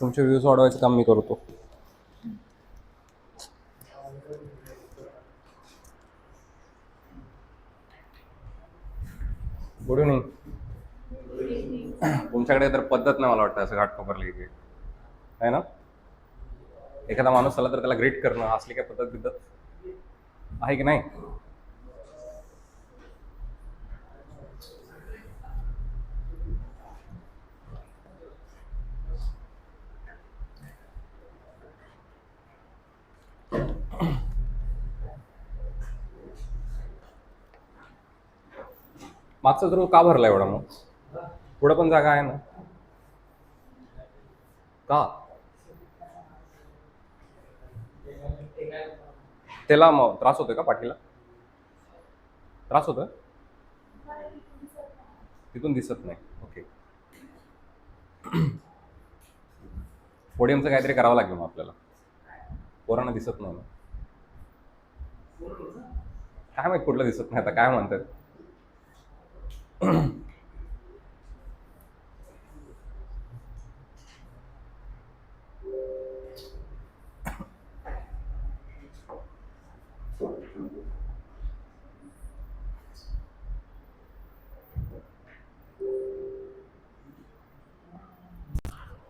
तुमचे व्ह्यूज वाढवायचं काम मी करतो. Good evening. तुमच्याकडे तर पद्धत नाही मला वाटतं असं घाटकोपरला की आहे ना. एखादा माणूस आला तर त्याला ग्रीट करणं असली काय पद्धत बिद्धत आहे की नाही? मागचा तर का भरला एवढा मग? पुढं पण जागा आहे ना का? त्याला मग त्रास होतोय का? पाठीला त्रास होतोय? तिथून दिसत नाही. ओके. पोडियमचं काहीतरी करावं लागेल मग आपल्याला. पोरांना दिसत नाही ना. काय माहित कुठलं दिसत नाही आता काय म्हणतात.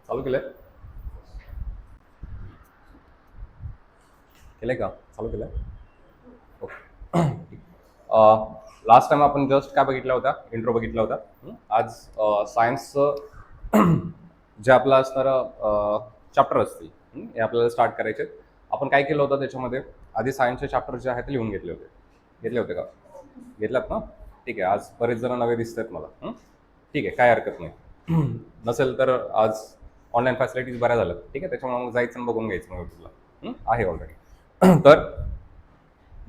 चालू केलंय केलंय का? चालू केलंय. ओके. लास्ट टाइम आपण जस्ट काय बघितला होता? इंट्रो बघितला होता. आज सायन्सचं जे आपलं असणारं चॅप्टर असतील हे आपल्याला स्टार्ट करायचे. आपण काय केलं होतं त्याच्यामध्ये आधी सायन्सचे चॅप्टर जे आहेत ते लिहून घेतले होते का? घेतल्यात ना? ठीक आहे. आज बरेच जण नवे दिसत आहेत मला. ठीक आहे, काय हरकत नाही. नसेल तर आज ऑनलाईन फॅसिलिटीज बऱ्या झाल्यात. ठीक आहे, त्याच्यामुळे मग जायचं आणि बघून घ्यायचं मग युट्यूबला आहे ऑलरेडी. तर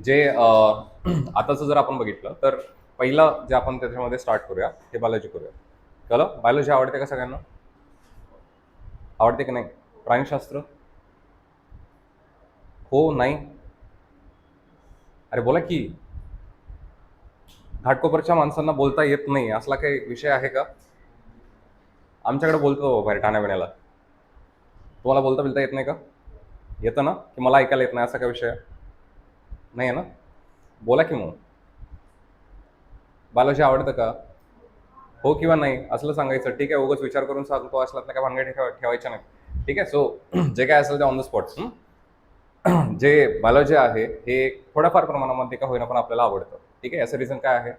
जे आताचं जर आपण बघितलं तर पहिलं जे आपण त्याच्यामध्ये स्टार्ट करूया ते बायोलॉजी करूया. कळलं? बायोलॉजी आवडते का सगळ्यांना? आवडते की नाही? प्राणीशास्त्र हो नाही? अरे बोला की. घाटकोपरच्या माणसांना बोलता येत नाही असला काही विषय आहे का? आमच्याकडे बोलतो बाहेर ठाण्यापिण्याला. तुम्हाला बोलता येत नाही का? येतं ना? की मला ऐकायला येत नाही असा काय विषय नाही आहे ना? बोला की मग. बायोलॉजी आवडतं का? हो किंवा नाही असलं सांगायचं. ठीक आहे, उगाच विचार करून सांगतो असला तर काय भानगड ठेवायच्या नाही. ठीक आहे. सो जे काय असेल ते ऑन द स्पॉट. जे बायोलॉजी आहे हे थोड्याफार प्रमाणामध्ये का होईना पण आपल्याला आवडतं. ठीक आहे. याचं रिझन काय आहे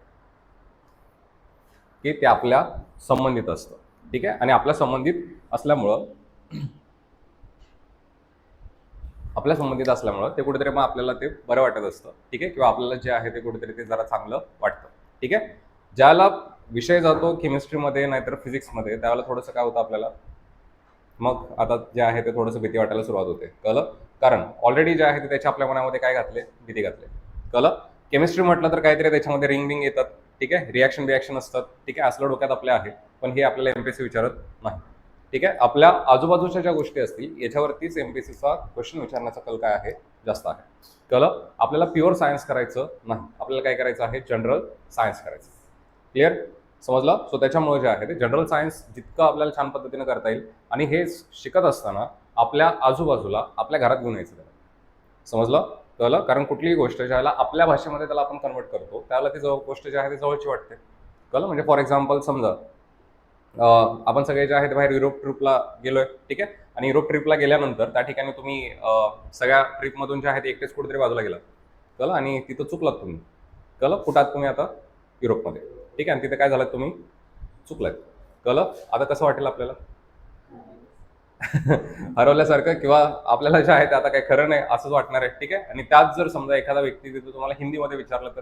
की ते आपल्या संबंधित असतं. ठीक आहे. आणि आपल्या संबंधित असल्यामुळं ते कुठेतरी मग आपल्याला ते बरं वाटत असतं. ठीक आहे. किंवा आपल्याला जे आहे ते कुठेतरी ते जरा चांगलं वाटतं. ठीक आहे. ज्याला विषय जातो केमिस्ट्रीमध्ये नाहीतर फिजिक्समध्ये त्यावेळेला थोडंसं काय होतं आपल्याला मग आता जे आहे ते थोडंसं भीती वाटायला सुरुवात होते. कळलं? कारण ऑलरेडी जे आहे ते त्याच्या आपल्या मनामध्ये काय घातले? भीती घातले. कळलं? केमिस्ट्री म्हटलं तर काहीतरी त्याच्यामध्ये रिंग येतात. ठीक आहे. रिॲक्शन असतात. ठीक आहे. असलं डोक्यात आपल्या आहे. पण हे आपल्याला एमपीएससी विचारत नाही. ठीक आहे. आपल्या आजूबाजूच्या ज्या गोष्टी असतील याच्यावरतीच एमपीएससीचा क्वेश्चन विचारण्याचा कल काय आहे? जास्त आहे. कळलं? आपल्याला प्युअर सायन्स करायचं नाही. आपल्याला काय करायचं आहे? जनरल सायन्स करायचं. क्लिअर? समजलं? सो त्याच्यामुळे जे आहे ते जनरल सायन्स जितकं आपल्याला छान पद्धतीने करता येईल आणि हे शिकत असताना आपल्या आजूबाजूला आपल्या घरात घेऊन यायचं त्याला. समजलं? कळलं? कारण कुठलीही गोष्ट ज्याला आपल्या भाषेमध्ये त्याला आपण कन्वर्ट करतो त्यावेळेला ती गोष्ट जी आहे ती जवळची वाटते. कळलं? म्हणजे फॉर एक्झाम्पल समजा आपण सगळे जे आहेत बाहेर युरोप ट्रिपला गेलोय. ठीक आहे. आणि युरोप ट्रिपला गेल्यानंतर त्या ठिकाणी तुम्ही सगळ्या ट्रिपमधून जे आहे ते एकटेच कुठेतरी बाजूला गेला. कळलं? आणि तिथं चुकलात तुम्ही. कळलं? कुठात तुम्ही आता? युरोपमध्ये. ठीक आहे. आणि तिथे काय झालं तुम्ही चुकलात. कळलं? आता कसं वाटेल आपल्याला? हरवल्यासारखं किंवा आपल्याला जे आहे ते आता काही खरं नाही असंच वाटणार आहे. ठीक आहे. आणि त्यात जर समजा एखादा व्यक्ती तिथं तुम्हाला हिंदीमध्ये विचारलं तर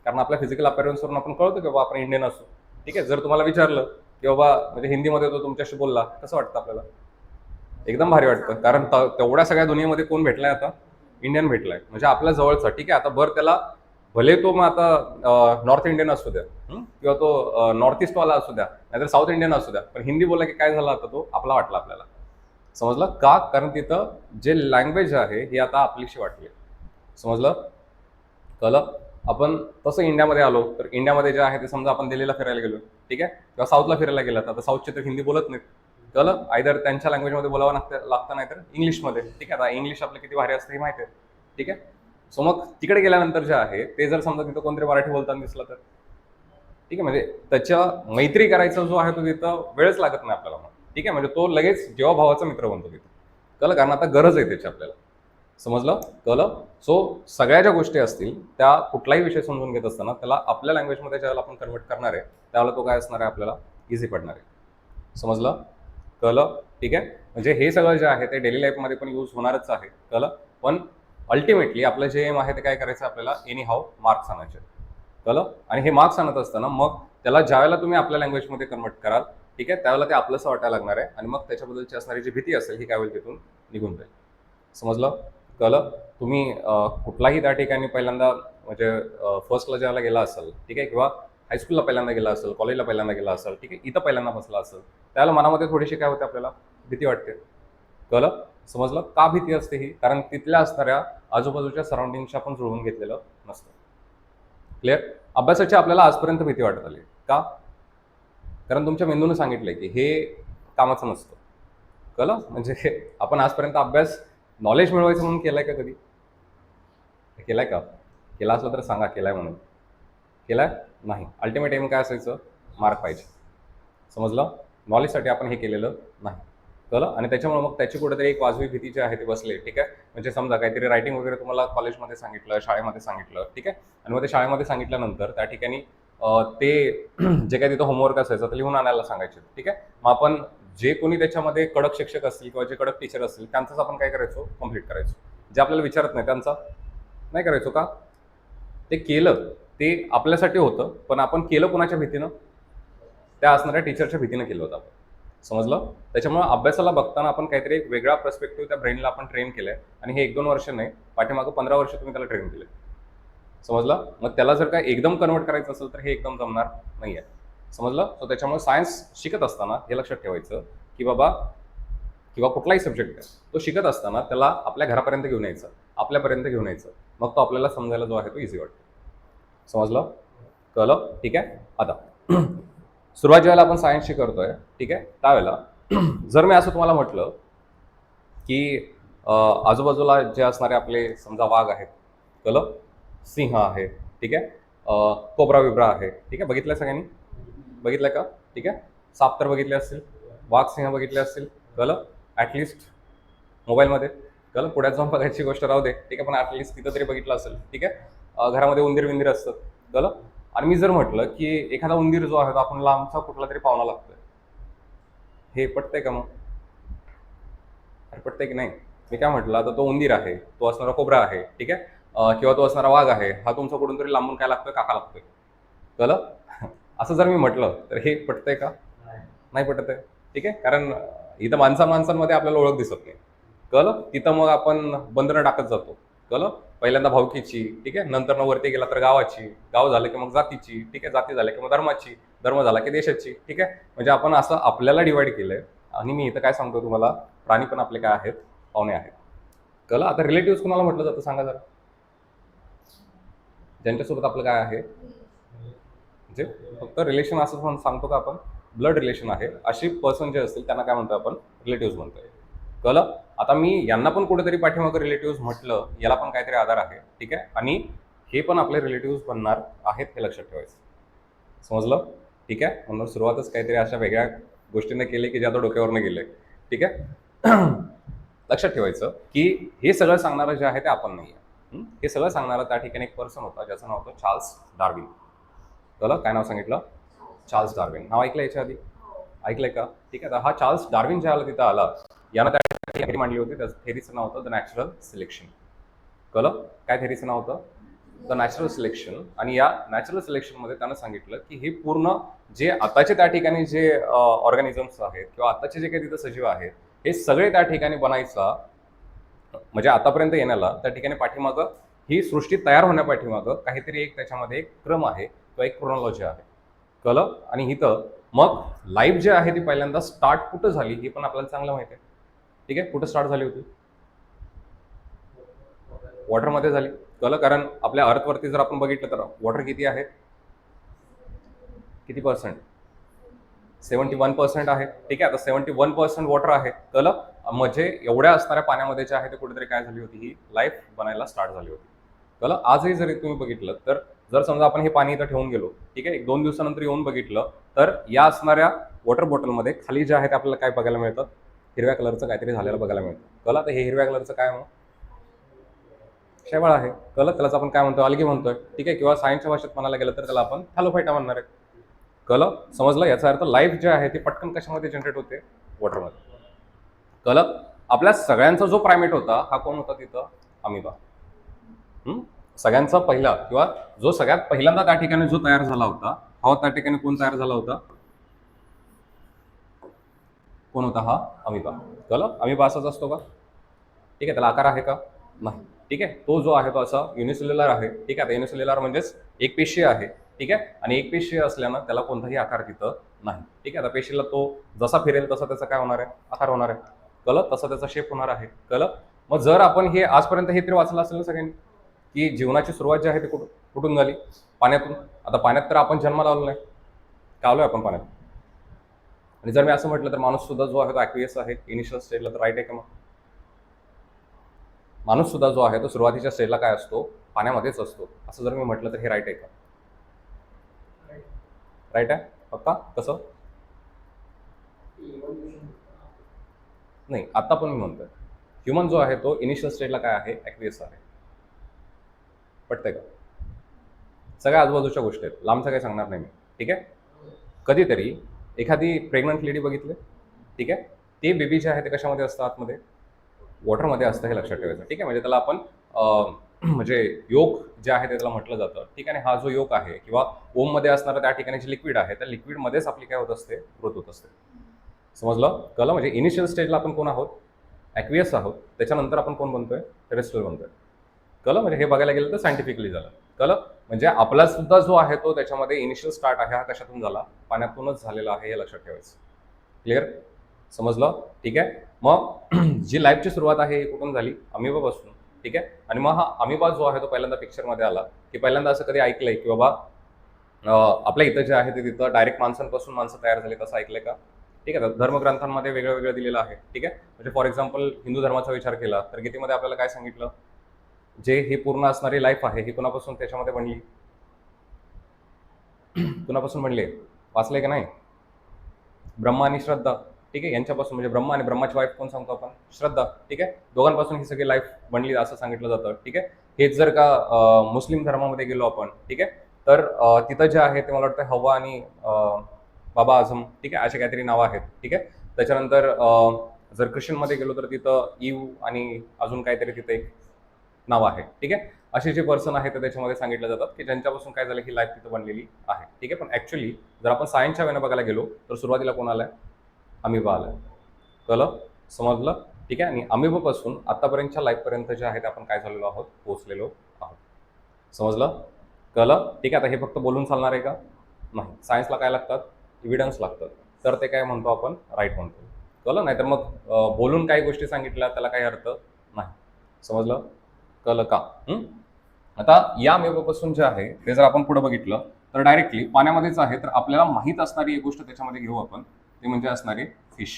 कारण आपल्या फिजिकल अपीअरन्सवरून आपण कळतो की बाबा आपण इंडियन असू. ठीक आहे. जर तुम्हाला विचारलं की बाबा म्हणजे हिंदीमध्ये तो तुमच्याशी बोलला कसं वाटतं आपल्याला? एकदम भारी वाटतं. कारण तेवढ्या सगळ्या दुनियेमध्ये कोण भेटलाय आता? इंडियन भेटलाय म्हणजे आपल्या जवळचा. ठीक आहे. आता बरं त्याला भले तो मग आता नॉर्थ इंडियन असू द्या किंवा तो नॉर्थ ईस्टवाला असू द्या नाहीतर साऊथ इंडियन असू द्या पण हिंदी बोलला की काय झालं आता तो आपला वाटला आपल्याला. समजलं का? कारण तिथं जे लँग्वेज आहे ही आता आपलीशी वाटली. समजलं? कळलं? आपण तसं इंडियामध्ये आलो तर इंडियामध्ये जे आहे ते समजा आपण दिल्लीला फिरायला गेलो. ठीक आहे. किंवा साऊथला फिरायला गेलात आता साऊथचे तर हिंदी बोलत नाहीत. कळलं, आयदर त्यांच्या लँग्वेजमध्ये बोलावं लागतं नाही तर इंग्लिशमध्ये. ठीक आहे, आता इंग्लिश आपलं किती भारी असतं हे माहिती आहे. ठीक आहे, सो मग तिकडे गेल्यानंतर जे आहे ते जर समजा तिथं कोणतरी मराठी बोलताना दिसलं तर ठीक आहे, म्हणजे त्याच्या मैत्री करायचा जो आहे तो तिथं वेळच लागत नाही आपल्याला. ठीक आहे, म्हणजे तो लगेच जेव्हा भावाचा मित्र बनतो तिथं. कळलं, कारण आता गरज आहे त्याची आपल्याला. समजलं, कळलं. सो सगळ्या ज्या गोष्टी असतील त्या कुठलाही विषय समजून घेत असताना त्याला आपल्या लँग्वेजमध्ये ज्यावेळेला आपण कन्वर्ट करणार आहे त्यावेळेला तो काय असणार आहे आपल्याला इझी पडणार आहे. समजलं, कळलं. ठीक आहे, म्हणजे हे सगळं जे आहे ते डेली लाईफमध्ये पण यूज होणारच आहे. कळलं, पण अल्टिमेटली आपलं जे एम आहे ते काय करायचं आपल्याला एनी हाऊ मार्क्स आणायचे. कळलं, आणि हे मार्क्स आणत असताना मग त्याला ज्यावेळेला तुम्ही आपल्या लँग्वेजमध्ये कन्वर्ट कराल ठीक आहे त्यावेळेला ते आपलंसं वाटायला लागणार आहे आणि मग त्याच्याबद्दलची असणारी जी भीती असेल ही काय होईल तिथून निघून जाईल. समजलं, कळलं. तुम्ही कुठलाही त्या ठिकाणी पहिल्यांदा म्हणजे फर्स्टला ज्यावेळेला गेला असेल ठीक आहे किंवा हायस्कूलला पहिल्यांदा गेला असेल, कॉलेजला पहिल्यांदा गेला असेल ठीक आहे, इथं पहिल्यांदा बसला असेल त्यावेळेला मनामध्ये थोडीशी काय होते आपल्याला भीती वाटते. कळलं, समजलं. का भीती असते ही? कारण तिथल्या असणाऱ्या आजूबाजूच्या सराउंडिंगशी आपण जुळवून घेतलेलं नसतं. क्लिअर. अभ्यासाची आपल्याला आजपर्यंत भीती वाटत आली का? कारण तुमच्या मेंदूने सांगितलंय की हे कामाचं नसतं. कळलं, म्हणजे आपण आजपर्यंत अभ्यास नॉलेज मिळवायचं म्हणून केलाय का कधी? केलाय का? केला असलं तर सांगा केलाय म्हणून. केलाय नाही. अल्टिमेट एम काय असायचं? मार्क पाहिजे. समजलं, नॉलेजसाठी आपण हे केलेलं नाही. कळलं, आणि त्याच्यामुळे मग त्याची कुठेतरी एक वाजवी भीती जी आहे ती बसली. ठीक आहे, म्हणजे समजा काहीतरी रायटिंग वगैरे तुम्हाला कॉलेजमध्ये सांगितलं, शाळेमध्ये सांगितलं ठीक आहे, आणि मग ते शाळेमध्ये सांगितल्यानंतर त्या ठिकाणी ते जे काही तिथं होमवर्क असायचं ते लिहून आणायला सांगायचे. ठीक आहे, मग आपण जे कोणी त्याच्यामध्ये कडक शिक्षक असतील किंवा जे कडक टीचर असतील त्यांचंच आपण काय करायचो? कम्प्लीट करायचो. जे आपल्याला विचारत नाही त्यांचा नाही करायचो का? ते केलं ते आपल्यासाठी होतं, पण आपण केलं कोणाच्या भीतीनं? त्या असणाऱ्या टीचरच्या भीतीनं केलं होतं आपण. समजलं, त्याच्यामुळे अभ्यासाला बघताना आपण काहीतरी एक वेगळा पर्स्पेक्टिव्ह त्या ब्रेनला आपण ट्रेन केलंय आणि हे 1-2 वर्ष नाही, पाठीमागं 15 वर्ष तुम्ही त्याला ट्रेन केलंय. समजलं, मग त्याला जर काय एकदम कन्वर्ट करायचं असेल तर हे एकदम जमणार नाही आहे. समजलं, तर त्याच्यामुळे सायन्स शिकत असताना हे लक्षात ठेवायचं की बाबा किंवा कुठलाही सब्जेक्ट आहे तो शिकत असताना त्याला आपल्या घरापर्यंत घेऊन यायचं, आपल्यापर्यंत घेऊन यायचं, मग तो आपल्याला समजायला जो आहे तो इझी वाटतो. समजलं, कळलं. ठीक आहे, आता सुरुवात ज्यावेळेला आपण सायन्सशी करतोय ठीक आहे त्यावेळेला जर मी असं तुम्हाला म्हटलं की आजूबाजूला जे असणारे आपले समजा वाघ आहेत, कळलं, सिंह आहे ठीक आहे, कोब्रा बिब्रा आहे ठीक आहे, बघितलंय सगळ्यांनी? बघितलंय का? ठीक आहे, साप तर बघितले असतील, वाघ सिंह बघितले असतील, कळलं, ॲटलिस्ट मोबाईलमध्ये. कळलं, पुढ्यात जाऊन बघायची गोष्ट राहू दे ठीक आहे, पण ॲटलिस्ट तिथं तरी बघितलं असेल. ठीक आहे, घरामध्ये उंदीर विंदीर असतात. कळलं, आणि मी जर म्हटलं की एखादा उंदीर जो आहे तो आपण लांबचा कुठला तरी पाहुणा लागतोय, हे पटतंय का? मग अरे पटतंय की नाही? मी काय म्हटलं, आता तो उंदीर आहे, तो असणारा कोब्रा आहे ठीक आहे, किंवा तो असणारा वाघ आहे, हा तुमचा कुठून तरी लांबून काय लागतोय? काका लागतोय. कळलं, असं जर मी म्हटलं तर हे पटतंय का? नाही पटत आहे. ठीक आहे, कारण इथं माणसांमध्ये आपल्याला ओळख दिसत नाही. कळलं, तिथं मग आपण बंधनं टाकत जातो. कळलं, पहिल्यांदा भावकीची ठीक आहे, नंतर वरती गेला तर गावाची, गाव झालं की मग जातीची ठीक आहे, जाती झाल्या की मग धर्माची, धर्म झाला की देशाची. ठीक आहे, म्हणजे आपण असं आपल्याला डिवाइड केलंय. आणि मी इथं काय सांगतो तुम्हाला, प्राणी पण आपले काय आहेत? पाहुणे आहेत. कळलं, आता रिलेटिव्ह कुणाला म्हटलं जातं सांगा जरा? ज्यांच्यासोबत आपलं काय आहे म्हणजे फक्त रिलेशन असं सांगतो का आपण? ब्लड रिलेशन आहे अशी पर्सन जे असतील त्यांना काय म्हणतो आपण? रिलेटिव्ह म्हणतोय. कळलं, आता मी यांना पण कुठेतरी पाठीमागं रिलेटिव्ह म्हटलं, याला पण काहीतरी आधार आहे. ठीक आहे, आणि हे पण आपले रिलेटिव्ह बनणार आहेत हे लक्षात ठेवायचं. समजलं, ठीक आहे, म्हणून सुरुवातच काहीतरी अशा वेगळ्या गोष्टींना केली की जे आता डोक्यावरनं गेले. ठीक आहे, लक्षात ठेवायचं की हे सगळं सांगणारं जे आहे ते आपण नाही आहे. हे सगळं सांगणारा त्या ठिकाणी एक पर्सन होता ज्याचं नाव होतं चार्ल्स डार्विन. कळलं, काय नाव सांगितलं? Charles Darwin. नाव ऐकलं याच्या आधी? ऐकलंय का? ठीक आहे, तर हा चार्ल्स डार्विन ज्या आला तिथं आला, यानं त्या थेरी मांडली होती. त्या थेरीचं नाव होतं द नॅचरल सिलेक्शन. कळलं, काय थेरीचं नाव होतं? The natural selection. आणि या नॅचरल सिलेक्शनमध्ये त्यानं सांगितलं की हे पूर्ण जे आताचे त्या ठिकाणी जे ऑर्गॅनिझम्स आहेत किंवा आताचे जे काही तिथं सजीव आहेत हे सगळे त्या ठिकाणी बनायचा म्हणजे आतापर्यंत येण्याला त्या ठिकाणी पाठीमागं ही सृष्टी तयार होण्यापाठीमागं काहीतरी एक त्याच्यामध्ये एक क्रम आहे किंवा एक क्रोनॉलॉजी आहे. कळलं, आणि इथं मग लाईफ जे आहे ती पहिल्यांदा स्टार्ट कुठं झाली हे पण आपल्याला चांगलं माहिती आहे. ठीक आहे, कुठं स्टार्ट झाली होती? वॉटरमध्ये झाली. कळलं, कारण आपल्या अर्थवरती जर आपण बघितलं तर वॉटर किती आहे? किती पर्सेंट? 71% आहे. ठीक आहे, आता 71% वॉटर आहे. कळलं? म्हणजे एवढ्या असणाऱ्या पाण्यामध्ये जे आहे ते कुठेतरी काय झाली होती, ही लाईफ बनायला स्टार्ट झाली होती. कळलं? आजही जरी तुम्ही बघितलं तर जर समजा आपण हे पाणी इथं ठेवून गेलो, ठीक आहे, 1-2 दिवसानंतर येऊन बघितलं तर या असणाऱ्या वॉटर बॉटलमध्ये खाली जे आहे ते आपल्याला काय बघायला मिळतं, हिरव्या कलरचं काहीतरी झालेलं बघायला मिळतं. कळलं? तर हे हिरव्या कलरचं काय मग शेवाळ आहे. कळलं? त्यालाच आपण काय म्हणतो, अलगी म्हणतोय. ठीक आहे, किंवा सायन्सच्या भाषेत म्हणायला गेलं तर त्याला आपण थॅलोफायटा म्हणणार आहे. कळलं? समजलं? याचा अर्थ लाईफ जे आहे ती पटकन कशामध्ये जनरेट होते, वॉटरमध्ये. कळलं? आपल्या सगळ्यांचा जो प्रायमेट होता हा कोण होता तिथं, अमिबा. सगळ्यांचा पहिला किंवा जो सगळ्यात पहिल्यांदा त्या ठिकाणी जो तयार झाला होता, हा त्या ठिकाणी कोण तयार झाला होता, कोण होता, हा अमिबा. कळलं? अमिबा असाच असतो का? ठीक आहे, त्याला आकार आहे का? नाही. ठीक आहे, तो जो आहे तो असा युनिसेल्युलर आहे. ठीक आहे, आता युनिसेल्युलर म्हणजेच एक पेशी आहे. ठीक आहे, आणि एक पेशी असल्यानं त्याला कोणताही आकार तिथं नाही. ठीक आहे, आता पेशीला तो जसा फिरेल तसा त्याचा काय होणार आहे, आकार होणार आहे. कळलं? तसा त्याचा शेप होणार आहे. कळलं? मग जर आपण हे आजपर्यंत हे तरी वाचलं असेल ना सगळ्यांनी, की जीवनाची सुरुवात जी आहे ती कुठून झाली, पाण्यातून. आता पाण्यात तर आपण जन्माला आलो नाही, का आलोय आपण पाण्यात. आणि जर मी असं म्हटलं तर माणूस सुद्धा जो आहे तो ॲक्वियस आहे इनिशियल स्टेजला, तर राईट आहे का? मग माणूस सुद्धा जो आहे तो सुरुवातीच्या स्टेजला काय असतो, पाण्यामध्येच असतो, असं जर मी म्हटलं तर हे राईट आहे का? राईट आहे पक्का? कसं नाही, आता पण मी म्हणतोय ह्युमन जो आहे तो इनिशियल स्टेजला काय आहे, ॲक्वियस आहे. पटतंय का? सगळ्या आजूबाजूच्या गोष्टी आहेत, लांबचं काही सांगणार नाही मी. ठीक आहे, कधीतरी एखादी प्रेग्नंट लेडी बघितली, ठीक आहे, ते बेबी जे आहे ते कशामध्ये असतं, आतमध्ये वॉटरमध्ये असतं, हे लक्षात ठेवायचं. ठीक आहे, म्हणजे त्याला आपण म्हणजे योग जे आहे ते त्याला म्हटलं जातं. ठीक आहे, आणि हा जो योग आहे किंवा ओममध्ये असणारं त्या ठिकाणी जे लिक्विड आहे त्या लिक्विडमध्येच आपली काय होत असते, ग्रोथ होत असते. समजलं? कळलं? म्हणजे इनिशियल स्टेजला आपण कोण आहोत, ॲक्वियस आहोत. त्याच्यानंतर आपण कोण बनतोय, टेरेस्ट्रियल बनतोय. कळलं? म्हणजे हे बघायला गेलं तर सायंटिफिकली झालं. कळलं? म्हणजे आपला सुद्धा जो आहे तो त्याच्यामध्ये इनिशियल स्टार्ट आहे हा कशातून झाला, पाण्यातूनच झालेला आहे, हे लक्षात ठेवायचं. क्लिअर? समजलं? ठीक आहे, मग जी लाईफची सुरुवात आहे ही कुठून झाली, अमिबापासून. ठीक आहे, आणि मग हा अमिबा जो आहे तो पहिल्यांदा पिक्चरमध्ये आला, की पहिल्यांदा असं कधी ऐकलंय की बाबा आपल्या इथं जे आहे ते तिथं डायरेक्ट माणसांपासून माणसं तयार झाली, तसं ऐकलंय का? ठीक आहे, धर्मग्रंथांमध्ये वेगळं वेगळं दिलेलं आहे. ठीक आहे, म्हणजे फॉर एक्झाम्पल हिंदू धर्माचा विचार केला तर गीतेमध्ये आपल्याला काय सांगितलं, जे हे पूर्ण असणारी लाईफ आहे ही कुणापासून त्याच्यामध्ये बनली, कुणापासून बनली, वाचलंय का नाही? ब्रह्मा आणि श्रद्धा. ठीक आहे, यांच्यापासून, म्हणजे ब्रह्मा आणि ब्रह्माची वाईफ कोण सांगतो आपण, श्रद्धा. ठीक आहे, दोघांपासून ही सगळी लाईफ बनली असं सांगितलं जातं. ठीक आहे, हेच जर का मुस्लिम धर्मामध्ये गेलो आपण, ठीक आहे, तर तिथं जे आहे ते मला वाटतं हवा आणि बाबा आझम, ठीक आहे, असे काहीतरी नावं आहेत. ठीक आहे, त्याच्यानंतर जर ख्रिश्चनमध्ये गेलो तर तिथं इव आणि अजून काहीतरी तिथे एक नाव आहे. ठीक आहे, असे जे पर्सन आहेत ते त्याच्यामध्ये सांगितलं जातात की ज्यांच्यापासून काय झालं ही लाईफ तिथं बनलेली आहे. ठीक आहे, पण ॲक्च्युली जर आपण सायन्सच्या वेळेला बघायला गेलो तर सुरुवातीला कोण आलाय, अमिबा आलाय. कळलं? समजलं? ठीक आहे, आणि अमिबापासून आतापर्यंतच्या लाईफपर्यंत जे आहे ते आपण काय झालेलो आहोत, पोहोचलेलो आहोत. समजलं? कळलं? ठीक आहे, आता हे फक्त बोलून चालणार आहे का? नाही, सायन्सला काय लागतात, एव्हिडन्स लागतात, तर ते काय म्हणतो आपण, राईट म्हणतो. कळलं? नाही तर मग बोलून काही गोष्टी सांगितल्या त्याला काही अर्थ नाही. समजलं? कळलं का? आता या अमिबापासून जे आहे ते जर आपण पुढे बघितलं तर डायरेक्टली पाण्यामध्येच आहे, तर आपल्याला माहीत असणारी एक गोष्ट त्याच्यामध्ये घेऊ आपण, ते म्हणजे असणारी फिश.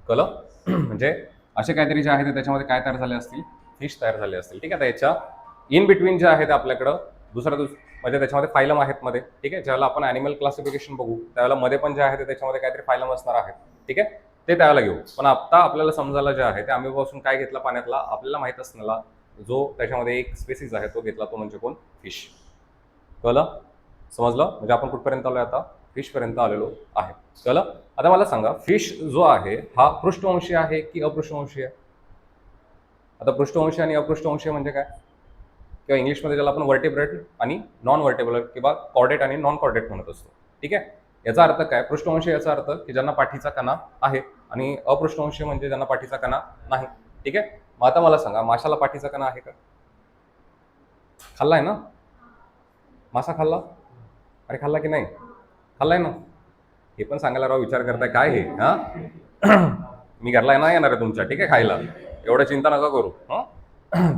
कळलं? म्हणजे असे काहीतरी जे आहे ते त्याच्यामध्ये काय तयार झाले असतील, फिश तयार झाले असतील. ठीक आहे, आता याच्या इन बिटवीन जे आहे ते आपल्याकडं म्हणजे त्याच्यामध्ये फायलम आहेत मध्ये. ठीक आहे, ज्यावेळेला आपण ॲनिमल क्लासिफिकेशन बघू त्यावेळेला मध्ये पण जे आहे ते त्याच्यामध्ये काहीतरी फायलम असणार आहेत. ठीक आहे, ते त्यावेळेला घेऊ. पण आता आपल्याला समजायला जे आहे ते अमिबापासून काय घेतला, पाण्यातला आपल्याला माहीत असणारा जो त्याच्यामध्ये एक स्पेसिस आहे तो घेतला, तो म्हणजे कोण, फिश. कळलं? समजलं? म्हणजे आपण कुठपर्यंत आलोय आता, फिशपर्यंत आलेलो आहे. कळलं? आता मला सांगा, फिश जो आहे हा पृष्ठवंशी आहे की अपृष्ठवंशी आहे? आता पृष्ठवंशी आणि अपृष्ठवंशी म्हणजे काय, किंवा इंग्लिशमध्ये ज्याला आपण वर्टेब्रेट आणि नॉन वर्टेब्रेट किंवा कॉर्डेट आणि नॉन कॉर्डेट म्हणत असतो. ठीक आहे, याचा अर्थ काय, पृष्ठवंशी याचा अर्थ की ज्यांना पाठीचा कणा आहे, आणि अपृष्ठवंशी म्हणजे ज्यांना पाठीचा कणा नाही. ठीक आहे, मग आता मला सांगा, माशाला पाठीचा कणा आहे का? खाल्लाय ना मासा, खाल्ला? अरे खाल्ला की नाही? खाल्लाय ना? हे पण सांगायला राव विचार करताय काय हे, हा? मी घरला नाही येणार आहे तुमच्या, ठीक आहे, खायला, एवढं चिंता नका करू.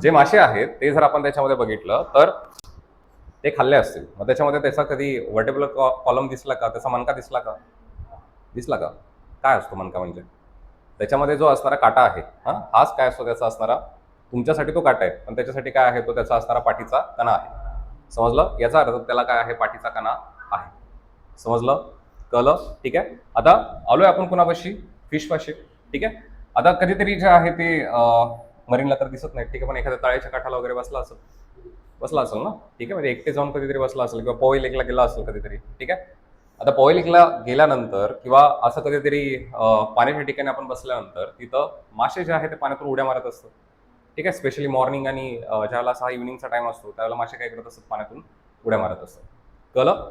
जे मासे आहेत ते जर आपण त्याच्यामध्ये बघितलं तर ते खाल्ले असतील, मग त्याच्यामध्ये त्याचा कधी वर्टेब्रल कॉलम दिसला का, त्याचा मणका दिसला का? दिसला का? काय असतो मणका म्हणजे? त्याच्यामध्ये जो असणारा काटा आहे, हाच काय असतो त्याचा असणारा, तुमच्यासाठी तो काटा आहे, पण त्याच्यासाठी काय आहे, तो त्याचा असणारा पाठीचा कणा आहे. समजलं? याचा अर्थ त्याला काय आहे, पाठीचा कणा आहे. समजलं? कळलं? ठीक आहे. आता आलोय आपण कुणापाशी? फिशपाशी. ठीक आहे. आता कधीतरी जे आहे ते मरीनला तर दिसत नाही, ठीक आहे, पण एखाद्या तळ्याच्या काठाला वगैरे बसला असेल ना, ठीक आहे, म्हणजे एकटे जाऊन कधीतरी बसला असेल किंवा पवई लेकला गेला असेल कधीतरी, ठीक आहे. आता पवई लेकला गेल्यानंतर किंवा असं कधीतरी पाण्याच्या ठिकाणी आपण बसल्यानंतर तिथं मासे जे आहे ते पाण्यातून उड्या मारत असतात. ठीक आहे. स्पेशली मॉर्निंग आणि ज्यावेळेला असा इव्हिनिंगचा टाइम असतो त्यावेळेला मासे काय करत असतात, पाण्यातून उड्या मारत असतात. कळलं?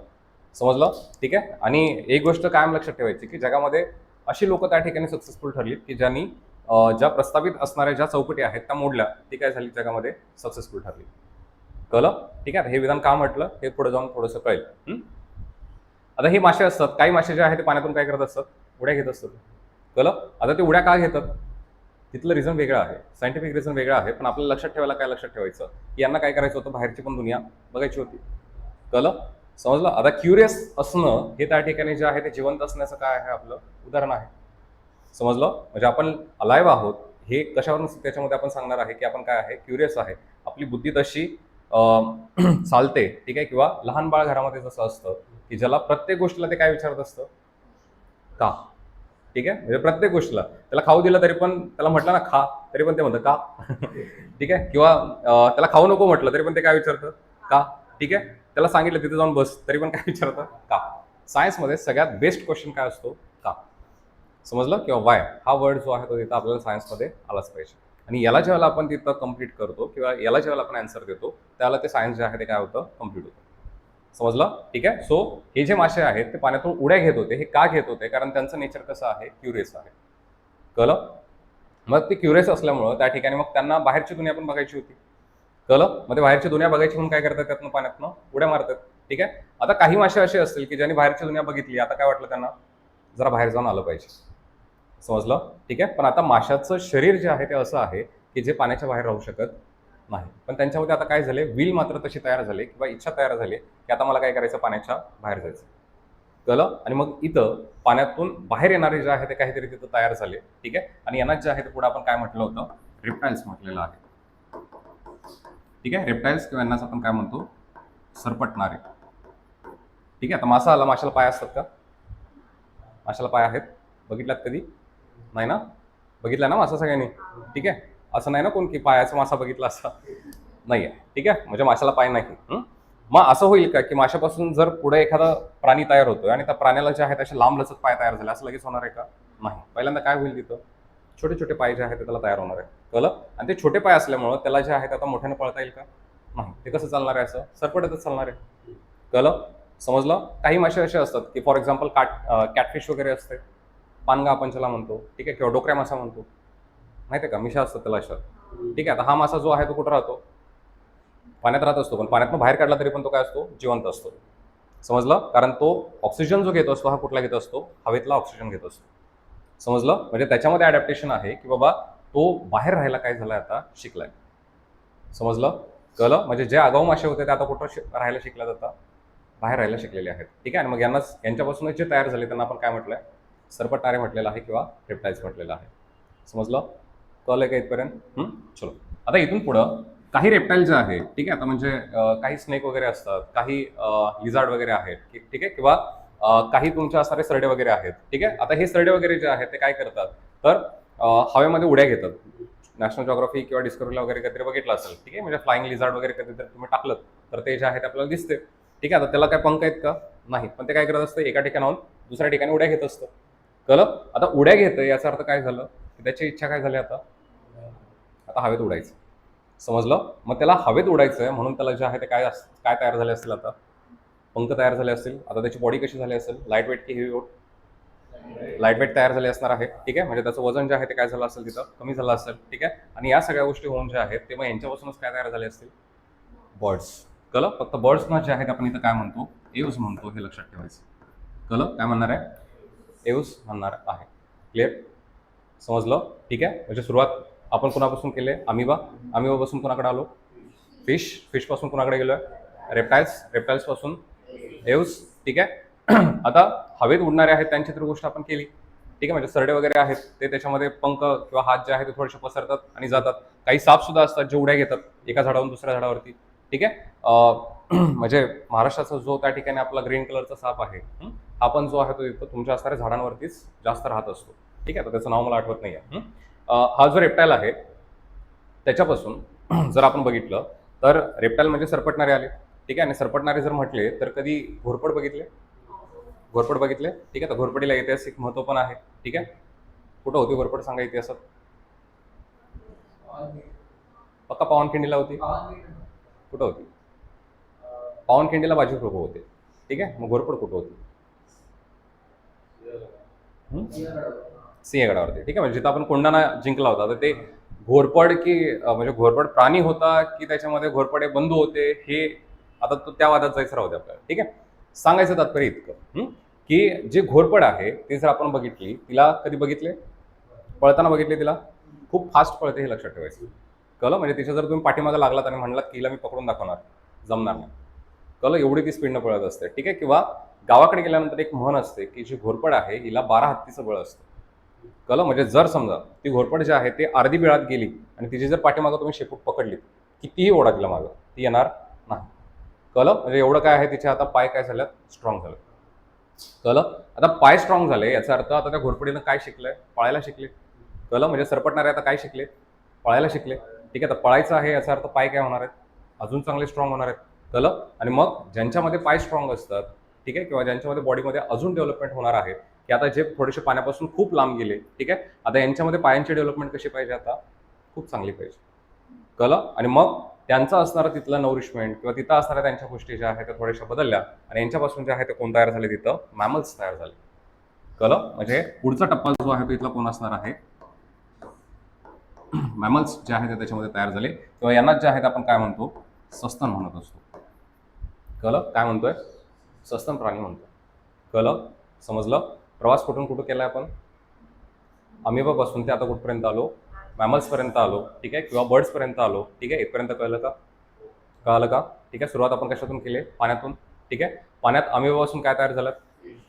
समजलं? ठीक आहे. आणि एक गोष्ट कायम लक्षात ठेवायची की जगामध्ये अशी लोक त्या ठिकाणी सक्सेसफुल ठरली की ज्यांनी ज्या प्रस्तावित असणाऱ्या ज्या चौकटी आहेत त्या मोडल्या, ती काय झाली, जगामध्ये सक्सेसफुल ठरली. कळलं? ठीक आहे. हे विधान का म्हटलं हे पुढे जाऊन थोडंसं कळेल. आता हे मासे असतात, काही मासे जे आहेत ते पाण्यातून काय करत असतात, उड्या घेत असतात. कळलं? आता ते उड्या का घेतात, तिथलं रिझन वेगळं आहे, सायंटिफिक रिझन वेगळं आहे, पण आपल्याला लक्षात ठेवायला काय लक्षात ठेवायचं की यांना काय करायचं होतं, बाहेरची पण दुनिया बघायची होती. कळलं? समजलं? आता क्युरियस असणं हे त्या ठिकाणी जे आहे ते जिवंत असण्याचं काय आहे, आपलं उदाहरण आहे. समजलं? म्हणजे आपण अलाइव्ह आहोत हे कशावरून त्याच्यामध्ये आपण सांगणार आहे की आपण काय आहे, क्युरियस आहे. आपली बुद्धी तशी चालते, ठीक आहे. किंवा लहान बाळ घरामध्ये जसं असतं की ज्याला प्रत्येक गोष्टीला ते काय विचारत असतं, का? ठीक आहे. म्हणजे प्रत्येक गोष्टीला त्याला खाऊ दिलं तरी पण, त्याला म्हटलं ना खा, तरी पण ते म्हणतं का? ठीक आहे. किंवा त्याला खाऊ नको म्हटलं तरी पण ते काय विचारतं, का? ठीक आहे. त्याला सांगितलं तिथे जाऊन बस तरी पण काय विचारतं, का? सायन्समध्ये सगळ्यात बेस्ट क्वेश्चन काय असतो, का? समजलं? किंवा वाय हा वर्ड जो आहे तो तिथं आपल्याला सायन्समध्ये आलाच पाहिजे. आणि याला ज्यावेळेला आपण तिथं कम्प्लीट करतो किंवा याला ज्यावेळेला आपण आन्सर देतो त्यावेळेला ते सायन्स जे आहे ते काय होतं, कम्प्लीट होतं. समजलं? ठीक आहे. सो हे जे मासे आहेत ते पाण्यातून उड्या घेत होते, हे का घेत होते, कारण त्यांचं नेचर कसं आहे, क्युरियस आहे. कळलं? मग ते क्युरियस असल्यामुळं त्या ठिकाणी मग त्यांना बाहेरची दुनिया पण बघायची होती. कळलं? मग ते बाहेरची दुनिया बघायची म्हणून काय करतात, त्यातनं पाण्यातनं उड्या मारतात. ठीक आहे. आता काही मासे असे असतील की ज्यांनी बाहेरची दुनिया बघितली, आता काय वाटलं त्यांना, जरा बाहेर जाऊन आलं पाहिजे. समजलं? ठीक आहे. पण आता माशाचं शरीर जे आहे ते असं आहे की जे पाण्याच्या बाहेर राहू शकत नाही, पण त्यांच्यामध्ये आता काय झाले, विल मात्र तशी तयार झाली किंवा इच्छा तयार झाली की आता मला काय करायचं, पाण्याच्या बाहेर जायचं. कळलं? आणि मग इथं पाण्यातून बाहेर येणारे जे आहे ते काहीतरी तिथं तयार झाले. ठीक आहे. आणि यांना जे आहे ते पुढे आपण काय म्हटलं होतं, रेप्टाइल्स म्हटलेलं आहे. ठीक आहे. रेप्टाइल्स किंवा यांनाच आपण काय म्हणतो, सरपटणारे. ठीक आहे. आता मासा आला, माशाला पाय असतात का? माशाला पाय आहेत, बघितलात कधी? नाही ना? बघितला ना मासा सगळ्यांनी? ठीक आहे. असं नाही ना कोण की पायाचा मासा बघितला असा, नाही आहे. ठीक आहे. म्हणजे माशाला पाय नाही. मग असं होईल का की माशापासून जर पुढे एखादा प्राणी तयार होतोय आणि त्या प्राण्याला जे आहेत असे लांब लचक पाय तयार झाले, असं लगेच होणार आहे का? नाही. पहिल्यांदा काय होईल, तिथं छोटे छोटे पाय जे आहेत ते त्याला तयार होणार आहे. कळलं? आणि ते छोटे पाय असल्यामुळं त्याला जे आहे ते आता मोठ्याने पळता येईल का? नाही. ते कसं चालणार आहे, असं सरपटतच चालणार आहे. कळलं? समजलं? काही मासे असे असतात की फॉर एक्झाम्पल कॅटफिश वगैरे असते, पानगा आपण त्याला म्हणतो, ठीक आहे, किंवा डोकऱ्या मासा म्हणतो, माहिती आहे का, मिशा असतात त्याला अशा. ठीक आहे. आता हा मासा जो आहे तो कुठं राहतो, पाण्यात राहत असतो, पण पाण्यातून बाहेर काढला तरी पण तो काय असतो, जिवंत असतो. समजलं? कारण तो ऑक्सिजन जो घेत असतो हा कुठला घेत असतो, हवेतला ऑक्सिजन घेत असतो. समजलं? म्हणजे त्याच्यामध्ये अडॅप्टेशन आहे की बाबा तो बाहेर राहायला काय झालाय, आता शिकलाय. समजलं? कळलं? म्हणजे जे आगाऊ मासे होते ते आता कुठं राहायला शिकल्या जातात, बाहेर राहायला शिकलेले आहेत. ठीक आहे. आणि मग यांच्यापासूनच जे तयार झाले त्यांना आपण काय म्हटलंय, सरपटणारे म्हटलेलं आहे किंवा रेप्टाइल्स म्हटलेलं आहे. समजलं? कळलं का इथपर्यंत? चलो. आता इथून पुढं काही रेप्टाईल जे आहे, ठीक आहे, आता म्हणजे काही स्नेक वगैरे असतात, काही लिझार्ड वगैरे आहेत, ठीक आहे, किंवा काही तुमच्या असणारे सरडे वगैरे आहेत. ठीक आहे. आता हे सरडे वगैरे जे आहेत ते काय करतात, तर हवेमध्ये उड्या घेतात. नॅशनल जॉग्राफी किंवा डिस्कवरीला वगैरे कधीतरी बघितलं असेल. ठीक आहे. म्हणजे फ्लाइंग लिझार्ड वगैरे कधीतरी तुम्ही टाकलं तर ते जे आहे ते आपल्याला दिसते. ठीक आहे. आता त्याला काय पंख आहेत का? नाही. पण ते काय करत असतं, एका ठिकाणाहून दुसऱ्या ठिकाणी उड्या घेत असतं. कळलं? आता उड्या घेतं याचा अर्थ काय झालं, की त्याची इच्छा काय झाली, आता आता हवेत उडायचं. समजलं? मग त्याला हवेत उडायचं आहे म्हणून त्याला जे आहे ते काय तयार झाले असतील, आता पंख तयार झाले असतील. आता त्याची बॉडी कशी झाली असेल, लाईट वेट की हेवी वेट, लाईट वेट तयार झाले असणार आहे. ठीक आहे. म्हणजे त्याचं वजन जे आहे ते काय झालं असेल, तिथं कमी झालं असेल. ठीक आहे. आणि या सगळ्या गोष्टी होऊन ज्या आहेत ते मग यांच्यापासूनच काय तयार झाले असतील, बर्ड्स. कळलं? फक्त बर्ड्सना जे आहेत आपण इथं काय म्हणतो, एव्स म्हणतो, हे लक्षात ठेवायचं. कळलं? काय म्हणणार आहे, एव्स म्हणणार आहे. क्लिअर? समजलं? ठीक आहे. म्हणजे सुरुवात आपण कुणापासून केले, अमिबापासून कुणाकडे आलो, फिशपासून कुणाकडे गेलोय, रेप्टाइल्सपासून एव्स. ठीक आहे. आता हवेत उडणारे आहेत त्यांची तर गोष्ट आपण केली, ठीक आहे. म्हणजे सरडे वगैरे आहेत ते त्याच्यामध्ये पंख किंवा हात जे आहे ते थोडेसे पसरतात आणि जातात. काही साप सुद्धा असतात जे उड्या घेतात एका झाडावरून दुसऱ्या झाडावरती, ठीक आहे. म्हणजे महाराष्ट्राचा जो त्या ठिकाणी आपला ग्रीन कलरचा साप आहे, हा पण जो आहे तो इथं तुमच्या असणाऱ्या झाडांवरतीच जास्त राहत असतो, ठीक आहे. तर त्याचं नाव मला आठवत नाही आहे. हा जो रेप्टाईल आहे त्याच्यापासून जर आपण बघितलं तर रेप्टाईल म्हणजे सरपटणारे आले, ठीक आहे. आणि सरपटणारे जर म्हटले तर कधी घोरपड बघितले? घोरपड बघितले, ठीक आहे. तर घोरपडीला ऐतिहासिक महत्व पण आहे, ठीक आहे. कुठं होती घोरपड सांगा इतिहासात? पक्का पावनखिंडीला होती. कुठं होती? पावनखिंडीला बाजी प्रभू होते, ठीक आहे. मग घोरपड कुठं होती? सिंहगडावरती, ठीक आहे. म्हणजे जिथं आपण कोंढाणा जिंकला होता, तर ते घोरपड की म्हणजे घोरपड प्राणी होता की त्याच्यामध्ये घोरपडे बंधू होते, हे आता तो त्या वादात जायचं राहू दे आपल्याला, ठीक आहे. सांगायचं तात्पर्य इतकं की जे घोरपड आहे ते जर आपण बघितली, तिला कधी बघितले? पळताना बघितले तिला. खूप फास्ट पळते हे लक्षात ठेवायचं. कळलं? म्हणजे तिच्या जर तुम्ही पाठीमागे लागलात आणि म्हणलात की हिला मी पकडून दाखवणार, जमणार नाही. कळलं? एवढी ती स्पीडनं पळत असते, ठीक आहे. किंवा गावाकडे गेल्यानंतर एक म्हण असते की जी घोरपड आहे हिला 12 हत्तीचं बळ असतं. कळलं? म्हणजे जर समजा ती घोरपड जी आहे ती अर्धी बिळात गेली आणि तिची जर पाठीमागं तुम्ही शेपूट पकडली, कितीही ओढा तिला मागं, ती येणार नाही. कळलं? म्हणजे एवढं काय आहे, तिचे आता पाय काय झाल्यात? स्ट्रॉंग झाले. कळलं? आता पाय स्ट्रॉंग झाले याचा अर्थ आता त्या घोरपडीनं काय शिकलंय? पळायला शिकले. कळलं? म्हणजे सरपटणारे आता काय शिकले? पळायला शिकले, ठीक आहे. तर पळायचं आहे याचा अर्थ पाय काय होणार आहेत? अजून चांगले स्ट्रॉंग होणार आहेत. कळलं? आणि मग ज्यांच्यामध्ये पाय स्ट्रॉंग असतात, ठीक आहे, किंवा ज्यांच्यामध्ये बॉडीमध्ये अजून डेव्हलपमेंट होणार आहे, की आता जे थोडेसे पाण्यापासून खूप लांब गेले, ठीक आहे. आता यांच्यामध्ये पायांची डेव्हलपमेंट कशी पाहिजे? आता खूप चांगली पाहिजे. कळलं? आणि मग त्यांचं असणारं तिथलं नवरिशमेंट किंवा तिथं असणाऱ्या त्यांच्या गोष्टी ज्या आहेत त्या थोड्याशा बदलल्या आणि यांच्यापासून जे आहे ते कोण तयार झाले? तिथं मॅमल्स तयार झाले. कळलं? म्हणजे पुढचा टप्पा जो आहे तो इथला कोण असणार आहे? मॅमल्स जे आहेत ते त्याच्यामध्ये तयार झाले, किंवा यांनाच जे आहेत आपण काय म्हणतो? सस्तन म्हणत असतो. कळलं? काय म्हणतोय? सस्तन प्राणी म्हणतो. कळलं? समजलं? प्रवास कुठून कुठं केलाय आपण? अमिबापासून ते आता कुठपर्यंत आलो? मॅमल्सपर्यंत आलो, ठीक आहे, किंवा बर्ड्सपर्यंत आलो, ठीक आहे. इथपर्यंत कळलं का? कळलं का? ठीक आहे. सुरुवात आपण कशातून केली? पाण्यातून, ठीक आहे. पाण्यात अमिबापासून काय तयार झालं?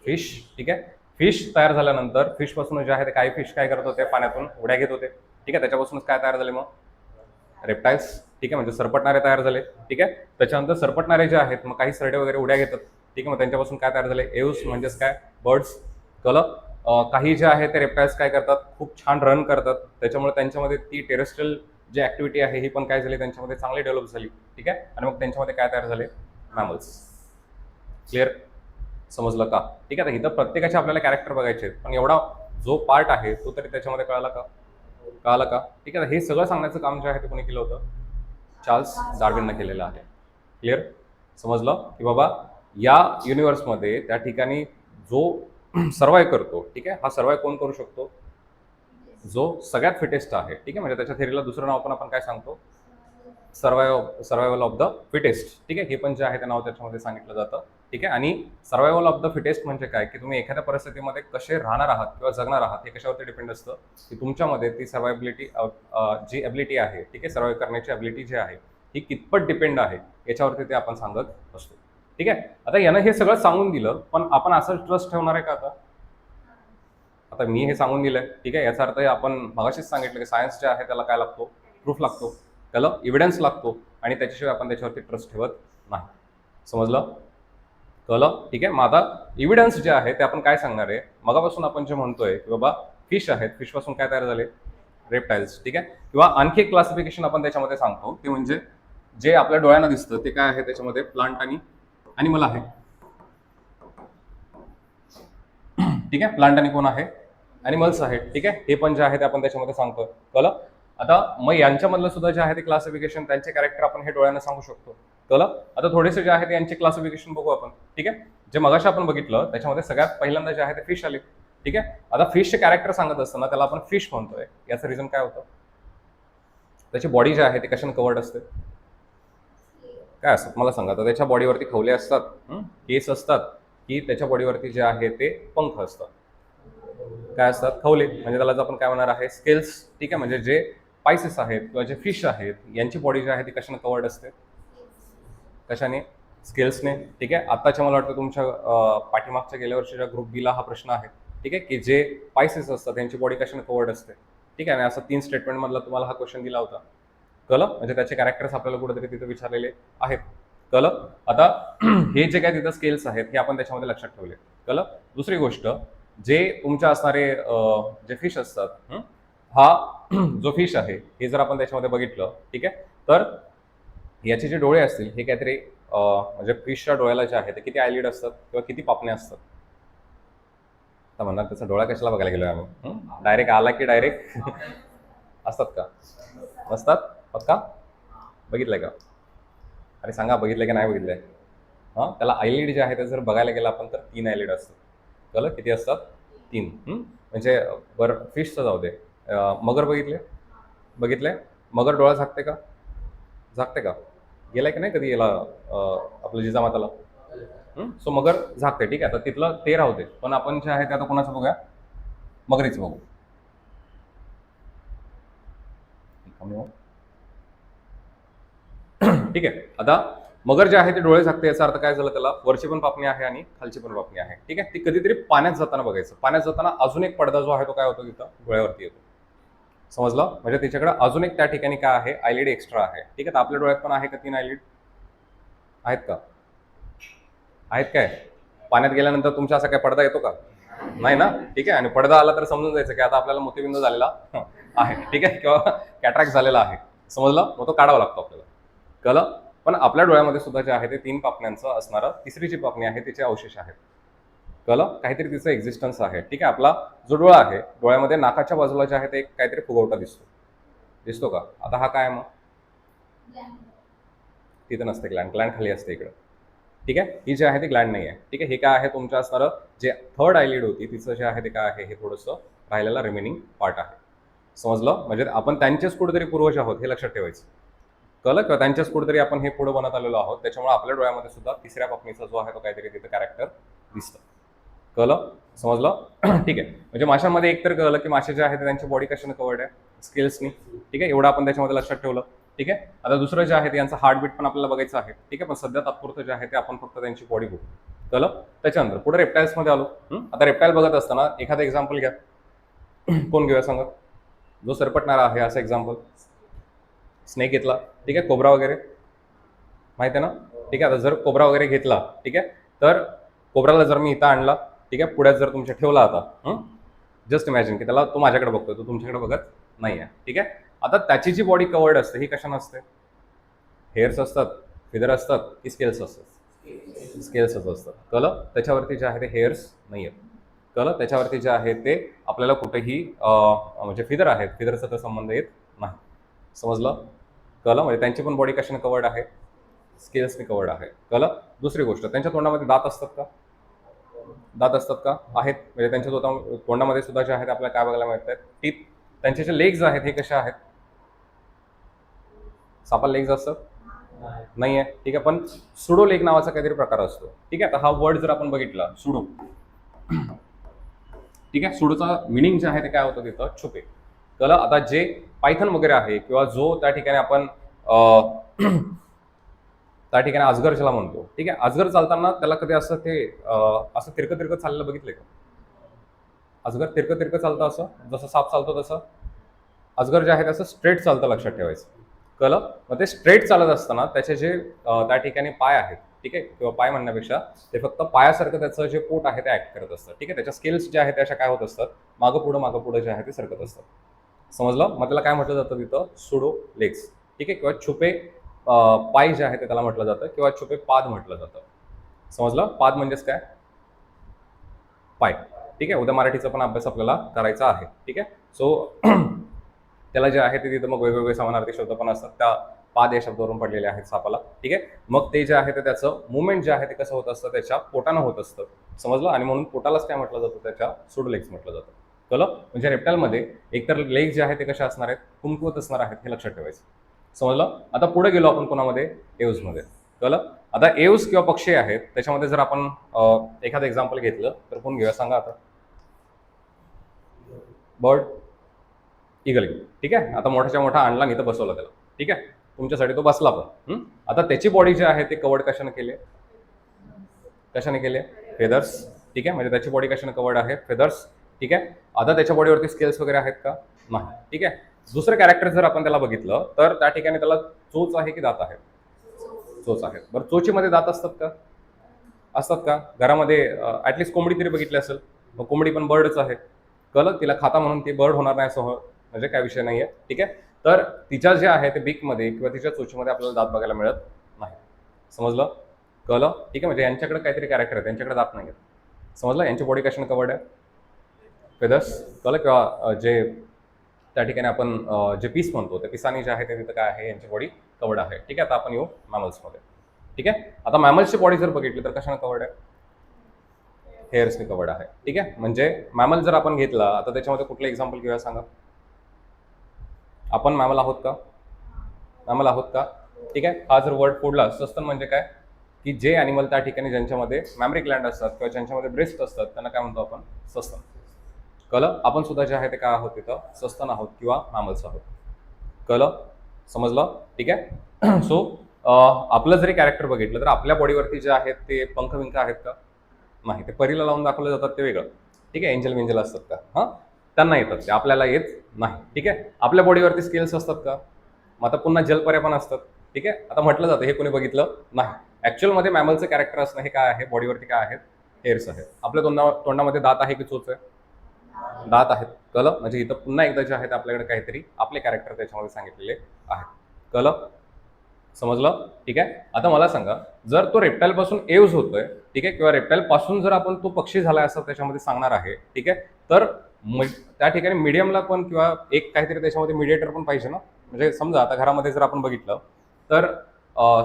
फिश, ठीक आहे. फिश तयार झाल्यानंतर फिशपासून जे आहे ते काही फिश काय करत होते? पाण्यातून उड्या घेत होते, ठीक आहे. त्याच्यापासूनच काय तयार झाले? मग रेप्टाईल्स, ठीक आहे. म्हणजे सरपटणारे तयार झाले, ठीक आहे. त्याच्यानंतर सरपटणारे जे आहेत मग काही सरडे वगैरे उड्या घेतात, ठीक आहे. मग त्यांच्यापासून काय तयार झाले? एव्स म्हणजेच काय? बर्ड्स. कळलं? काही जे आहे ते रेप्टाईल्स काय करतात? खूप छान रन करतात, त्याच्यामुळे त्यांच्यामध्ये ती टेरेस्ट्रियल जी ऍक्टिव्हिटी आहे ही पण काय झाली? त्यांच्यामध्ये चांगली डेव्हलप झाली, ठीक आहे. आणि मग त्यांच्यामध्ये काय तयार झाले? मॅमल्स. क्लिअर? समजलं का? ठीक आहे. आता इथं प्रत्येकाचे आपल्याला कॅरेक्टर बघायचे आहेत, पण एवढा जो पार्ट आहे तो तरी त्याच्यामध्ये कळाला का? कळालं का? ठीक आहे. हे सगळं सांगण्याचं काम जे आहे ते कोणी केलं होतं? चार्ल्स डार्विननं केलेलं आहे. क्लिअर? समजलं की बाबा या युनिव्हर्समध्ये त्या ठिकाणी जो सर्वाईव्ह करतो, ठीक आहे, हा सर्वाईव्ह कोण करू शकतो? जो सगळ्यात फिटेस्ट आहे, ठीक आहे. म्हणजे त्याच्या थेरीला दुसरं नाव पण आपण काय सांगतो? सर्वायवल ऑफ द फिटेस्ट, ठीक आहे. हे पण जे आहे ते नाव त्याच्यामध्ये सांगितलं जातं, ठीक आहे. आणि सर्वायवल ऑफ द फिटेस्ट म्हणजे काय? की तुम्ही एखाद्या परिस्थितीमध्ये कसे राहणार आहात किंवा जगणार आहात हे कशावरती डिपेंड असतं? की तुमच्यामध्ये ती सर्वायबिलिटी जी एबिलिटी आहे, ठीक आहे, सर्वाईव्ह करण्याची एबिलिटी जी आहे ही कितपत डिपेंड आहे याच्यावरती ते आपण सांगत असतो, ठीक आहे. आता यानं हे सगळं सांगून दिलं, पण आपण असं ट्रस्ट ठेवणार आहे का? आता मी हे सांगून दिलंय, ठीक आहे. याचा अर्थ आपण मगाशीच सांगितलं की सायन्स जे आहे त्याला काय लागतो? प्रूफ लागतो, त्याला इव्हिडन्स लागतो, आणि त्याच्याशिवाय आपण त्याच्यावरती ट्रस्ट ठेवत नाही. समजलं? कळलं? ठीक आहे. मग आता इव्हिडन्स जे आहे ते आपण काय सांगणार आहे? मगापासून आपण जे म्हणतोय की बाबा फिश आहेत, फिशपासून काय तयार झाले? रेप्टाईल्स, ठीक आहे. किंवा आणखी एक क्लासिफिकेशन आपण त्याच्यामध्ये सांगतो ते म्हणजे जे आपल्या डोळ्यांना दिसतं ते काय आहे? त्याच्यामध्ये प्लांट आणि ॲनिमल आहे, ठीक आहे. प्लांट आणि कोण आहे? ॲनिमल्स आहेत, ठीक आहे. हे पण जे आहे ते आपण त्याच्यामध्ये सांगतो. कळलं? आता मग यांच्यामधलं सुद्धा जे आहे ते क्लासिफिकेशन, त्यांचे कॅरेक्टर आपण हे डोळ्यानं सांगू शकतो. कळलं? आता थोडेसे जे आहे ते यांचे क्लासिफिकेशन बघू आपण, ठीक आहे. जे मगाशी आपण बघितलं त्याच्यामध्ये सगळ्यात पहिल्यांदा जे आहे ते फिश आले, ठीक आहे. आता फिशचे कॅरेक्टर सांगत असताना त्याला आपण फिश म्हणतोय, याचं रिझन काय होतं? त्याची बॉडी जी आहे ती कशाने कवर्ड असते? काय असतात मला सांगा. तर त्याच्या बॉडीवरती खवले असतात, केस असतात, की त्याच्या बॉडीवरती जे आहे ते पंख असतात? काय असतात? खवले. म्हणजे त्याला आपण काय म्हणणार आहे? स्केल्स, ठीक आहे. म्हणजे जे पायसेस आहेत किंवा जे फिश आहेत यांची बॉडी जी आहे ती कशाने कवर्ड असते? कशाने? स्केल्सने, ठीक आहे. आत्ताच्या मला वाटतं तुमच्या पाठीमागच्या गेल्या वर्षीच्या ग्रुप बीला हा प्रश्न आहे, ठीक आहे, की जे पायसेस असतात त्यांची बॉडी कशाने कवर्ड असते, ठीक आहे. आणि असं 3 स्टेटमेंटमधला तुम्हाला हा क्वेश्चन दिला होता. कळलं? म्हणजे त्याचे कॅरेक्टर्स आपल्याला कुठेतरी तिथे विचारलेले आहेत. कळलं? आता हे जे काय तिथं स्केल्स आहेत हे आपण त्याच्यामध्ये लक्षात ठेवले. कळलं? दुसरी गोष्ट, जे तुमच्या असणारे जे फिश असतात, हा जो फिश आहे हे जर आपण त्याच्यामध्ये बघितलं, ठीक आहे, तर याचे जे डोळे असतील हे काहीतरी म्हणजे फिशच्या डोळ्याला जे आहे ते किती आयलिड असतात किंवा किती पापण्या असतात. तर म्हणणार त्याचा डोळा कशाला बघायला गेलोय आम्ही? डायरेक्ट आला की डायरेक्ट असतात का? नसतात? पक्का? बघितलंय का? अरे सांगा, बघितलंय की नाही बघितलंय? हां, त्याला आयलिड जे आहे ते जर बघायला गेलं आपण तर 3 आयलिड असतात. कळलं? किती असतात? 3. म्हणजे बरं फिशचं जाऊ दे. मगर बघितले? बघितलंय? मगर डोळा झाकते का? झाकते का? गेलाय की नाही कधी याला आपलं जिजामाताला? सो मगर झाकते, ठीक आहे. आता तिथलं ते राहू दे. पण आपण जे आहे ते आता कोणाचं बघूया? मगरीचं बघू. ठीक आहे. आता मगर जे आहे ते डोळे झाकते, याचा अर्थ काय झालं, त्याला वरची पण पापणी आहे आणि खालची पण पापणी आहे, ठीक आहे. ती कधीतरी पाण्यात जाताना बघायचं. पाण्यात जाताना अजून एक पडदा जो आहे तो काय होतो तिथं डोळ्यावरती येतो. समजलं? म्हणजे तिच्याकडे अजून एक त्या ठिकाणी काय आहे, आयलिड एक्स्ट्रा आहे, ठीक आहे. तर आपल्या डोळ्यात पण आहे का 3 आयलिड? आहेत का? आहेत काय? पाण्यात गेल्यानंतर तुमच्या असा काय पडदा येतो का? नाही ना? ठीक आहे. आणि पडदा आला तर समजून जायचं की आता आपल्याला मोतीबिंदू झालेला आहे, ठीक आहे, किंवा कॅट्रॅक्ट झालेला आहे. समजलं? मग तो काढावा लागतो आपल्याला. कळलं? पण आपल्या डोळ्यामध्ये सुद्धा जे आहे ते 3 पापण्यांचं असणारं तिसरी जी पापणी आहे तिचे अवशेष आहेत. कळलं? काहीतरी तिचं एक्झिस्टन्स आहे, ठीक आहे. आपला जो डोळा आहे, डोळ्यामध्ये नाकाच्या बाजूला जे आहे ते काहीतरी फुगवटा दिसतो. दिसतो का? आता हा काय मग? तिथं नसते ग्लँड. ग्लँड खाली असते इकडं, ठीक आहे. ही जी आहे ती ग्लँड नाही आहे, ठीक आहे. हे काय आहे, तुमच्या असणारं जे थर्ड आयलिड होती तिचं जे आहे ते काय आहे, हे थोडंसं राहिलेलं रिमेनिंग पार्ट आहे. समजलं? म्हणजे आपण त्यांचेच कुठेतरी पूर्वज आहोत हे लक्षात ठेवायचं. कळलं का? त्यांच्याच कुठेतरी आपण हे पुढे बनत आलेलो आहोत. त्याच्यामुळे आपल्या डोळ्यामध्ये सुद्धा तिसऱ्या पापणीचा जो आहे तो काहीतरी तिथं कॅरेक्टर दिसतं. कळलं? समजलं? ठीक आहे. म्हणजे माशांमध्ये एकतर कळलं की मासे जे आहेत ते त्यांची बॉडी कशाने कवर्ड आहे, स्केल्सनी, ठीक आहे. एवढं आपण त्याच्यामध्ये लक्षात ठेवलं, ठीक आहे. आता दुसरं जे आहे ते यांचं हार्टबीट पण आपल्याला बघायचं आहे, ठीक आहे. पण सध्या तात्पुरतं जे आहे ते आपण फक्त त्यांची बॉडी बघू. कळलं? त्याच्यानंतर पुढे रेप्टाईल्समध्ये आलो. आता रेप्टाईल बघत असताना एखादं एक्झाम्पल घ्या. कोण घेऊया सांगा? जो सरपटणारा आहे असं एक्झाम्पल. स्नेक घेतला, ठीक आहे. कोब्रा वगैरे माहिती आहे ना, ठीक आहे. आता जर कोब्रा वगैरे घेतला, ठीक आहे, तर कोब्राला जर मी इथं आणला, ठीक आहे, पुढ्यात जर तुमच्या ठेवला आता, जस्ट इमॅजिन की त्याला तो माझ्याकडे बघतोय, तो तुमच्याकडे बघत नाही आहे, ठीक आहे. आता त्याची जी बॉडी कवर्ड असते ही कशाने असते? हेअर्स असतात, फिदर असतात की स्केल्स असतात? स्केल्सच असतात. कळलं? त्याच्यावरती जे आहे ते हेअर्स नाही आहेत. कळलं? त्याच्यावरती जे आहे ते आपल्याला कुठेही म्हणजे फिदर आहेत, फिदरचा तर संबंध येत नाही. समजलं? कळलं? म्हणजे त्यांची पण बॉडी कशाने कवर्ड आहे? स्केल्सने कवर्ड आहे. कळलं? दुसरी गोष्ट, त्यांच्या तोंडामध्ये दात असतात का? दात असतात का? आहेत. म्हणजे त्यांच्या तोंडामध्ये सुद्धा जे आहेत आपल्याला काय बघायला मिळतात? टीथ. त्यांचे जे लेग्स आहेत हे कसे आहेत? सापाला लेग्स असतात? नाही आहे, ठीक आहे. पण सुडो लेग नावाचा काहीतरी प्रकार असतो, ठीक आहे. आता हा वर्ड जर आपण बघितला सुडो, ठीक आहे, सुडोचा मिनिंग जे आहे ते काय होतं तिथं? छुपे. कळलं? आता जे पायथन वगैरे आहे किंवा जो त्या ठिकाणी आपण त्या ठिकाणी अजगर ज्याला म्हणतो, ठीक आहे. अजगर चालताना त्याला कधी असं ते असं तिरकं तिरकं चाललेलं बघितलंय का? अजगर तिरकं तिरकं चालतं असं, जसं साप चालतो तसं. अजगर जे आहे त्याचं स्ट्रेट चालतं, लक्षात ठेवायचं. कळलं? मग ते स्ट्रेट चालत असताना त्याचे जे त्या ठिकाणी पाय आहेत, ठीक आहे, किंवा पाय म्हणण्यापेक्षा ते फक्त पायासारखं त्याचं जे पोट आहे ते ऍक्ट करत असतं, ठीक आहे. त्याच्या स्केल्स जे आहेत त्या अशा काय होत असतात, मागं पुढं जे आहे ते सरकत असतात. समजलं? मग त्याला काय म्हटलं जातं तिथं? सुडो लेग्स, ठीक आहे, किंवा छुपे पाय जे आहे ते त्याला म्हटलं जातं, किंवा छुपे पाद म्हटलं जातं. समजलं? पाद म्हणजेच काय? पाय, ठीक आहे. उद्या मराठीचा पण अभ्यास आपल्याला करायचा आहे, ठीक आहे. सो त्याला जे आहे ते तिथं मग वेगवेगळे समानार्थी शब्द पण असतात, त्या पाद या शब्दावरून पडलेले आहेत सापाला, ठीक आहे. मग ते जे आहे ते त्याचं मुवमेंट जे आहे ते कसं होत असतं? त्याच्या पोटानं होत असतं. समजलं? आणि म्हणून पोटालाच काय म्हटलं जातं? त्याच्या सुडो लेग्स म्हटलं जातं. कळलं? म्हणजे रेप्टाईलमध्ये एकतर लेग्स जे आहे ते कशा असणार आहेत? कुमकुवत असणार आहेत, हे लक्षात ठेवायचं. समजलं? आता पुढे गेलो आपण कोणामध्ये? एव्समध्ये. कळलं? आता एव्स किंवा पक्षी आहेत त्याच्यामध्ये जर आपण एखादं एक्झाम्पल घेतलं तर कोण घेऊया सांगा आता? बर्ड, इगल घेऊ, ठीक आहे. आता मोठ्याच्या मोठा आणला आणि इथं बसवला त्याला, ठीक आहे. तुमच्यासाठी तो बसला पण. आता त्याची बॉडी जी आहे ते कवर्ड कशाने केले? कशाने केले? फेदर्स. ठीक आहे, म्हणजे त्याची बॉडी कशाने कवर्ड आहे? फेदर्स. ठीक आहे. आता त्याच्या बॉडीवरती स्केल्स वगैरे आहेत का? नाही. ठीक आहे. दुसरं कॅरेक्टर जर आपण त्याला बघितलं तर त्या ठिकाणी त्याला चोच आहे की दात आहे? चोच आहे. बरं, चोचीमध्ये दात असतात का? असतात का? घरामध्ये ऍटलिस्ट कोंबडी तरी बघितली असेल, मग कोंबडी पण बर्डच आहे. कळलं? तिला खाता म्हणून ती बर्ड होणार नाही असं म्हणजे काय विषय नाहीये. ठीक आहे. तर तिच्या जे आहे ते बीकमध्ये किंवा तिच्या चोचीमध्ये आपल्याला दात बघायला मिळत नाही. समजलं? कळलं? ठीक आहे. म्हणजे यांच्याकडे काहीतरी कॅरेक्टर आहे, त्यांच्याकडे दात नाही आहेत. समजलं? यांची बॉडी कशाने कवर्ड आहे? फेदर्स. कळलं? किंवा जे त्या ठिकाणी आपण जे पीस म्हणतो त्या पिसानी जे आहे ते तिथं काय आहे? यांची बॉडी कवर्ड आहे. ठीक आहे. आता आपण येऊ मॅमल्समध्ये. ठीक आहे. आता मॅमल्सची बॉडी जर बघितली तर कशाने कवर्ड आहे? हेअर्सने कवर्ड आहे. ठीक आहे. म्हणजे मॅमल जर आपण घेतला आता त्याच्यामध्ये कुठलं एक्झाम्पल घेऊया सांगा? आपण मॅमल आहोत का? मॅमल आहोत का? ठीक आहे. हा जर वर्ड फोडला, सस्तन म्हणजे काय? की जे ॲनिमल त्या ठिकाणी ज्यांच्यामध्ये मॅमरी ग्लँड असतात किंवा ज्यांच्यामध्ये ब्रेस्ट असतात त्यांना काय म्हणतो आपण? सस्तन. कळलं? आपण सुद्धा जे आहे ते काय आहोत? तिथं सस्तन आहोत किंवा मॅमल्स आहोत. कळलं? समजलं? ठीक आहे. सो आपलं जरी कॅरेक्टर बघितलं तर आपल्या बॉडीवरती जे आहेत ते पंख विंख आहेत का? नाही. ते परीला लावून दाखवले जातात ते वेगळं. ठीक आहे. एंजल वेंजल असतात का? हां, त्यांना येतात ते, आपल्याला येत नाही. ठीक आहे. आपल्या बॉडीवरती स्केल्स असतात का? मग आता पुन्हा जलपर्या पण असतात. ठीक आहे. आता म्हटलं जातं हे कोणी बघितलं नाही. ॲक्च्युअलमध्ये मॅमलचं कॅरेक्टर असणं हे काय आहे? बॉडीवरती काय आहेत? हेअर्स आहेत. आपल्या तोंडामध्ये दात आहे की चोच आहे? दात आहेत. कळलं? म्हणजे इथं पुन्हा एकदा जे आहेत आपल्याकडे काहीतरी आपले कॅरेक्टर त्याच्यामध्ये सांगितलेले आहेत. कळलं? समजलं? ठीक आहे. आता मला सांगा, जर तो रेप्टाईल पासून एव्ज होतोय, ठीक आहे, किंवा रेप्टाईल पासून जर आपण तो पक्षी झालाय असं त्याच्यामध्ये सांगणार आहे, ठीक आहे, तर त्या ठिकाणी मीडियमला पण किंवा एक काहीतरी त्याच्यामध्ये मीडिएटर पण पाहिजे ना. म्हणजे समजा आता घरामध्ये जर आपण बघितलं तर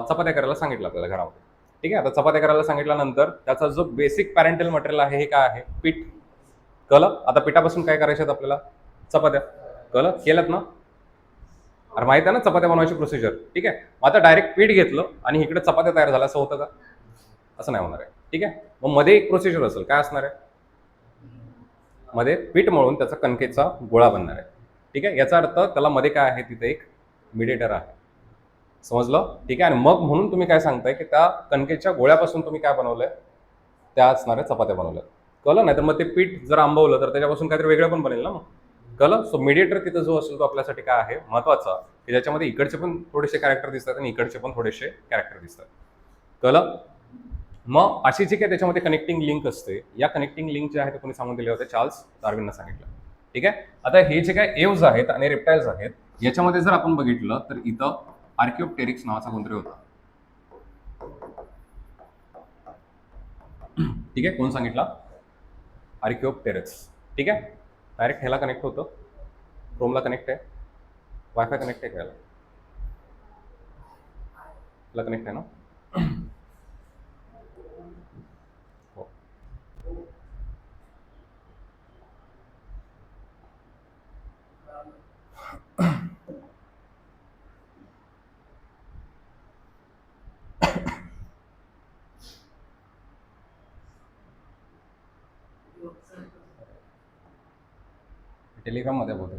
चपात्या करायला सांगितलं आपल्याला घरामध्ये. ठीक आहे. आता चपात्या करायला सांगितल्यानंतर त्याचा जो बेसिक पॅरेंटल मटेरियल आहे हे काय आहे? पीठ. कळलं? आता पिठापासून काय करायचे आहेत आपल्याला? चपात्या. कळलं? केल्यात ना? अरे माहिती आहे ना चपात्या बनवायची प्रोसिजर. ठीक आहे. मग आता डायरेक्ट पीठ घेतलं आणि इकडे चपात्या तयार झाल्या असं होतं का? असं नाही होणार आहे. ठीक आहे. मग मध्ये एक प्रोसिजर असेल, काय असणार आहे? मध्ये पीठ मळून त्याचा कणकेचा गोळा बनणार आहे. ठीक आहे. याचा अर्थ त्याला मध्ये काय आहे? तिथे एक मिडिएटर आहे. समजलं? ठीक आहे. आणि मग म्हणून तुम्ही काय सांगताय की त्या कणकेच्या गोळ्यापासून तुम्ही काय बनवलंय? त्या असणाऱ्या चपात्या बनवल्या. कळलं? नाही तर मग ते पीठ जर आंबवलं तर त्याच्यापासून काहीतरी वेगळं पण बनेल ना मग. कळलं? सो मीडिएटर तिथं जो असेल तो आपल्यासाठी काय आहे? महत्वाचा, की ज्याच्यामध्ये इकडचे पण थोडेसे कॅरेक्टर दिसतात आणि इकडचे पण थोडेसे कॅरेक्टर दिसतात. कळलं? मग अशी जी काही त्याच्यामध्ये कनेक्टिंग लिंक असते, या कनेक्टिंग लिंक जे आहे ते कोणी सांगून दिले होते? चार्ल्स डार्विननं सांगितलं. ठीक आहे. आता हे जे काही एव्ज आहेत आणि रेप्टाईल्स आहेत याच्यामध्ये जर आपण बघितलं तर इथं आर्किओप्टेरिक्स नावाचा कोणतरी होता. ठीक आहे. कोण सांगितला? आर्किओप्टेरिक्स. ठीक आहे. डायरेक्ट ह्याला कनेक्ट होतं, क्रोमला कनेक्ट आहे, वायफाय कनेक्ट आहे, ह्याला कनेक्ट आहे ना? हो. टेलिग्राम मध्ये बोलतो.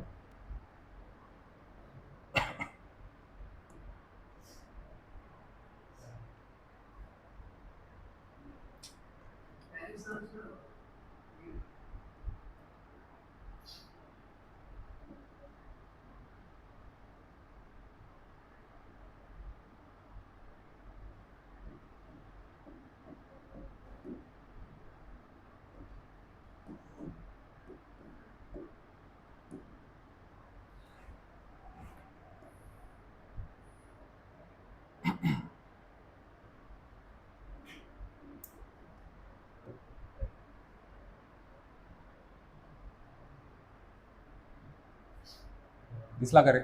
दिसला का रे?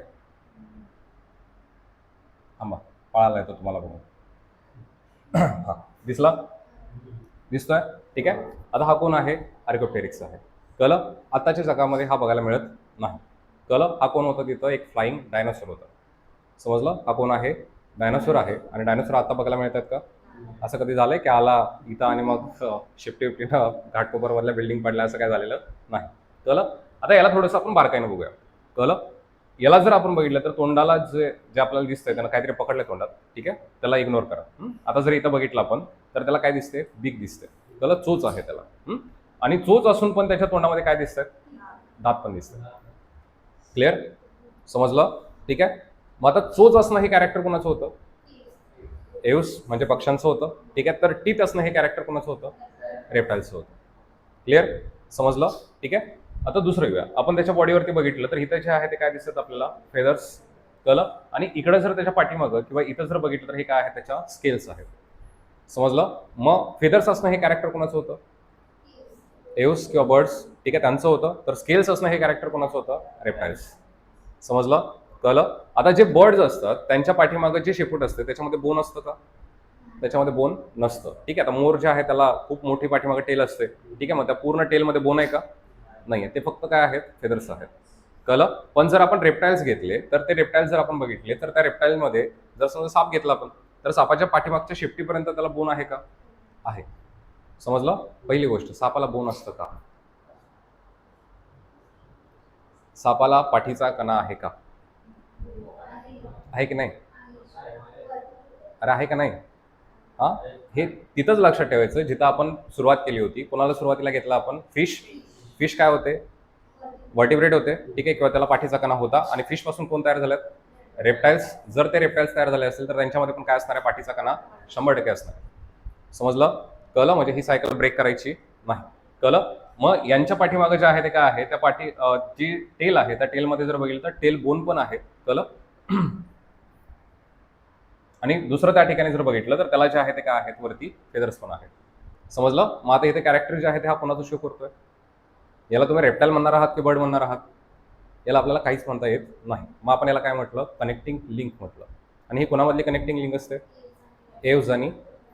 आंबा पळाला येतो तुम्हाला बघून. हा दिसला? दिसतोय? ठीक आहे. आता हा कोण आहे? आर्किओप्टेरिक्स आहे. कळलं? आताच्या जगामध्ये हा बघायला मिळत नाही. कळलं? हा कोण होता तिथं? एक फ्लाइंग डायनासोर होता. समजलं? हा कोण आहे? डायनासोर आहे. आणि डायनासोर आता बघायला मिळतात का? असं कधी झालंय की आला इथं आणि मग शिफ्टी विफ्टीनं घाटकोपरमधल्या बिल्डिंग पडल्या असं काय झालेलं नाही. कळलं? आता याला थोडंसं आपण बारकाईनं बघूया. कळलं? याला जर आपण बघितलं तर तोंडाला जे जे आपल्याला दिसतंय त्याला काहीतरी पकडलं तोंडात, ठीक आहे, त्याला इग्नोर करा. आता जर इथं बघितलं आपण तर त्याला काय दिसते, बीक दिसते, त्याला चोच आहे त्याला. आणि चोच असून पण त्याच्या तोंडामध्ये काय दिसतंय, दात पण दिसतंय. क्लिअर, समजलं, ठीक आहे. मग आता चोच असणं हे कॅरेक्टर कोणाचं होतं, एव्स म्हणजे पक्ष्यांचं होतं, ठीक आहे. तर टीथ असणं हे कॅरेक्टर कोणाचं होतं, रेप्टाइल्सचं होतं. क्लिअर, समजलं, ठीक आहे. आता दुसरं घेऊया आपण, त्याच्या बॉडीवरती बघितलं तर इथं जे आहे ते काय दिसतात आपल्याला, फेदर्स, कळलं. आणि इकडे जर त्याच्या पाठीमागं किंवा इथं जर बघितलं तर हे काय आहे, त्याच्या स्केल्स आहेत. समजलं. मग फेदर्स असणं हे कॅरेक्टर कोणाचं होतं, एव्स किंवा बर्ड्स, ठीक आहे, त्यांचं होतं. तर स्केल्स असणं हे कॅरेक्टर कोणाचं होतं, रेप्टाइल्स. समजलं, कळलं. आता जे बर्ड्स असतात त्यांच्या पाठीमागं जे शेपूट असते त्याच्यामध्ये बोन असतं का, त्याच्यामध्ये बोन नसतं, ठीक आहे. आता मोर जे आहे त्याला खूप मोठी पाठीमागे टेल असते, ठीक आहे. मग त्या पूर्ण टेलमध्ये बोन आहे का, नाही आहे, ते फक्त काय आहेत, फेदर्स आहेत. कळलं. पण जर आपण रेप्टाइल्स घेतले तर ते रेप्टाइल्स जर आपण बघितले तर त्या रेप्टाइलमध्ये जर समजा साप घेतला आपण तर सापाच्या पाठीमागच्या शेपटीपर्यंत त्याला बोन आहे का, आहे. समजलं. पहिली गोष्ट, सापाला बोन असतं का, सापाला पाठीचा कणा आहे का, आहे की नाही, अरे आहे का नाही. हा, हे तिथंच लक्षात ठेवायचं जिथं आपण सुरुवात केली होती. कोणाला सुरुवातीला घेतला आपण, फिश. फिश काय होते, व्हर्टिब्रेट होते, ठीक आहे, किंवा त्याला पाठीचा कणा होता. आणि फिश पासून कोण तयार झाल्यात, रेप्टाइल्स. जर ते रेप्टाइल्स तयार झाले असेल तर त्यांच्यामध्ये पण काय असणार आहे, पाठीचा कणा 100% असणार आहे. समजलं, कळलं. म्हणजे ही सायकल ब्रेक करायची नाही. कळलं. मग यांच्या पाठीमागं जे आहे ते काय आहे, त्या पाठी जी टेल आहे त्या टेलमध्ये जर बघितलं तर टेल बोन पण आहे. कळलं. आणि दुसरं त्या ठिकाणी जर बघितलं तर त्याला जे आहे ते काय आहेत, वरती फेदर्स पण आहेत. समजलं. मग आता इथे कॅरेक्टर जे आहे ते हा कोणाचा शो करतोय, याला तुम्ही रेप्टाइल म्हणणार आहात की बर्ड म्हणणार आहात, याला आपल्याला काहीच म्हणता येत नाही. मग आपण याला काय म्हटलं, कनेक्टिंग लिंक म्हटलं. आणि ही कोणामधली कनेक्टिंग लिंक असते, एव्स आणि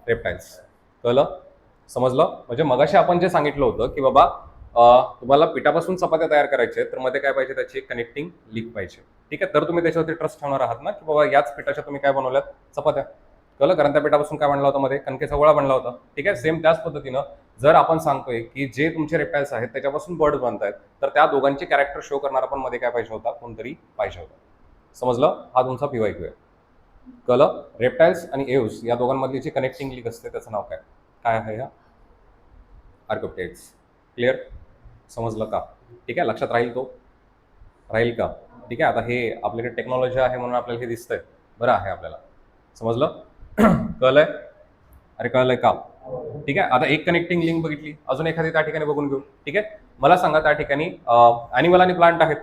रेप्टाइल्स. कळलं, समजलं. म्हणजे मगाशी आपण जे सांगितलं होतं की बाबा तुम्हाला पिठापासून चपात्या तयार करायच्या आहेत तर मध्ये काय पाहिजे, त्याची कनेक्टिंग लिंक पाहिजे, ठीक आहे. तर तुम्ही त्याच्यावरती ट्रस्ट ठेवणार आहात ना की बाबा याच पिठाच्या तुम्ही काय बनवल्यात, चपात्या. कळलं, कारण त्या पिठापासून काय बनला होता, मध्ये कणकेचा गोळा बनला होता, ठीक आहे. सेम त्याच पद्धतीनं जर आपण सांगतोय की जे तुमचे रेप्टाइल्स आहेत त्याच्यापासून बर्ड बनतायत तर त्या दोघांचे कॅरेक्टर शो करणारा पण मध्ये काय पाहिजे होता, कोणतरी पाहिजे होता. समजलं, हा तुमचा PYQ आहे. कळलं. रेप्टाइल्स आणि एव्स या दोघांमधली जी कनेक्टिंग लिंक असते त्याचं नाव काय, काय आहे, या आर्कोप्टेट्स. क्लिअर, समजलं का, ठीक आहे. लक्षात राहील, तो राहील का, ठीक आहे. आता हे आपल्याकडे टेक्नॉलॉजी आहे म्हणून आपल्याला हे दिसतंय, बरं आहे आपल्याला. समजलं. कळलंय, अरे कळलंय का, ठीक आहे. आता एक कनेक्टिंग लिंक बघितली, अजून एखादी त्या ठिकाणी बघून घेऊ, ठीक आहे. मला सांगा त्या ठिकाणी ॲनिमल आणि प्लांट आहेत,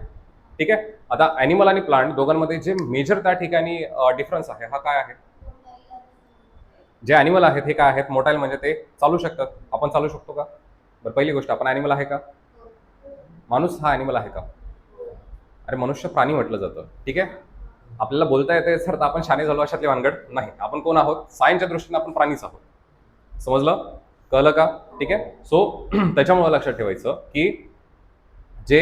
ठीक आहे. आता ॲनिमल आणि प्लांट दोघांमध्ये जे मेजर त्या ठिकाणी डिफरन्स आहे हा काय आहे, जे ॲनिमल आहेत हे काय आहेत, मोटाईल म्हणजे ते चालू शकतात, आपण चालू शकतो का. बरं, पहिली गोष्ट, आपण ॲनिमल आहे का, माणूस हा ॲनिमल आहे का, अरे मनुष्य प्राणी म्हटलं जातं, ठीक आहे. आपल्याला बोलता येते सर तर आपण शाणे झालो अशातली भानगड नाही. आपण कोण आहोत, सायन्सच्या दृष्टीने आपण प्राणीच आहोत. समजलं, कळलं का, ठीक आहे. सो त्याच्यामुळे लक्षात ठेवायचं की जे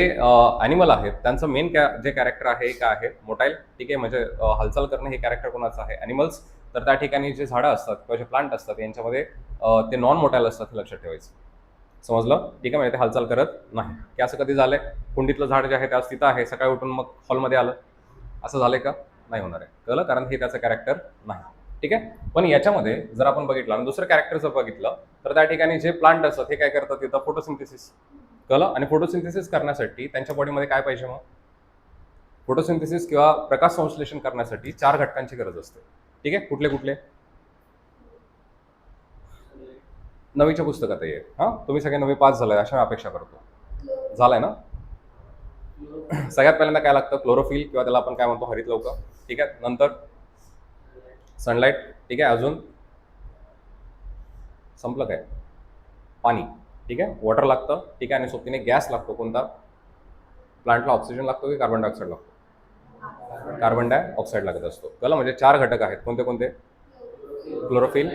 ॲनिमल आहेत त्यांचं मेन जे कॅरेक्टर आहे काय आहे, मोटाईल, ठीक आहे. म्हणजे हालचाल करणे हे कॅरेक्टर कोणाचं आहे, ॲनिमल्स. तर त्या ठिकाणी जे झाडं असतात किंवा जे प्लांट असतात यांच्यामध्ये ते नॉन मोटाईल असतात, हे लक्षात ठेवायचं. समजलं, ठीक आहे. म्हणजे ते हालचाल करत नाही, की असं कधी झालंय, कुंडीतलं झाड जे आहे ते आज तिथं आहे, सकाळी उठून मग हॉलमध्ये आलं, असं झालंय का, नाही होणार आहे. कळलं, कारण हे त्याचं कॅरेक्टर नाही, ठीक आहे. पण याच्यामध्ये जर आपण बघितलं आणि दुसरं कॅरेक्टर जर बघितलं तर त्या ठिकाणी जे प्लांट असतात हे काय करतात, तिथं फोटोसिंथेसिस. कळलं. आणि फोटोसिंथेसिस करण्यासाठी त्यांच्या बॉडीमध्ये काय पाहिजे, मग फोटोसिंथेसिस किंवा प्रकाश संश्लेषण करण्यासाठी 4 घटकांची गरज असते, ठीक आहे. कुठले कुठले, नवीच्या पुस्तकात आहे. हां, तुम्ही सगळे नवी पास झालाय अशा मी अपेक्षा करतो, झालाय ना. सगळ्यात पहिल्यांदा काय लागतं, क्लोरोफिल किंवा त्याला आपण काय म्हणतो, हरित लवकर, ठीक आहे. नंतर सनलाईट, ठीक आहे. अजून संपलं काय, पाणी, ठीक आहे. वॉटर लागतं, ठीक आहे. आणि सोबतीने गॅस लागतो, कोणता, प्लांटला ऑक्सिजन लागतो की कार्बन डायऑक्साईड लागतो, कार्बन डायऑक्साईड लागत असतो. कळलं. म्हणजे 4 घटक आहेत, कोणते कोणते, क्लोरोफिल,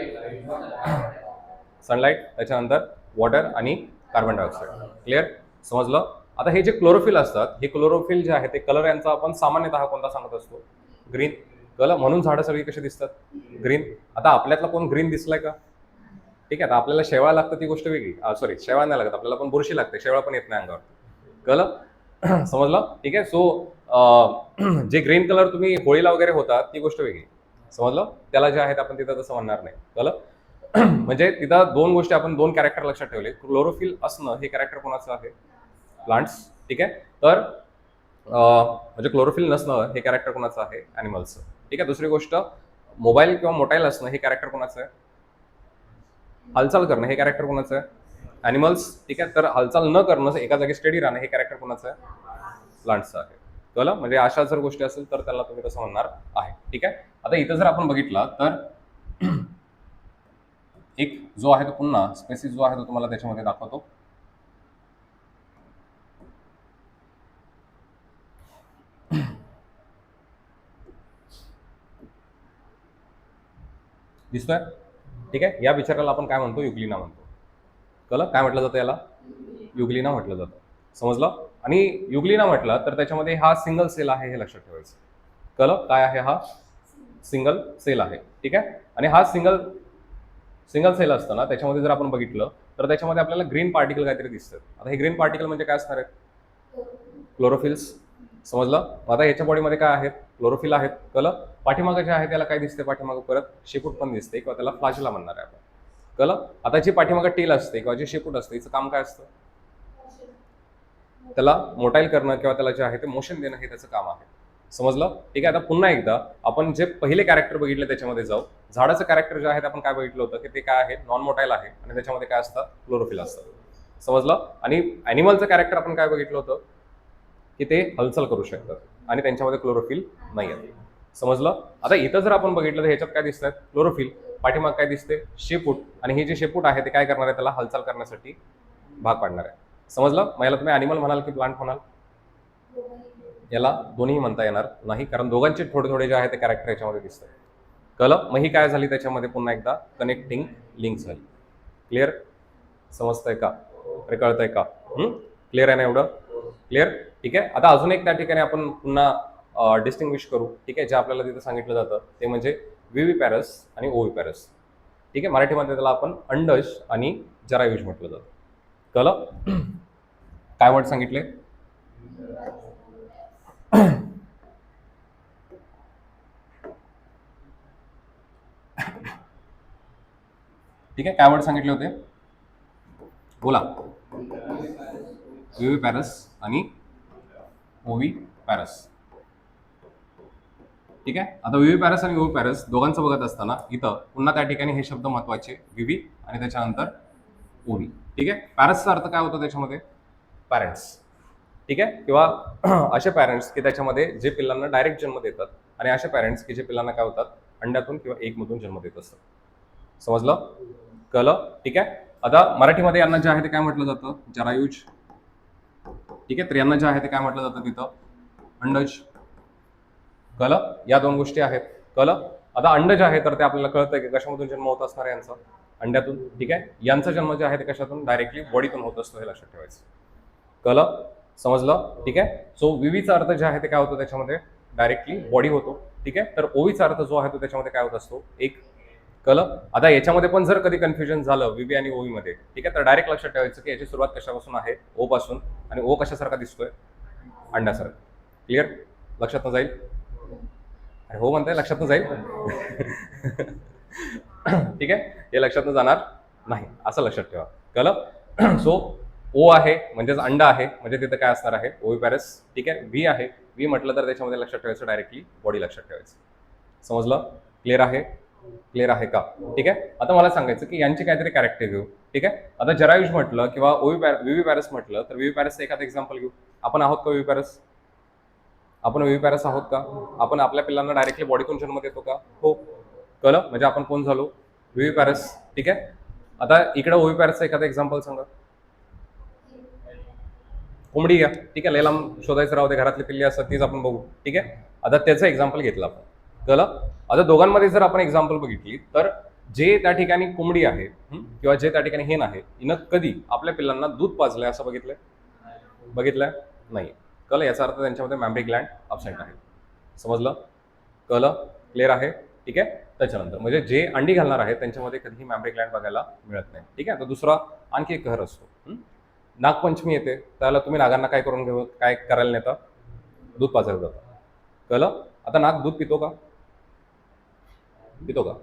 सनलाईट, त्याच्यानंतर वॉटर आणि कार्बन डायऑक्साईड. क्लिअर, समजलं. आता हे जे क्लोरोफिल असतात, हे क्लोरोफिल जे आहे ते कलर यांचा आपण सामान्यतः कोणता सांगत असतो, ग्रीन. कळलं. म्हणून झाडं सगळी कशी दिसतात, ग्रीन. आता आपल्यातला कोण ग्रीन दिसलाय का, ठीक आहे. आता आपल्याला शेवाळ लागतं ती गोष्ट वेगळी, सॉरी शेवाळ नाही लागत आपल्याला, पण बुरशी लागते, शेवाळ पण येत नाही अंगावर. कळलं. समजलं, ठीक आहे. सो जे ग्रीन कलर तुम्ही होळीला वगैरे होता ती गोष्ट वेगळी, समजलं? त्याला जे आहेत आपण तिथं तसं म्हणणार नाही, कळलं? म्हणजे तिथं दोन गोष्टी, आपण दोन कॅरेक्टर लक्षात ठेवले. क्लोरोफिल असणं हे कॅरेक्टर कोणाचं आहे? प्लांट्स. ठीक आहे. तर म्हणजे क्लोरोफिल नसणं हे कॅरेक्टर कोणाचं आहे? ॲनिमल्सचं. ठीक आहे. दुसरी गोष्ट, मोबाईल किंवा मोटाईल असणं हे कॅरेक्टर कोणाचं आहे? हालचाल करणं हे कॅरेक्टर कोणाचं आहे? ॲनिमल्स. ठीक आहे. तर हालचाल न करणं, एका जागी स्टेडी राहणं हे कॅरेक्टर कोणाचं आहे? प्लांट्सचं आहे. कळलं? म्हणजे अशा जर गोष्टी असेल तर त्याला तुम्ही तसं म्हणणार आहे. ठीक आहे. आता इथं जर आपण बघितलं तर एक जो आहे तो पुन्हा स्पेसिस जो आहे तो तुम्हाला त्याच्यामध्ये दाखवतो. दिसतोय? ठीक आहे. या विचाराला आपण काय म्हणतो? युग्लिना म्हणतो. कळलं? काय म्हटलं जातं याला? युग्लिना म्हटलं जातं. समजलं? आणि युग्लिना म्हटलं तर त्याच्यामध्ये हा सिंगल सेल आहे हे लक्षात ठेवायचं. कळलं? काय आहे? हा सिंगल सेल आहे. ठीक आहे. आणि हा सिंगल सेल असताना त्याच्यामध्ये जर आपण बघितलं तर त्याच्यामध्ये आपल्याला ग्रीन पार्टिकल काहीतरी दिसतात. आता हे ग्रीन पार्टिकल म्हणजे काय असणार आहेत? क्लोरोफिल्स. समजलं? आता ह्याच्या बॉडीमध्ये काय आहेत? क्लोरोफिल आहेत. कळलं? पाठीमागं जे आहे त्याला काय दिसते? पाठीमागं परत शेपूट पण दिसते किंवा त्याला फ्लॅजेला म्हणणार आहे आपण. कळलं? आता जी पाठीमागं टेल असते किंवा जे शेपूट असते हिचं काम काय असतं? त्याला मोटाईल करणं किंवा त्याला जे आहे ते मोशन देणं हे त्याचं काम आहे. समजलं? ठीक आहे. आता पुन्हा एकदा आपण जे पहिले कॅरेक्टर बघितले त्याच्यामध्ये जाऊ. झाडाचं कॅरेक्टर जे आहे ते आपण काय बघितलं होतं की ते काय आहे? नॉन मोटाईल आहे आणि त्याच्यामध्ये काय असतं? क्लोरोफिल असतं. समजलं? आणि ॲनिमलचं कॅरेक्टर आपण काय बघितलं होतं की ते हालचाल करू शकतात आणि त्यांच्यामध्ये क्लोरोफिल नाही आहे. समजलं? आता इथं जर आपण बघितलं तर ह्याच्यात काय दिसतात? क्लोरोफिल. पाठीमाग काय दिसते? शेपूट. आणि हे जे शेपूट आहे ते काय करणार आहे? त्याला हालचाल करण्यासाठी भाग पाडणार आहे. समजलं? मग याला तुम्ही ॲनिमल म्हणाल की प्लांट म्हणाल? याला दोन्ही म्हणता येणार नाही, कारण दोघांचे थोडे थोडे जे आहे ते कॅरेक्टर याच्यामध्ये दिसतात. कळलं? मग ही काय झाली त्याच्यामध्ये पुन्हा एकदा कनेक्टिंग लिंक झाली. क्लिअर? समजतंय का? अरे कळतंय का? क्लिअर आहे ना एवढं? क्लिअर? ठीक आहे. आता अजून एक त्या ठिकाणी आपण पुन्हा डिस्टिंग्विश करू. ठीक आहे. जे आपल्याला तिथं सांगितलं जातं ते म्हणजे विव्हिपॅरस आणि ओव्हिपॅरस. ठीक आहे. मराठीमध्ये त्याला आपण अंडज आणि जरायुज म्हटलं जातं. कळलं? काय वर्ड सांगितले? ठीक आहे. काय वर्ड सांगितले होते? बोला. विव्हिपॅरस आणि ओव्हिपॅरस. ठीक आहे. आता विव्हिपॅरस आणि ओव्हिपॅरस दोघांचं बघत असताना इथं पुन्हा त्या ठिकाणी हे शब्द महत्वाचे, विवी आणि त्याच्यानंतर ओव्ही. ठीक आहे. पॅरसचा अर्थ काय होतो त्याच्यामध्ये? पॅरेंट्स. ठीक आहे. किंवा असे पॅरेंट्स की त्याच्यामध्ये जे पिल्लांना डायरेक्ट जन्म देतात आणि असे पॅरेंट्स की जे पिल्लांना काय होतात? अंड्यातून किंवा एगमधून जन्म देत असतात. समजलं? कळलं? ठीक आहे. आता मराठीमध्ये यांना जे आहे ते काय म्हटलं जातं? जरायुज. ठीक आहे. तर यांना जे आहे ते काय म्हटलं जातं तिथं? अंडज. कळलं? या दोन गोष्टी आहेत. कळलं? आता अंडज आहे तर ते आपल्याला कळतंय की कशामधून जन्म होत असणार आहे यांचा? अंड्यातून. ठीक आहे. यांचा जन्म जे आहे ते कशातून? डायरेक्टली बॉडीतून होत असतो हे लक्षात ठेवायचं. कळलं? समजलं? ठीक आहे. सो विवीचा अर्थ जे आहे ते काय होतो त्याच्यामध्ये? डायरेक्टली बॉडी होतो. ठीक आहे. तर ओवीचा अर्थ जो आहे तो त्याच्यामध्ये काय होत असतो? एक. कळलं? आता याच्यामध्ये पण जर कधी कन्फ्युजन झालं विवी आणि ओवी मध्ये, ठीक आहे, तर डायरेक्ट लक्षात ठेवायचं की याची सुरुवात कशापासून आहे? ओ पासून. आणि ओ कशासारखा दिसतोय? अंड्यासारखा. क्लिअर? लक्षात न जाईल? अरे हो म्हणताय, लक्षात न जाईल. ठीक आहे. हे लक्षात न जाणार नाही, असं लक्षात ठेवा. कळलं? सो ओ आहे म्हणजेच अंडा आहे, म्हणजे तिथं काय असणार आहे? ओव्हिपॅरस. ठीक आहे. व्ही आहे. व्ही म्हटलं तर त्याच्यामध्ये लक्षात ठेवायचं डायरेक्टली बॉडी लक्षात ठेवायचं. समजलं? क्लिअर आहे? क्लिअर आहे का? ठीक आहे. आता मला सांगायचं की यांची काहीतरी कॅरेक्टर घेऊ. ठीक आहे. आता जरायुज म्हटलं किंवा विव्हिपॅरस म्हटलं तर विव्हिपॅरसचं एखादं एक्झाम्पल घेऊ. आपण आहोत का विव्हिपॅरस? आपण विव्हिपॅरस आहोत का? आपण आपल्या पिल्लांना डायरेक्टली बॉडीतून जन्म देतो का? हो. कळलं? म्हणजे आपण कोण झालो? विव्हिपॅरस. ठीक आहे. आता इकडे ओव्हिपॅरसचं एखादं एक्झाम्पल सांगा. कोंबडी घ्या. ठीक आहे. लय लांब शोधायचं राहू दे, घरातली पिल्ली असतात तीच आपण बघू. ठीक आहे. आता त्याचं एक्झाम्पल घेतलं आपण. कळलं? आता दोघांमध्ये जर आपण एक्झाम्पल बघितली तर जे त्या ठिकाणी कोंबडी आहे किंवा जे त्या ठिकाणी हेन आहे, हिनं कधी आपल्या पिल्लांना दूध पाजलंय असं बघितलंय? बघितलंय नाही. कळलं? याचा अर्थ त्यांच्यामध्ये मॅमरी ग्लँड अब्सेंट आहे. समजलं? कळलं? क्लिअर आहे? ठीक आहे. त्याच्यानंतर म्हणजे जे अंडी घालणार आहेत त्यांच्यामध्ये कधीही मॅमरी ग्लँड बघायला मिळत नाही. ठीक आहे. तर दुसरा आणखी एक कहर असतो. नागपंचमी येते, त्याला तुम्ही नागांना काय करून घेऊ, काय करायला नेता? दूध पाजायला जातं. कळलं? आता नाग दूध पितो का? पितो का?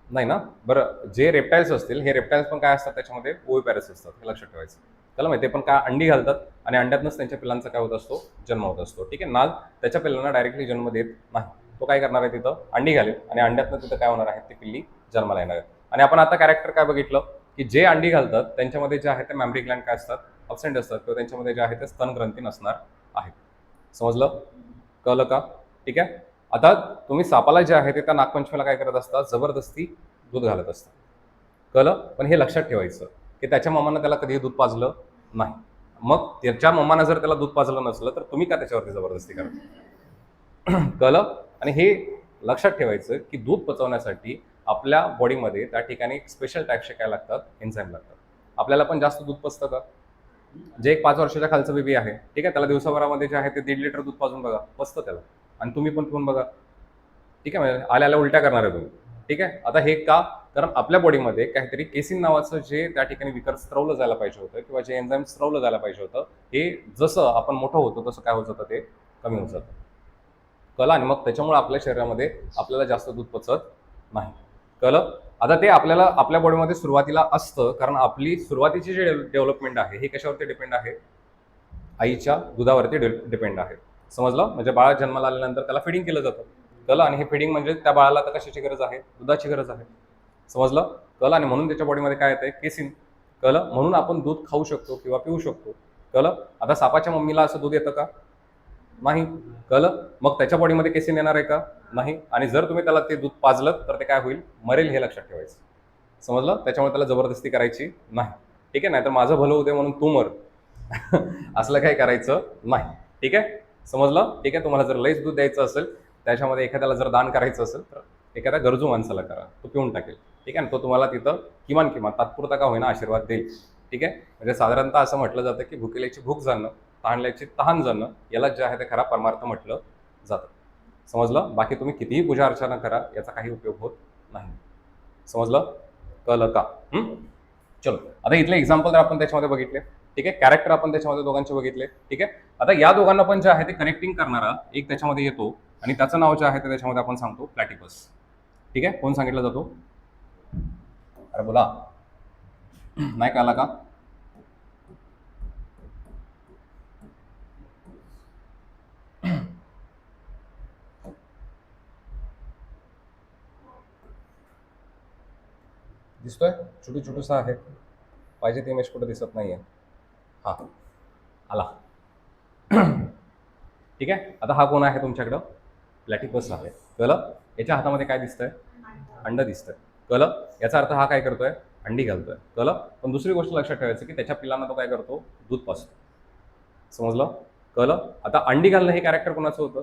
नाही ना. बरं, जे रेप्टाईल्स असतील, हे रेप्टाईल्स पण काय असतात त्याच्यामध्ये, ओव्हिपॅरस असतात, हे लक्षात ठेवायचं. त्याला माहिती आहे, पण काय अंडी घालतात आणि अंड्यातनंच त्यांच्या पिल्लांचा काय होत असतो, जन्म होत असतो. ठीक आहे. नाग त्याच्या पिल्लांना डायरेक्टली जन्म देत नाही. तो काय करणार आहे, तिथं अंडी घालेल आणि अंड्यातनं तिथं काय होणार आहे, ती पिल्ली जन्माला येणार आहे. आणि आपण आता कॅरेक्टर काय बघितलं, की जे अंडी घालतात त्यांच्यामध्ये जे आहे ते मॅमरी ग्लँड काय असतात, अब्सेंट असतात, किंवा त्यांच्यामध्ये जे आहे ते स्तन ग्रंथी नसणार आहेत. समजलं? कळलं का? ठीक आहे. आता तुम्ही सापाला जे आहे ते त्या नागपंचमीला काय करत असता, जबरदस्ती दूध घालत असता. कळलं? पण हे लक्षात ठेवायचं की त्याच्या मम्मानं त्याला कधीही दूध पाजलं नाही. मग त्याच्या मम्मानं जर त्याला दूध पाजलं नसलं तर तुम्ही का त्याच्यावरती जबरदस्ती करा? कळलं? आणि हे लक्षात ठेवायचं की दूध पचवण्यासाठी आपल्या बॉडीमध्ये त्या ठिकाणी स्पेशल टाईपचे काय लागतात, एन्झाईम लागतात. आपल्याला पण जास्त दूध पचतं का? जे एक 5 वर्षाच्या खालचं बेबी आहे, ठीक आहे, त्याला दिवसाभरामध्ये जे आहे ते 1.5 लिटर दूध पाजून बघा, पचतं त्याला. आणि तुम्ही पण पिऊन बघा. ठीक आहे, म्हणजे आल्या उलट्या करणार आहे तुम्ही. ठीक आहे. आता हे का? कारण आपल्या बॉडीमध्ये काहीतरी केसिन नावाचं जे त्या ठिकाणी विकर स्त्रवलं जायला पाहिजे होतं, किंवा जे एन्झाईम स्त्रवलं जायला पाहिजे होतं, हे जसं आपण मोठं होतो तसं काय होत जातं, ते कमी होत जातं. कळलं? आणि मग त्याच्यामुळे आपल्या शरीरामध्ये आपल्याला जास्त दूध पचत नाही. कळलं? आता ते आपल्याला आपल्या बॉडीमध्ये सुरुवातीला असतं, कारण आपली सुरुवातीची जी डेव्हलपमेंट आहे ही कशावरती डिपेंड आहे, आईच्या दुधावरती डिपेंड आहे. समजलं? म्हणजे बाळ जन्माला आल्यानंतर त्याला फिडिंग केलं जातं. कळलं? आणि हे फिडिंग म्हणजे त्या बाळाला तर कशाची गरज आहे, दुधाची गरज आहे. समजलं? कळलं? आणि म्हणून त्याच्या बॉडीमध्ये काय येतंय, केसिन. कळलं? म्हणून आपण दूध खाऊ शकतो किंवा पिऊ शकतो. कळलं? आता सापाच्या मम्मीला असं दूध येतं का? नाही. कळलं? मग त्याच्या बॉडीमध्ये केसिन येणार आहे का? नाही. आणि जर तुम्ही त्याला ते दूध पाजलं तर ते काय होईल, मरेल, हे लक्षात ठेवायचं. समजलं? त्याच्यामुळे त्याला जबरदस्ती करायची नाही. ठीक आहे. नाही तर माझं भलं होते म्हणून तू मर. असलं काही करायचं नाही. ठीक आहे. समजलं? ठीक आहे. तुम्हाला जर लईच दूध द्यायचं असेल, त्याच्यामध्ये एखाद्याला जर दान करायचं असेल तर एखाद्या गरजू माणसाला करा, तो पिऊन टाकेल. ठीक आहे. तो तुम्हाला तिथं किमान तात्पुरता का होईना आशीर्वाद देईल. ठीक आहे. म्हणजे साधारणतः असं म्हटलं जातं की भुकेल्याची भूक जाणं, तहानल्याची तहान जाणं, याला जे आहे ते खरा परमार्थ म्हटलं जातं. समजलं? बाकी तुम्ही कितीही पूजा अर्चना करा, याचा काही उपयोग होत नाही. समजलं? कळलं का? चलो, आता इथले एक्झाम्पल तर आपण त्याच्यामध्ये बघितले. ठीक आहे. कॅरेक्टर आपण त्याच्यामध्ये दोघांचे बघितले. ठीक आहे. आता या दोघांना पण जे आहे ते कनेक्टिंग करणारा एक त्याच्यामध्ये येतो, आणि त्याचं नाव जे आहे ते त्याच्यामध्ये आपण सांगतो प्लॅटिपस. ठीक आहे. कोण सांगितलं जातो? अरे बोला, नाही कळला का? दिसतोय? छोटू छोटूसा आहे, पाहिजे ते इमेज कुठं दिसत नाहीये. हा आला. ठीक आहे. आता हा कोण आहे तुमच्याकडं? प्लॅटिपस आहे. कळलं? याच्या हातामध्ये काय दिसतंय? अंड दिसतंय. कळलं? याचा अर्थ हा काय करतोय? अंडी घालतोय. कळलं? पण दुसरी गोष्ट लक्षात ठेवायची की त्याच्या पिल्लांना तो काय करतो? दूध पाजतो. समजलं? कळलं? आता अंडी घालणं हे कॅरेक्टर कोणाचं होतं?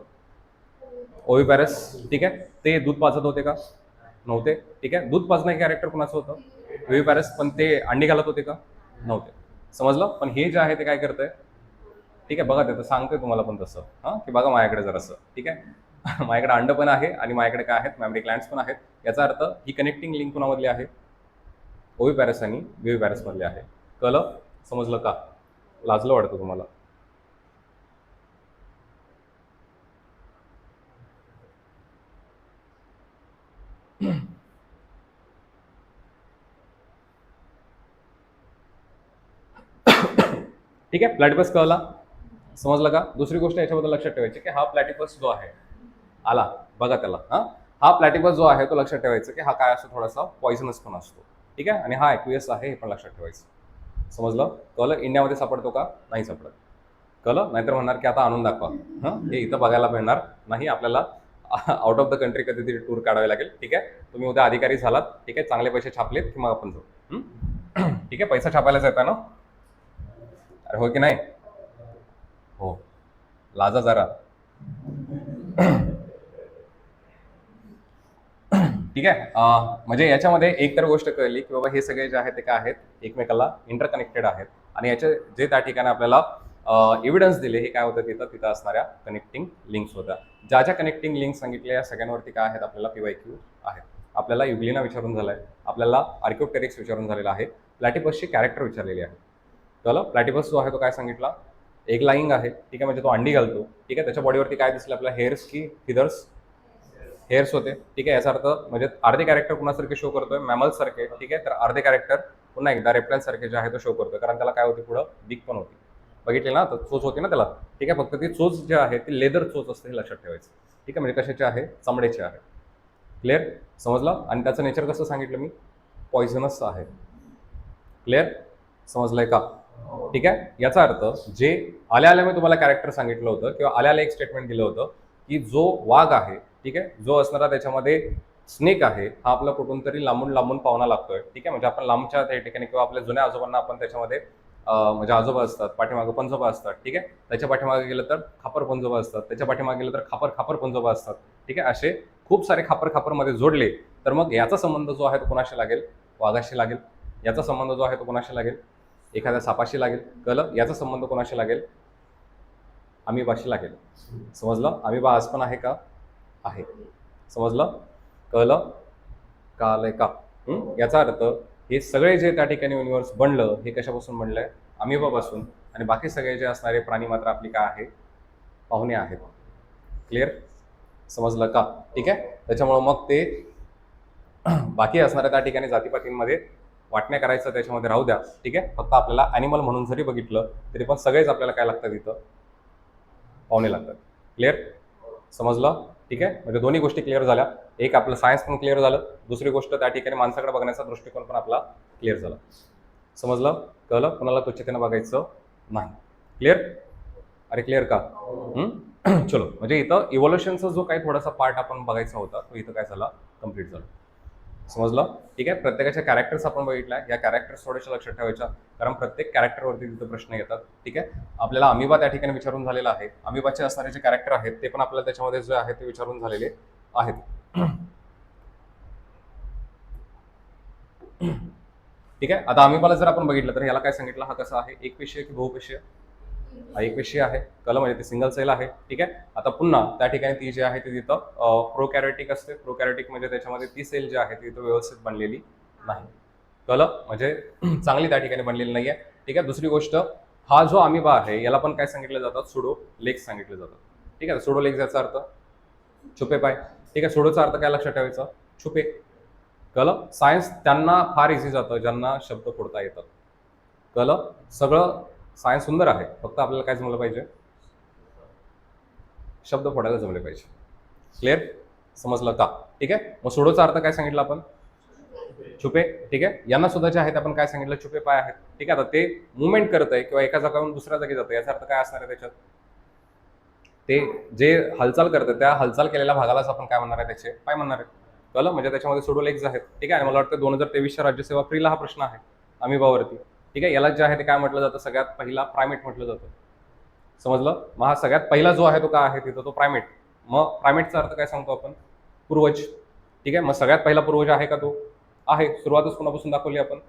ओव्हिपॅरस. ठीक आहे. ते दूध पाजत होते का? नव्हते. ठीक आहे. दूध पाजणं हे कॅरेक्टर कोणाचं होतं? ओव्हिपॅरस. पण ते अंडी घालत होते का? नव्हते. समजलं? पण हे जे आहे ते काय करतंय? ठीक आहे, बघा ते सांगतोय तुम्हाला पण तसं, हां, की बघा माझ्याकडे जरासं. ठीक आहे. माझ्याकडे अंड पण आहे आणि माझ्याकडे काय आहेत, मॅमरी ग्लँड्स पण आहेत. याचा अर्थ ही कनेक्टिंग लिंक कुणामधली आहे? ओव्हिपॅरस आणि विव्हिपॅरस मधली आहे. कळलं? समजलं का? लाजलं वाटतं तुम्हाला? ठीक आहे. प्लॅटिपस कळला? समजलं का? दुसरी गोष्ट याच्याबद्दल लक्षात ठेवायची की हा प्लॅटिपस जो आहे, आला बघा त्याला, हा प्लॅटिपस जो आहे तो लक्षात ठेवायचा की हा काय असतो, थोडासा पॉइझनस पण असतो. ठीक आहे. आणि हा ॲक्वियस आहे, हे पण लक्षात ठेवायचं. समजलं? कळलं? इंडियामध्ये सापडतो का? नाही सापडत. कळलं? नाहीतर म्हणणार की आता आणून दाखवा. हे इथं बघायला मिळणार नाही आपल्याला. आउट ऑफ द कंट्री कधीतरी टूर काढावी लागेल. ठीक आहे. तुम्ही उद्या अधिकारी झालात, ठीक आहे, चांगले पैसे छापलेत की मग आपण जाऊ. ठीक आहे. पैसा छापायलाच येतं ना? अरे हो की नाही? हो. लाजा जरा. ठीक आहे. म्हणजे याच्यामध्ये एक तर गोष्ट कळली की बाबा हे सगळे जे आहेत ते काय आहेत, एकमेकाला इंटरकनेक्टेड आहेत. आणि याचे जे त्या ठिकाणी आपल्याला एव्हिडन्स दिले, हे काय होतं, तिथं तिथं असणाऱ्या कनेक्टिंग लिंक्स होत्या. ज्या ज्या कनेक्टिंग लिंक सांगितल्या या सगळ्यांवरती काय आहेत, आपल्याला PYQ आहेत. आपल्याला युग्लिना विचारून झालाय, आपल्याला आर्किओप्टेरिक्स विचारून झालेला आहे, प्लॅटिपसची कॅरेक्टर विचारलेली आहे. कळलं? प्लॅटिपस जो आहे तो काय सांगितला? एक लाईंग आहे, ठीक आहे, म्हणजे तो अंडी घालतो, ठीक आहे. त्याच्या बॉडीवरती काय दिसलं आपल्या, हेअर्स की फिदर्स, हेअर्स होते, ठीक आहे. याचा अर्थ म्हणजे अर्धे कॅरेक्टर कुणासारखे शो करतोय, मॅमल सारखे, ठीक आहे. तर अर्धे कॅरेक्टर पुन्हा एकदा रेप्टाईल सारखे जे आहे तो शो करतोय, कारण त्याला काय होती पुढं बीक पण होती, बघितले ना, तर चोच होती ना त्याला, ठीक आहे. फक्त ती चोच जी आहे ती लेदर चोच असते हे लक्षात ठेवायचं, ठीक आहे. म्हणजे कशाचे आहे, चमड्याचे आहे. क्लिअर, समजलं. आणि त्याचं नेचर कसं सांगितलं मी, पॉइझनस आहे. क्लिअर, समजलंय का, ठीक आहे. याचा अर्थ जे आल्या आल्या मी तुम्हाला कॅरेक्टर सांगितलं होतं किंवा आल्या आल्या एक स्टेटमेंट दिलं होतं की जो वाघ आहे, ठीक आहे, जो असणारा त्याच्यामध्ये स्नेक आहे, हा आपला कुठून तरी लांबून लांबून पाहुणा लागतोय, ठीक आहे. म्हणजे आपण लांबच्या त्या ठिकाणी किंवा आपल्या जुन्या आजोबांना आपण त्याच्यामध्ये म्हणजे आजोबा असतात, पाठीमागं पंजोबा असतात, ठीक आहे. त्याच्या पाठीमागे गेलं तर खापर पंजोबा असतात, त्याच्या पाठीमागे गेलं तर खापर खापर पंजोबा असतात, ठीक आहे. असे खूप सारे खापर खापरमध्ये जोडले तर मग याचा संबंध जो आहे तो कोणाशी लागेल, वाघाशी लागेल. याचा संबंध जो आहे तो कोणाशी लागेल, एखाद्या सापाशी लागेल. कळलं, याचा संबंध कोणाशी लागेल, अमिबाशी लागेल. समजलं, अमिबा आज पण आहे का, आहे. समजलं, कळलं, कळलंय का. याचा अर्थ हे सगळे जे त्या ठिकाणी युनिव्हर्स बनलं हे कशापासून बनलंय, अमिबापासून. आणि बाकी सगळे जे असणारे प्राणी मात्र आपली काय आहे, पाहुणे आहेत. क्लिअर, समजलं का, ठीक आहे. त्याच्यामुळं मग ते बाकी असणाऱ्या त्या ठिकाणी जातीपातींमध्ये वाटण्या करायचं त्याच्यामध्ये राहू द्या, ठीक आहे. फक्त आपल्याला ॲनिमल म्हणून जरी बघितलं तरी पण सगळेच आपल्याला काय लागतात, इथं पाहुणे लागतात. क्लिअर, समजलं, ठीक आहे. म्हणजे दोन्ही गोष्टी क्लिअर झाल्या, एक आपलं सायन्स पण क्लिअर झालं, दुसरी गोष्ट त्या ठिकाणी माणसाकडे बघण्याचा दृष्टिकोन पण आपला क्लिअर झाला. समजलं, कळलं, कोणाला तुच्छतेनं बघायचं नाही. क्लिअर, अरे क्लिअर का. चलो, म्हणजे इथं इव्होल्युशनचा जो काही थोडासा पार्ट आपण बघायचा होता तो इथं काय झाला, कम्प्लीट झाला. समजलं, ठीक आहे. प्रत्येकाच्या कॅरेक्टर्स आपण बघितल्या, या कॅरेक्टर्स थोड्याशा लक्षात ठेवायच्या, कारण प्रत्येक कॅरेक्टरवरती तिथं प्रश्न येतात, ठीक आहे. आपल्याला अमिबा त्या ठिकाणी विचारून झालेला आहे, अमिबाचे असणारे जे कॅरेक्टर आहेत ते पण आपल्याला त्याच्यामध्ये जे आहे ते विचारून झालेले आहेत. ठीक आहे. आता अमिबाला जर आपण बघितलं तर याला काय सांगितलं, हा कसा आहे, एकपेशीय की बहुपेशीय, हा एकपेशीय आहे. कळलं, म्हणजे ते सिंगल सेल आहे, ठीक आहे. आता पुन्हा त्या ठिकाणी ती जी आहे ती तिथं प्रोकॅरियोटिक असते. प्रोकॅरियोटिक म्हणजे त्याच्यामध्ये ती सेल जी आहे ती तिथं व्यवस्थित बनलेली नाही. कळलं, म्हणजे चांगली त्या ठिकाणी बनलेली नाही आहे, ठीक आहे. दुसरी गोष्ट, हा जो अमिबा आहे याला पण काय सांगितलं जातात, सुडो लेग्स सांगितले जातात, ठीक आहे. सुडो लेग्स याचा अर्थ छुपे पाय, ठीक आहे. सुडोचा अर्थ काय लक्षात ठेवायचा, छुपे. कळलं, सायन्स त्यांना फार इझी जातं ज्यांना शब्द फोडता येतात. कळलं, सगळं सायन्स सुंदर आहे, फक्त आपल्याला काय जमलं पाहिजे, शब्द फोडायला जमले पाहिजे. क्लिअर, समजलं का, ठीक आहे. मग सुडोचा अर्थ काय सांगितलं आपण, छुपे, ठीक आहे. यांना सुद्धा जे आहेत आपण काय सांगितलं, छुपे पाय आहेत, ठीक आहे. आता ते मुवमेंट करत आहे किंवा एका जागावरून दुसऱ्या जागी जातं, याचा अर्थ काय असणार आहे त्याच्यात, ते जे हालचाल करतं त्या हालचाल केलेल्या भागालाच आपण काय म्हणणार आहे, त्याचे पाय म्हणणार आहे. कळलं, म्हणजे त्याच्यामध्ये सुडो लेग्स आहेत, ठीक आहे. आणि मला वाटतं 2023च्या राज्यसेवा फ्रीला हा प्रश्न आहे अमिबावरती, ठीक आहे. याला जे आहे ते काय म्हटलं जातं, सगळ्यात पहिला प्रायमेट म्हटलं जातं. समजलं, मग हा सगळ्यात पहिला जो आहे तो काय आहे तिथं, तो प्रायमेट. मग प्रायमेटचा अर्थ काय सांगतो आपण, पूर्वज, ठीक आहे. मग सगळ्यात पहिला पूर्वज आहे का, तो आहे. सुरुवातच कोणापासून दाखवली आपण,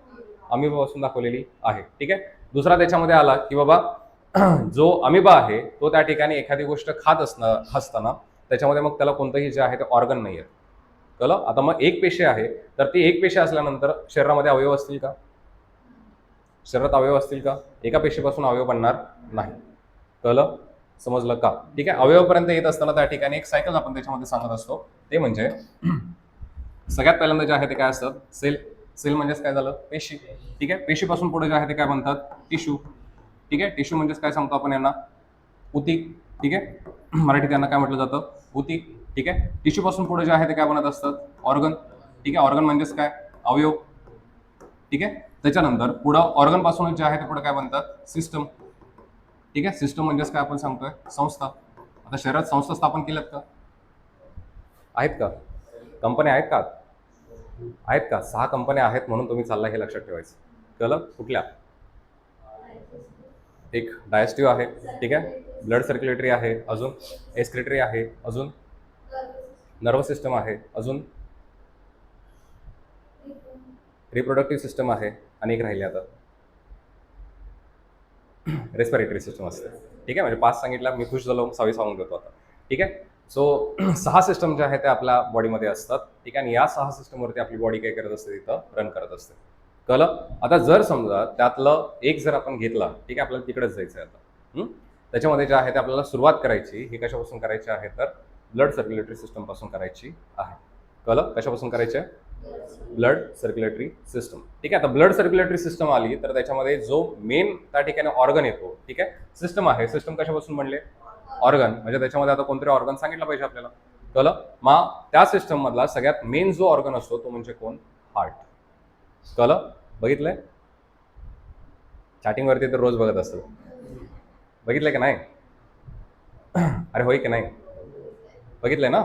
अमिबापासून दाखवलेली आहे, ठीक आहे. दुसरा त्याच्यामध्ये आला की बाबा जो अमिबा आहे तो त्या ठिकाणी एखादी गोष्ट खात असताना त्याच्यामध्ये मग त्याला कोणतंही जे आहे ते ऑर्गन नाही आहे. कळलं, आता मग एक पेशी आहे तर ती एक पेशी असल्यानंतर शरीरामध्ये अवयव असतील का, शरीरात अवयव असतील का, एका पेशीपासून अवयव बनणार नाही. कळलं, समजलं का, ठीक आहे. अवयवापर्यंत येत असताना त्या ठिकाणी एक सायकल आपण त्याच्यामध्ये सांगत असतो, ते म्हणजे सगळ्यात पहिल्यांदा जे आहे ते काय असतं, सेल. सेल म्हणजेच काय झालं, पेशी, ठीक आहे. पेशीपासून पुढे जे आहे ते काय म्हणतात, टिश्यू, ठीक आहे. टिश्यू म्हणजेच काय सांगतो आपण यांना, उती, ठीक आहे. मराठीत यांना काय म्हटलं जातं, उती, ठीक आहे. टिश्यू पासून पुढे जे आहे ते काय बनत असतात, ऑर्गन, ठीक आहे. ऑर्गन म्हणजेच काय, अवयव, ठीक आहे. त्याच्यानंतर पुढं ऑर्गन पासूनच जे आहे ते पुढे काय बनतात, सिस्टम, ठीक आहे. सिस्टम म्हणजेच काय आपण सांगतोय, संस्था. आता शहरात संस्था स्थापन केल्यात का, आहेत का, कंपन्या आहेत का, आहेत का, 6 कंपन्या आहेत म्हणून तुम्ही चालला हे लक्षात ठेवायचं. कळलं, कुठल्या, एक डायजेस्टिव्ह आहे, ठीक आहे. ब्लड सर्क्युलेटरी आहे, अजून एक्सक्रिटरी आहे, अजून नर्वस सिस्टम आहे, अजून रिप्रोडक्टिव्ह सिस्टम आहे, आणि एक राहिले आता रेस्पिरेटरी सिस्टम असते, ठीक आहे. म्हणजे 5 सांगितलं, मी खुश झालो, 6वी सांगून देतो आता, ठीक आहे. सो 6 सिस्टम जे आहे ते आपल्या बॉडीमध्ये असतात, ठीक आहे. आणि या 6 सिस्टमवरती आपली बॉडी काय करत असते, तिथं रन करत असते. कळलं, आता जर समजा त्यातलं एक जर आपण घेतला, ठीक आहे, आपल्याला तिकडेच जायचं आहे आता, त्याच्यामध्ये जे आहे ते आपल्याला सुरुवात करायची ही कशापासून करायची आहे तर ब्लड सर्क्युलेटरी सिस्टम पासून करायची आहे. कळलं? कशापासून करायची आहे? Blood circulatory system. ठीक आहे. आता ब्लड सर्क्युलेटरी सिस्टम आली तर त्याच्यामध्ये जो मेन त्या ठिकाणी ऑर्गन येतो, ठीक आहे, सिस्टम आहे. सिस्टम कशापासून बनले? ऑर्गन. म्हणजे त्याच्यामध्ये आता कोणतरी ऑर्गन सांगितलं पाहिजे आपल्याला. कळलं? मग त्या सिस्टम मधला सगळ्यात मेन जो ऑर्गन असतो तो म्हणजे कोण? हार्ट. कळलं? बघितलंय? चॅटिंग वरती तर रोज बघत असतो. बघितलंय का नाही? अरे होय की नाही? बघितलंय ना?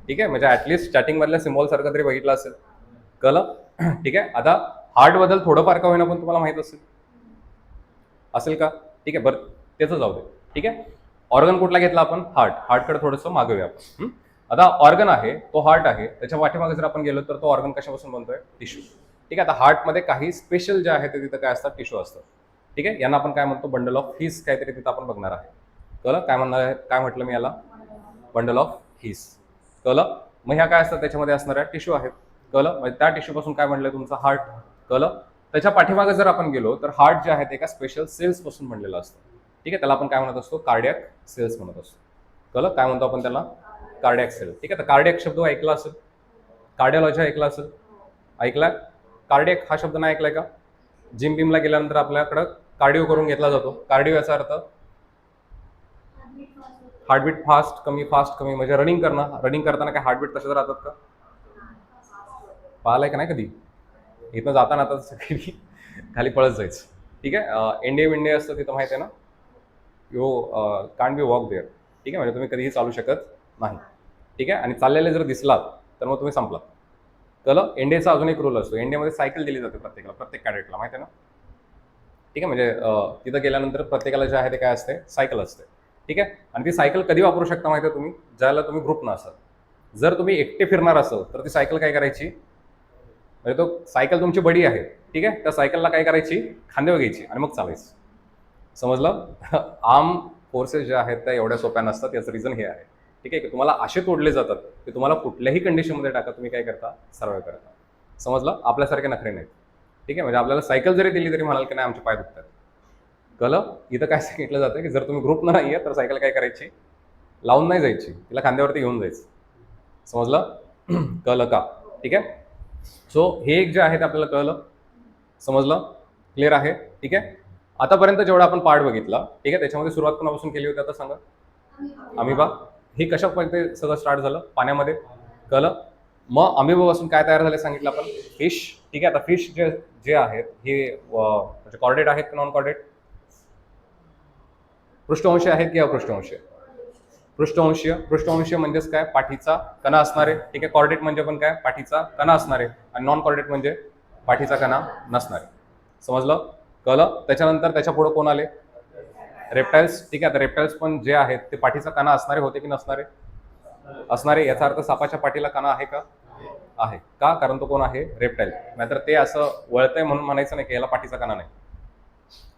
ठीक आहे. म्हणजे ऍटलिस्ट चॅटिंग मधल्या सिम्बॉल सारखं तरी बघितलं असेल. कळलं? ठीक आहे. आता हार्ट बद्दल थोडंफार का होईना पण तुम्हाला माहित असेल का? ठीक आहे. बरं त्याचं जाऊ दे. ठीक आहे. ऑर्गन कुठला घेतला आपण? हार्ट. हार्टकडे थोडंसं मागूया आपण. आता ऑर्गन आहे तो हार्ट आहे, त्याच्या पाठीमागे जर आपण गेलो तर तो ऑर्गन कशापासून बनतोय? टिश्यू. ठीक आहे. आता हार्टमध्ये काही स्पेशल जे आहे ते तिथं काय असतात? टिश्यू असतात. ठीक आहे. यांना आपण काय म्हणतो? बंडल ऑफ हीस काहीतरी तिथं आपण बघणार आहे. कळलं? काय म्हणणार आहे? काय म्हटलं मी याला? Bundle of his. कळलं? मग ह्या काय असतात? त्याच्यामध्ये असणाऱ्या टिश्यू आहेत. कळलं? म्हणजे त्या टिश्यू पासून काय म्हणलं तुमचं? हार्ट. कळलं? त्याच्या पाठीमागे जर आपण गेलो तर हार्ट जे आहे ते एका स्पेशल सेल्स पासून बनलेलं असतं. ठीक आहे. त्याला आपण काय म्हणत असतो? कार्डियक सेल्स म्हणत असतो. कळलं? काय म्हणतो आपण त्याला? Cardiac cell. ठीक आहे. तर कार्डियक शब्द ऐकला असेल, कार्डिओलॉजी ऐकला असेल, ऐकलाय? कार्डियक हा शब्द नाही ऐकलाय का? जिम बिमला गेल्यानंतर आपल्याकडं कार्डिओ करून घेतला जातो. कार्डिओ याचा अर्थ हार्टबीट फास्ट कमी, फास्ट कमी, म्हणजे रनिंग करणं. रनिंग करताना काय हार्टबीट तसेच राहतात का? पाहिलंय का नाही कधी? इथं जाताना आता सगळी खाली पळत जायचं. ठीक आहे. एनडीए विंडे असतं तिथं माहिती आहे ना? You can't be walk there. ठीक आहे. म्हणजे तुम्ही कधीही चालू शकत नाही. ठीक आहे. आणि चाललेले जर दिसलात तर मग तुम्ही संपलात. कळलं? एनडीएचा अजून एक रूल असतो. एनडीएमध्ये सायकल दिली जाते प्रत्येकाला, प्रत्येक कॅडेटला, माहिती आहे ना? ठीक आहे. म्हणजे तिथं गेल्यानंतर प्रत्येकाला जे आहे ते काय असते? सायकल असते. ठीक आहे. आणि ती सायकल कधी वापरू शकता माहिती आहे तुम्ही? ज्याला तुम्ही ग्रुप नसाल. जर तुम्ही एकटे फिरणार असाल तर ती सायकल काय करायची? म्हणजे तो सायकल तुमची बडी आहे. ठीक आहे. त्या सायकलला काय करायची? खांद्यावर घ्यायची आणि मग चालायचं. समजलं? आर्म फोर्सेस ज्या आहेत त्या एवढ्या सोप्या नसतात. याचं रिझन हे आहे. ठीक आहे. की तुम्हाला असे तोडले जातात की तुम्हाला कुठल्याही कंडिशनमध्ये टाका, तुम्ही काय करता? सर्व्हाइव्ह करता. समजलं? आपल्यासारखे नखरे नाहीत. ठीक आहे. म्हणजे आपल्याला सायकल जरी दिली तरी म्हणाल की नाही आमचे पाय दुखतात. कळलं? इथं काय सांगितलं जातं की जर तुम्ही ग्रुप नाही आहे तर सायकल काय करायची? लावून नाही जायची, तिला खांद्यावरती घेऊन जायचं. समजलं? कळलं का? ठीक आहे. सो हे एक जे आहे ते आपल्याला कळलं. समजलं? क्लिअर आहे? ठीक आहे. आतापर्यंत जेवढा आपण पार्ट बघितला, ठीक आहे, त्याच्यामध्ये सुरुवात कोणापासून केली होती आता सांगा? अमिबा. ही कशापर्यंत सगळं स्टार्ट झालं? पाण्यामध्ये. कळलं? मग अमिबापासून काय तयार झाले सांगितलं आपण? फिश. ठीक आहे. आता फिश जे जे आहेत हे म्हणजे कॉर्डेट आहेत की नॉन कॉर्डेट? पृष्ठवंशी आहेत की अपृष्ठवंशी? पृष्ठवंशीय. पृष्ठवंशीय म्हणजेच काय? पाठीचा कणा असणारे. ठीक आहे. कॉर्डेट म्हणजे पण काय? पाठीचा कणा असणारे. आणि नॉन कॉर्डेट म्हणजे पाठीचा कणा नसणारे. समजलं? कळलं? त्याच्यानंतर त्याच्या पुढे कोण आले? रेप्टाइल्स. ठीक आहे. आता रेप्टाइल्स पण जे आहेत ते पाठीचा कणा असणारे होते की नसणारे? असणारे. याचा अर्थ सापाच्या पाठीला कणा आहे का? आहे. का? कारण तो कोण आहे? रेप्टाइल. नाहीतर ते असं वळतंय म्हणून म्हणायचं नाही की याला पाठीचा कणा नाही.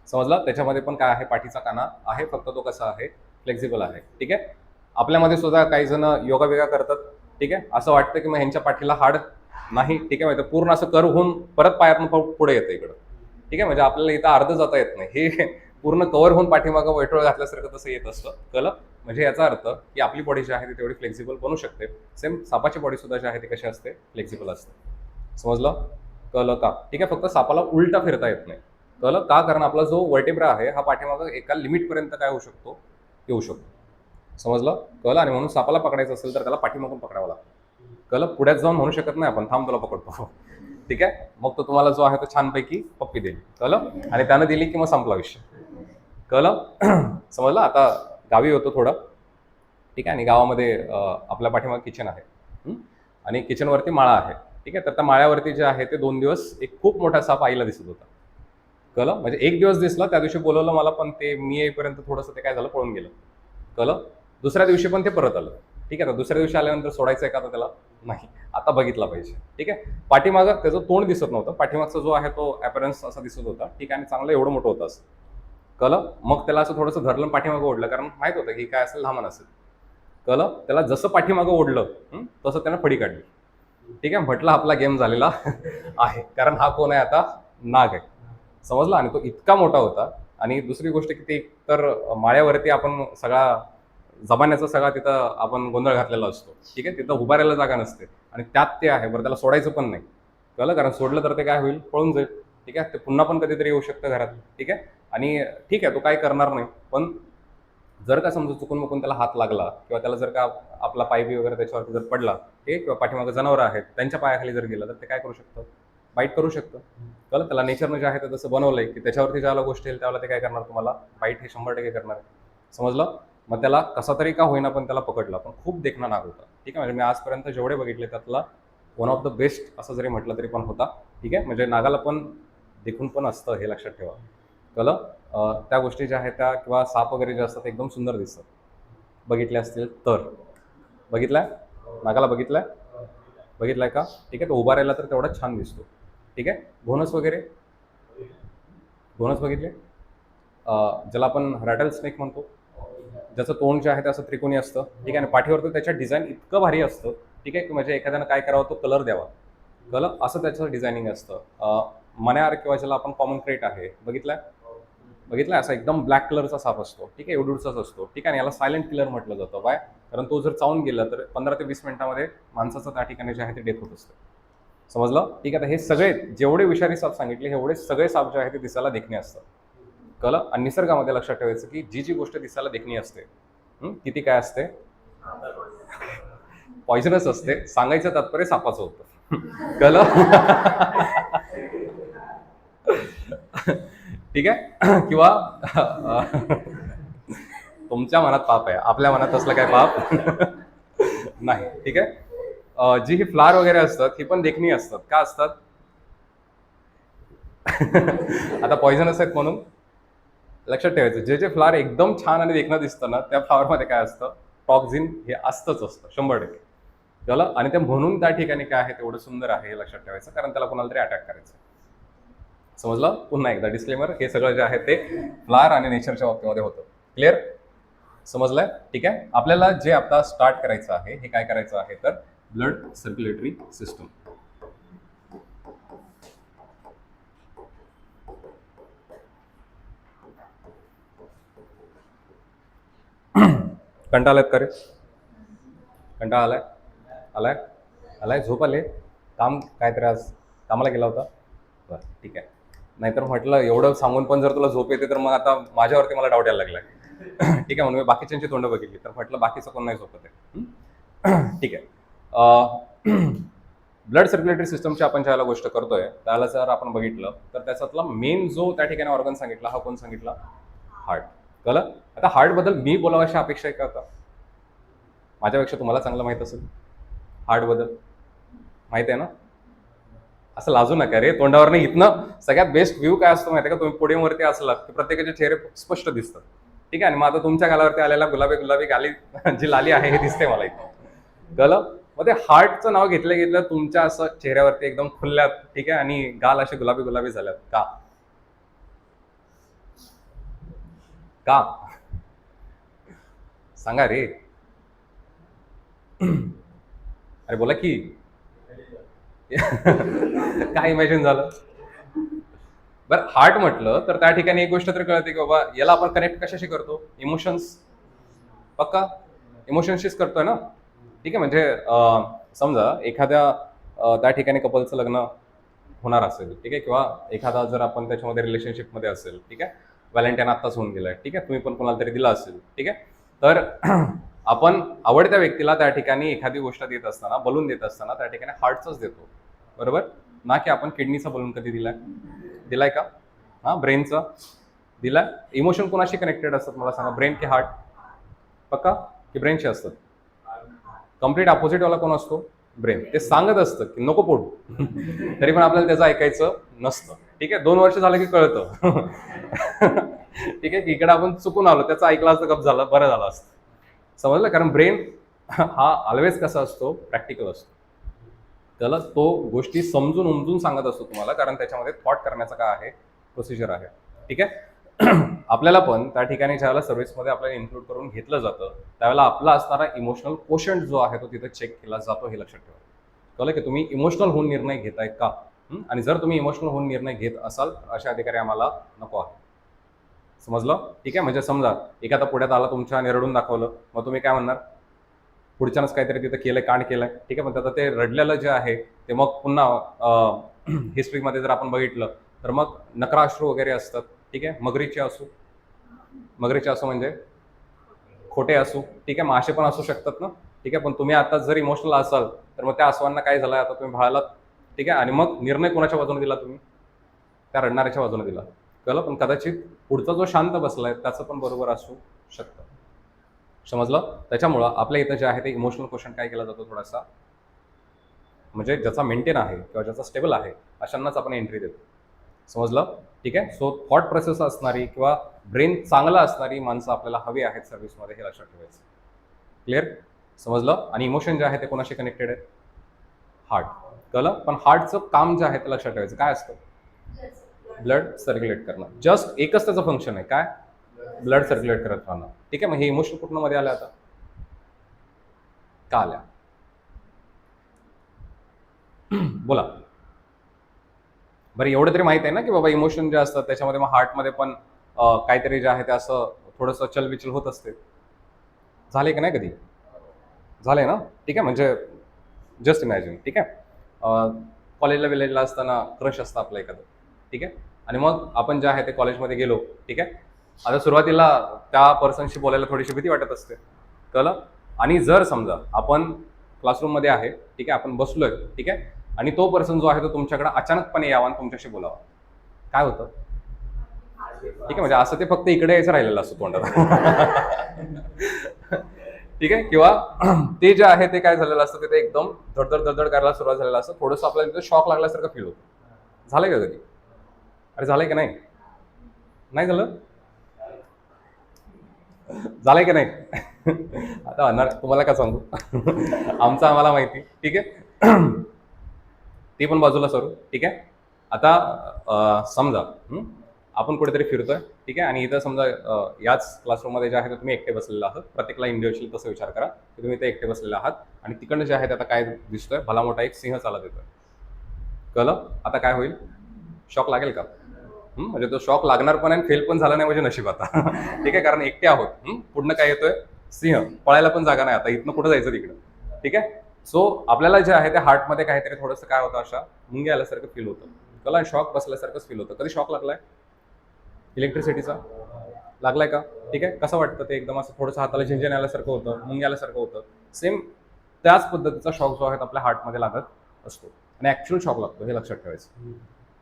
समजलं? त्याच्यामध्ये पण काय आहे? पाठीचा कणा आहे, फक्त तो कसा आहे? फ्लेक्झिबल आहे. ठीक आहे. आपल्यामध्ये सुद्धा काही जण योगा बिगा करतात. ठीक आहे. असं वाटतं की मग ह्यांच्या पाठीला हाड नाही. ठीक आहे. म्हणजे पूर्ण असं कर्व होऊन परत पायातून पुढे येतं इकडं. ठीक आहे. म्हणजे आपल्याला इथं अर्ध जाता येत नाही. हे पूर्ण कव्हर होऊन पाठीमागं वैठोळ घातल्यासारखं तसं येत असतं. कळलं? म्हणजे याचा अर्थ की आपली बॉडी जी आहे ती तेवढी फ्लेक्झिबल बनू शकते. सेम सापाची बॉडी सुद्धा जी आहे ती कशी असते? फ्लेक्झिबल असते. समजलं? कळलं का? ठीक आहे. फक्त सापाला उलटा फिरता येत नाही. कळलं का? कारण आपला जो वर्टेब्रा आहे हा पाठीमागं एका लिमिटपर्यंत काय होऊ शकतो? येऊ शकतो. समजलं? कळलं? आणि म्हणून सापाला पकडायचं असेल तर त्याला पाठीमागून पकडावं लागतं. कळलं? पुढ्यात जाऊन म्हणू शकत नाही आपण थांब तुला पकडतो. ठीक आहे. मग तो तुम्हाला जो आहे तो छानपैकी पप्पी देईल. कळलं? आणि त्यानं दिली की मग संपला विषय. कळलं? समजलं? आता गावी होतो थोडं. ठीक आहे. आणि गावामध्ये आपल्या पाठीमागे किचन आहे. आणि किचनवरती माळा आहे. ठीक आहे. तर त्या माळ्यावरती जे आहे ते 2 दिवस एक खूप मोठा साप आईला दिसत होता. कळलं? म्हणजे एक दिवस दिसला, त्या दिवशी बोलवलं मला, पण ते मी येईपर्यंत थोडंसं ते काय झालं? पळून गेलं. कळलं? दुसऱ्या दिवशी पण ते परत आलं. ठीक आहे. तर दुसऱ्या दिवशी आल्यानंतर सोडायचं आहे का आता त्याला? नाही. आता बघितला पाहिजे. ठीक आहे. पाठीमागं त्याचं तोंड दिसत नव्हतं. पाठीमागचा जो आहे तो अपॅरन्स असा दिसत होता. ठीक आहे. आणि चांगलं एवढं मोठं होतं असं. कळलं? मग त्याला असं थोडंसं धरलं, पाठीमागं ओढलं, कारण माहित होतं की काय असेल? लहान असेल. कळलं? त्याला जसं पाठीमागं ओढलं तसं त्यानं फडी काढली. ठीक आहे. म्हटलं आपला गेम झालेला आहे, कारण हा कोण आहे आता? नाग आहे. समजला? आणि तो इतका मोठा होता आणि दुसरी गोष्ट की ते तर माळ्यावरती आपण सगळा जमान्याचा सगळा तिथं आपण गोंधळ घातलेला असतो, ठीक आहे. तिथं उभारायला जागा नसते आणि त्यात ते आहे बरं, त्याला सोडायचं पण नाही, कळलं. कारण सोडलं तर ते काय होईल, पळून जाईल, ठीक आहे. ते पुन्हा पण कधीतरी येऊ शकतं घरात, ठीक आहे. आणि ठीक आहे, तो काय करणार नाही, पण जर का समजा चुकून मुकून त्याला हात लागला किंवा त्याला जर का आपला पाय बी वगैरे त्याच्यावरती जर पडला, ठीक, किंवा पाठीमागे जनावरं आहेत त्यांच्या पायाखाली जर गेलं, तर ते काय करू शकतं, बाईट करू शकतं, कळलं. त्याला नेचरनं जे आहे ते तसं बनवलंय की त्याच्यावरती ज्यावेळेला गोष्टी येईल त्यावेळेला ते काय करणार, तुम्हाला बाईट हे 100% करणार आहे. समजलं. मग त्याला कसा तरी का होईना पण त्याला पकडला, पण खूप देखणा नाग होता, ठीक आहे. म्हणजे मी आजपर्यंत जेवढे बघितले त्यातला वन ऑफ द बेस्ट असं जरी म्हटलं तरी पण होता, ठीक आहे. म्हणजे नागाला पण देखून पण असतं, हे लक्षात ठेवा, कळलं. त्या गोष्टी ज्या आहेत त्या किंवा साप वगैरे जे असतात ते एकदम सुंदर दिसतात, बघितले असतील तर. बघितलाय नागाला, बघितलाय का, ठीक आहे. तो उभा राहिला तर तेवढा छान दिसतो, ठीक आहे. घोणस वगैरे, घोणस बघितले, ज्याला आपण रॅटल स्नेक म्हणतो, ज्याचं तोंड जे आहे ते असं त्रिकोणी असतं, ठीक आहे. आणि पाठीवर तर त्याच्या डिझाईन इतकं भारी असतं, ठीक आहे, की म्हणजे एखाद्यानं काय करावं, तो कलर द्यावा, कळलं, असं त्याचं डिझायनिंग असतं. मण्यार किंवा ज्याला आपण कॉमन क्रेट आहे, बघितलाय असा एकदम ब्लॅक कलरचा साप असतो, ठीक आहे, एवढूचाच असतो, ठीक आहे. आणि याला सायलेंट किलर म्हटलं जातं. बाय, कारण तो जर चावून गेला तर 15 ते 20 मिनिटामध्ये माणसाचं त्या ठिकाणी जे आहे ते डेथ होत असतं. समजलं, ठीक आहे. तर हे सगळे जेवढे विषारी साप सांगितले, एवढे सगळे साप जे आहे ते दिसायला देखणे असतात, कळलं. आणि निसर्गामध्ये लक्षात ठेवायचं की जी गोष्ट दिसायला देखणी असते, किती काय असते, पॉइझनस असते. सांगायचं तात्पर्य सापाचं होतं, कळलं. ठीक आहे. किंवा तुमच्या मनात पाप आहे, आपल्या मनात असलं काय पाप नाही, ठीक आहे. जी ही फ्लावर वगैरे असतात ही पण देखणी असतात. का असतात? आता पॉइझनस आहेत म्हणून लक्षात ठेवायचं. जे जे फ्लावर एकदम छान आणि देखणं दिसतं ना, त्या फ्लावरमध्ये काय असतं, टॉक्झिन हे असतंच असतं 100%. त्याला आणि ते म्हणून त्या ठिकाणी काय आहे तेवढं सुंदर आहे हे लक्षात ठेवायचं, कारण त्याला कोणाला तरी अटॅक करायचं. समजलं. पुन्हा एकदा डिस्क्लेमर, हे सगळं जे आहे ते फ्लावर आणि नेचरच्या बाबतीमध्ये होतं. क्लिअर, समजलंय, ठीक आहे. आपल्याला जे आता स्टार्ट करायचं आहे, हे काय करायचं आहे तर ब्लड सर्क्युलेटरी सिस्टम. कंटाळा आलात का रे, कंटाळा आलाय, आलाय आलाय, झोप आले, काम काहीतरी आज कामाला गेला होता, बरं ठीक आहे. नाहीतर म्हटलं एवढं सांगून पण जर तुला झोप येते तर मग आता माझ्यावरती मला डाऊट यायला लागलाय. ठीक आहे, म्हणून मी बाकीच्यांची तोंड बघितली तर म्हटलं बाकीचं कोण नाही झोपत आहे. ठीक आहे. ब्लड सर्क्युलेटरी सिस्टमची आपण ज्याला गोष्ट करतोय त्याला जर आपण बघितलं तर त्याच्यातला मेन जो त्या ठिकाणी ऑर्गन सांगितला, हा कोण सांगितला, हार्ट. कळलं. आता हार्ट बद्दल मी बोलावं अशी अपेक्षा आहे का आता, माझ्यापेक्षा तुम्हाला चांगलं माहित असेल हार्ट बद्दल, माहित आहे ना. असं लाजू नका रे, तोंडावर नाही. इथनं सगळ्यात बेस्ट व्ह्यू काय असतो माहिती आहे का, तुम्ही पोडियमवरती असलात की प्रत्येकाचे चेहरे स्पष्ट दिसतात, ठीक आहे. आणि मग आता तुमच्या गालावरती आलेला गुलाबी गुलाबी गाली जी लाली आहे हे दिसते मला इथं, कळलं. मग ते हार्टचं नाव घेतलं घेतलं तुमच्या असं चेहऱ्यावरती एकदम खुलल्यात, ठीक आहे, आणि गाल असे गुलाबी गुलाबी झाल्यात का, का सांगा रे. अरे बोला की. काय इमॅजिन झालं. बरं, हार्ट म्हटलं तर त्या ठिकाणी एक गोष्ट तर कळते की बाबा याला आपण कनेक्ट कशाशी करतो, इमोशन्स. पक्का इमोशन्सशीच करतोय ना, ठीक आहे. म्हणजे समजा एखाद्या त्या ठिकाणी कपलचं लग्न होणार असेल, ठीक आहे, किंवा एखादा जर आपण त्याच्यामध्ये रिलेशनशिपमध्ये असेल, ठीक आहे, व्हॅलेंटाईन आत्ताच होऊन गेलाय, ठीक आहे, तुम्ही पण कोणाला तरी दिला असेल, ठीक आहे. तर आपण आवडत्या व्यक्तीला त्या ठिकाणी एखादी गोष्ट देत असताना, बलून देत असताना त्या ठिकाणी हार्टचंच देतो, बरोबर ना, की आपण किडनीचा बलून कधी दिलाय का, हा, ब्रेनचा दिलाय. इमोशन कोणाशी कनेक्टेड असतात मला सांगा, ब्रेन की हार्ट, पक्का की ब्रेनशी असतात. कम्प्लीट अपोजिट वाला कोण असतो, ब्रेन. ते सांगत असतं की नको पोडू, तरी पण आपल्याला त्याचं ऐकायचं नसतं, ठीक आहे. 2 वर्ष झालं की कळतं. ठीक आहे, इकडे आपण चुकून आलो, त्याचं ऐकलं असतं गप झालं, बरं झालं असतं. समजलं. कारण ब्रेन हा ऑलवेज कसा असतो, प्रॅक्टिकल असतो. त्याला तो गोष्टी समजून उमजून सांगत असतो तुम्हाला, कारण त्याच्यामध्ये थॉट करण्याचा काय आहे, प्रोसिजर आहे, ठीक आहे. आपल्याला पण त्या ठिकाणी ज्यावेळेला सर्व्हिसमध्ये आपल्याला इन्क्लूड करून घेतलं जातं त्यावेळेला आपला असणारा इमोशनल कोशंट जो आहे तो तिथे चेक केला जातो, हे लक्षात ठेवा. कळलं की तुम्ही इमोशनल होऊन निर्णय घेताय का, आणि जर तुम्ही इमोशनल होऊन निर्णय घेत असाल तर अशा अधिकारी आम्हाला नको आहे. समजलं? ठीक आहे. म्हणजे समजा एखादा पुढ्यात आला तुमच्या आणि रडून दाखवलं, मग तुम्ही काय म्हणणार? पुढच्यानंच काहीतरी तिथं केलंय, कांड केलंय. ठीक आहे. पण आता ते रडलेलं जे आहे ते मग पुन्हा हिस्ट्रीमध्ये जर आपण बघितलं तर मग नक्राश्रू वगैरे असतात. ठीक आहे. मगरीचे असू म्हणजे खोटे असू. ठीक आहे. मासे पण असू शकतात ना. ठीक आहे. पण तुम्ही आता जर इमोशनल असाल तर मग त्या आसवांना काय झालं, आता तुम्ही भाळालात. ठीक आहे. आणि मग निर्णय कोणाच्या बाजूने दिला तुम्ही? त्या रडणाऱ्याच्या बाजूने दिला. कळलं? पण कदाचित पुढचा जो शांत बसलाय त्याचं पण बरोबर असू शकतं. समजलं? त्याच्यामुळं आपल्या इथं जे आहे ते इमोशनल क्वेश्चन काय केला जातो थोडासा, म्हणजे ज्याचा मेंटेन आहे किंवा ज्याचा स्टेबल आहे अशांनाच आपण एंट्री देतो. समजलं? ठीक आहे. सो थॉट प्रोसेस असणारी किंवा ब्रेन चांगला असणारी माणसं आपल्याला हवी आहेत सर्व्हिसमध्ये, हे लक्षात ठेवायचं. क्लिअर? समजलं? आणि इमोशन जे आहे ते कोणाशी कनेक्टेड आहे? हार्ट. कळलं? पण हार्टचं काम जे आहे ते लक्षात ठेवायचं. काय असतं? ब्लड सर्क्युलेट करणं. जस्ट एकच त्याचं फंक्शन आहे. काय? ब्लड सर्क्युलेट करत राहणं. ठीक आहे. मग हे इमोशन कुठनं मध्ये आलं आता? का आल्या? बोला. बरं एवढं तरी माहित आहे ना की बाबा इमोशन जे असतात त्याच्यामध्ये मग हार्टमध्ये पण काहीतरी जे आहे ते असं थोडंसं चलबिचल होत असते. झाले की नाही कधी? झालंय ना? ठीक आहे. म्हणजे जस्ट इमॅजिन. ठीक आहे. कॉलेजला विलेजला असताना क्रश असतं आपलं एखादं. ठीक आहे. आणि मग आपण जे आहे ते कॉलेजमध्ये गेलो. ठीक आहे. आता सुरुवातीला त्या पर्सनशी बोलायला थोडीशी भीती वाटत असते. कळलं? आणि जर समजा आपण क्लासरूममध्ये आहे. ठीक आहे. आपण बसलोय. ठीक आहे. आणि तो पर्सन जो आहे तो तुमच्याकडे अचानकपणे यावा आणि तुमच्याशी बोलावा, काय होतं? ठीक आहे. म्हणजे असं ते फक्त इकडे यायचं राहिलेलं असतं तोंडात. ठीक आहे. किंवा ते जे आहे ते काय झालेलं असतं, ते एकदम धडधड धडधड करायला सुरुवात झालेलं असतं. थोडंसं आपल्याला तिथे शॉक लागल्यासारखं फील होतं. झालंय का कधी? अरे झालंय का नाही? नाही झालं? झालंय का नाही? आता अनार तुम्हाला का सांगू? आमचं आम्हाला माहिती. ठीक आहे. ते पण बाजूला सरू. ठीक आहे. आता समजा आपण कुठेतरी फिरतोय. ठीक आहे. आणि इथं समजा याच क्लासरूममध्ये जे आहे ते तुम्ही एकटे बसलेले आहात. प्रत्येकाला इंडिव्हिज्युअली तसं विचार करा की तुम्ही इथे एकटे बसलेले आहात आणि तिकडनं जे आहे ते आता काय दिसतोय, भला मोठा एक सिंह चालत येतोय. कळलं? आता काय होईल? शॉक लागेल का? म्हणजे तो शॉक लागणार पण आणि फेल पण झाला नाही म्हणजे नशीब आता. ठीक आहे. कारण एकटे आहोत. पुढनं काय येतोय? सिंह. पळायला पण जागा नाही आता. इथनं कुठं जायचं तिकडं. ठीक आहे. सो आपल्याला जे आहे ते हार्टमध्ये काहीतरी थोडंसं काय होतं, अशा मुंग्या आल्यासारखं फील होतं. कळलं? शॉक बसल्यासारखंच फील होतं. कधी शॉक लागलाय इलेक्ट्रिसिटीचा? लागलाय का? ठीक आहे. कसं वाटतं ते? एकदम असं थोडंसं हाताला झिंझण आल्यासारखं होतं, मुंग्या आल्यासारखं होतं. सेम त्याच पद्धतीचा शॉक जो आहे आपल्या हार्टमध्ये लागत असतो आणि ॲक्च्युअल शॉक लागतो, हे लक्षात ठेवायचं.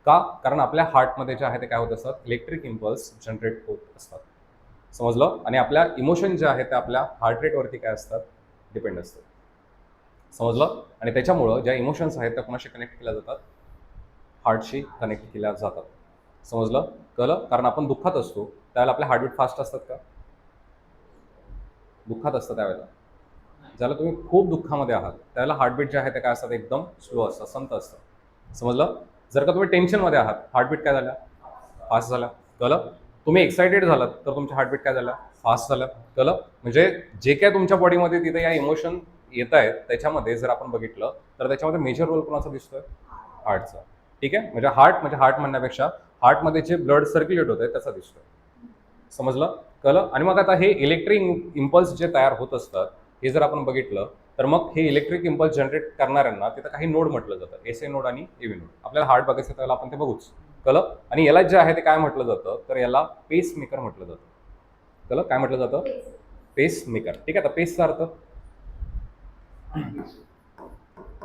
का? कारण आपल्या हार्टमध्ये जे आहे ते काय होत असतात, इलेक्ट्रिक इम्पल्स जनरेट होत असतात. समजलं? आणि आपल्या इमोशन जे आहे ते आपल्या हार्ट रेटवरती काय असतात, डिपेंड असतात. समजलं? आणि त्याच्यामुळं ज्या इमोशन्स आहेत त्या कोणाशी कनेक्ट केल्या जातात? हार्टशी कनेक्ट केल्या जातात. समजलं? कळलं? कारण आपण दुःखात असतो त्यावेळेला आपले हार्टबीट फास्ट असतात का? दुःखात असतं त्यावेळेला. ज्याला तुम्ही खूप दुःखामध्ये आहात त्यावेळेला हार्टबीट जे आहे ते काय असतात, एकदम स्लो असतात, संत असतं. समजलं? जर का तुम्ही टेन्शनमध्ये आहात, हार्टबीट काय झाल्या? फास्ट झाल्या. कळलं? तुम्ही एक्साइटेड झालात तर तुमच्या हार्टबीट काय झाल्या? फास्ट झाल्या. कळलं? म्हणजे जे काय तुमच्या बॉडीमध्ये तिथे या इमोशन येत आहेत त्याच्यामध्ये जर आपण बघितलं तर त्याच्यामध्ये मेजर रोल कोणाचा दिसतोय? हार्टचा. ठीक आहे. म्हणजे हार्ट म्हणण्यापेक्षा हार्टमध्ये जे ब्लड सर्क्युलेट होत आहे त्याचा दिसतोय. समजलं? कळलं? आणि मग आता हे इलेक्ट्रिक इम्पल्स जे तयार होत असतात हे जर आपण बघितलं तर मग हे इलेक्ट्रिक इम्पल्स जनरेट करणाऱ्यांना तिथं काही नोड म्हटलं जातं, एसए नोड आणि एव्ही नोड. आपल्याला हार्ट बघायचं त्याला आपण ते बघूच. कळलं? आणि याला जे आहे ते काय म्हटलं जातं, तर याला पेस मेकर म्हटलं जातं. कळलं? काय म्हटलं जातं? पेस मेकर. ठीक आहे. आता पेसचा अर्थ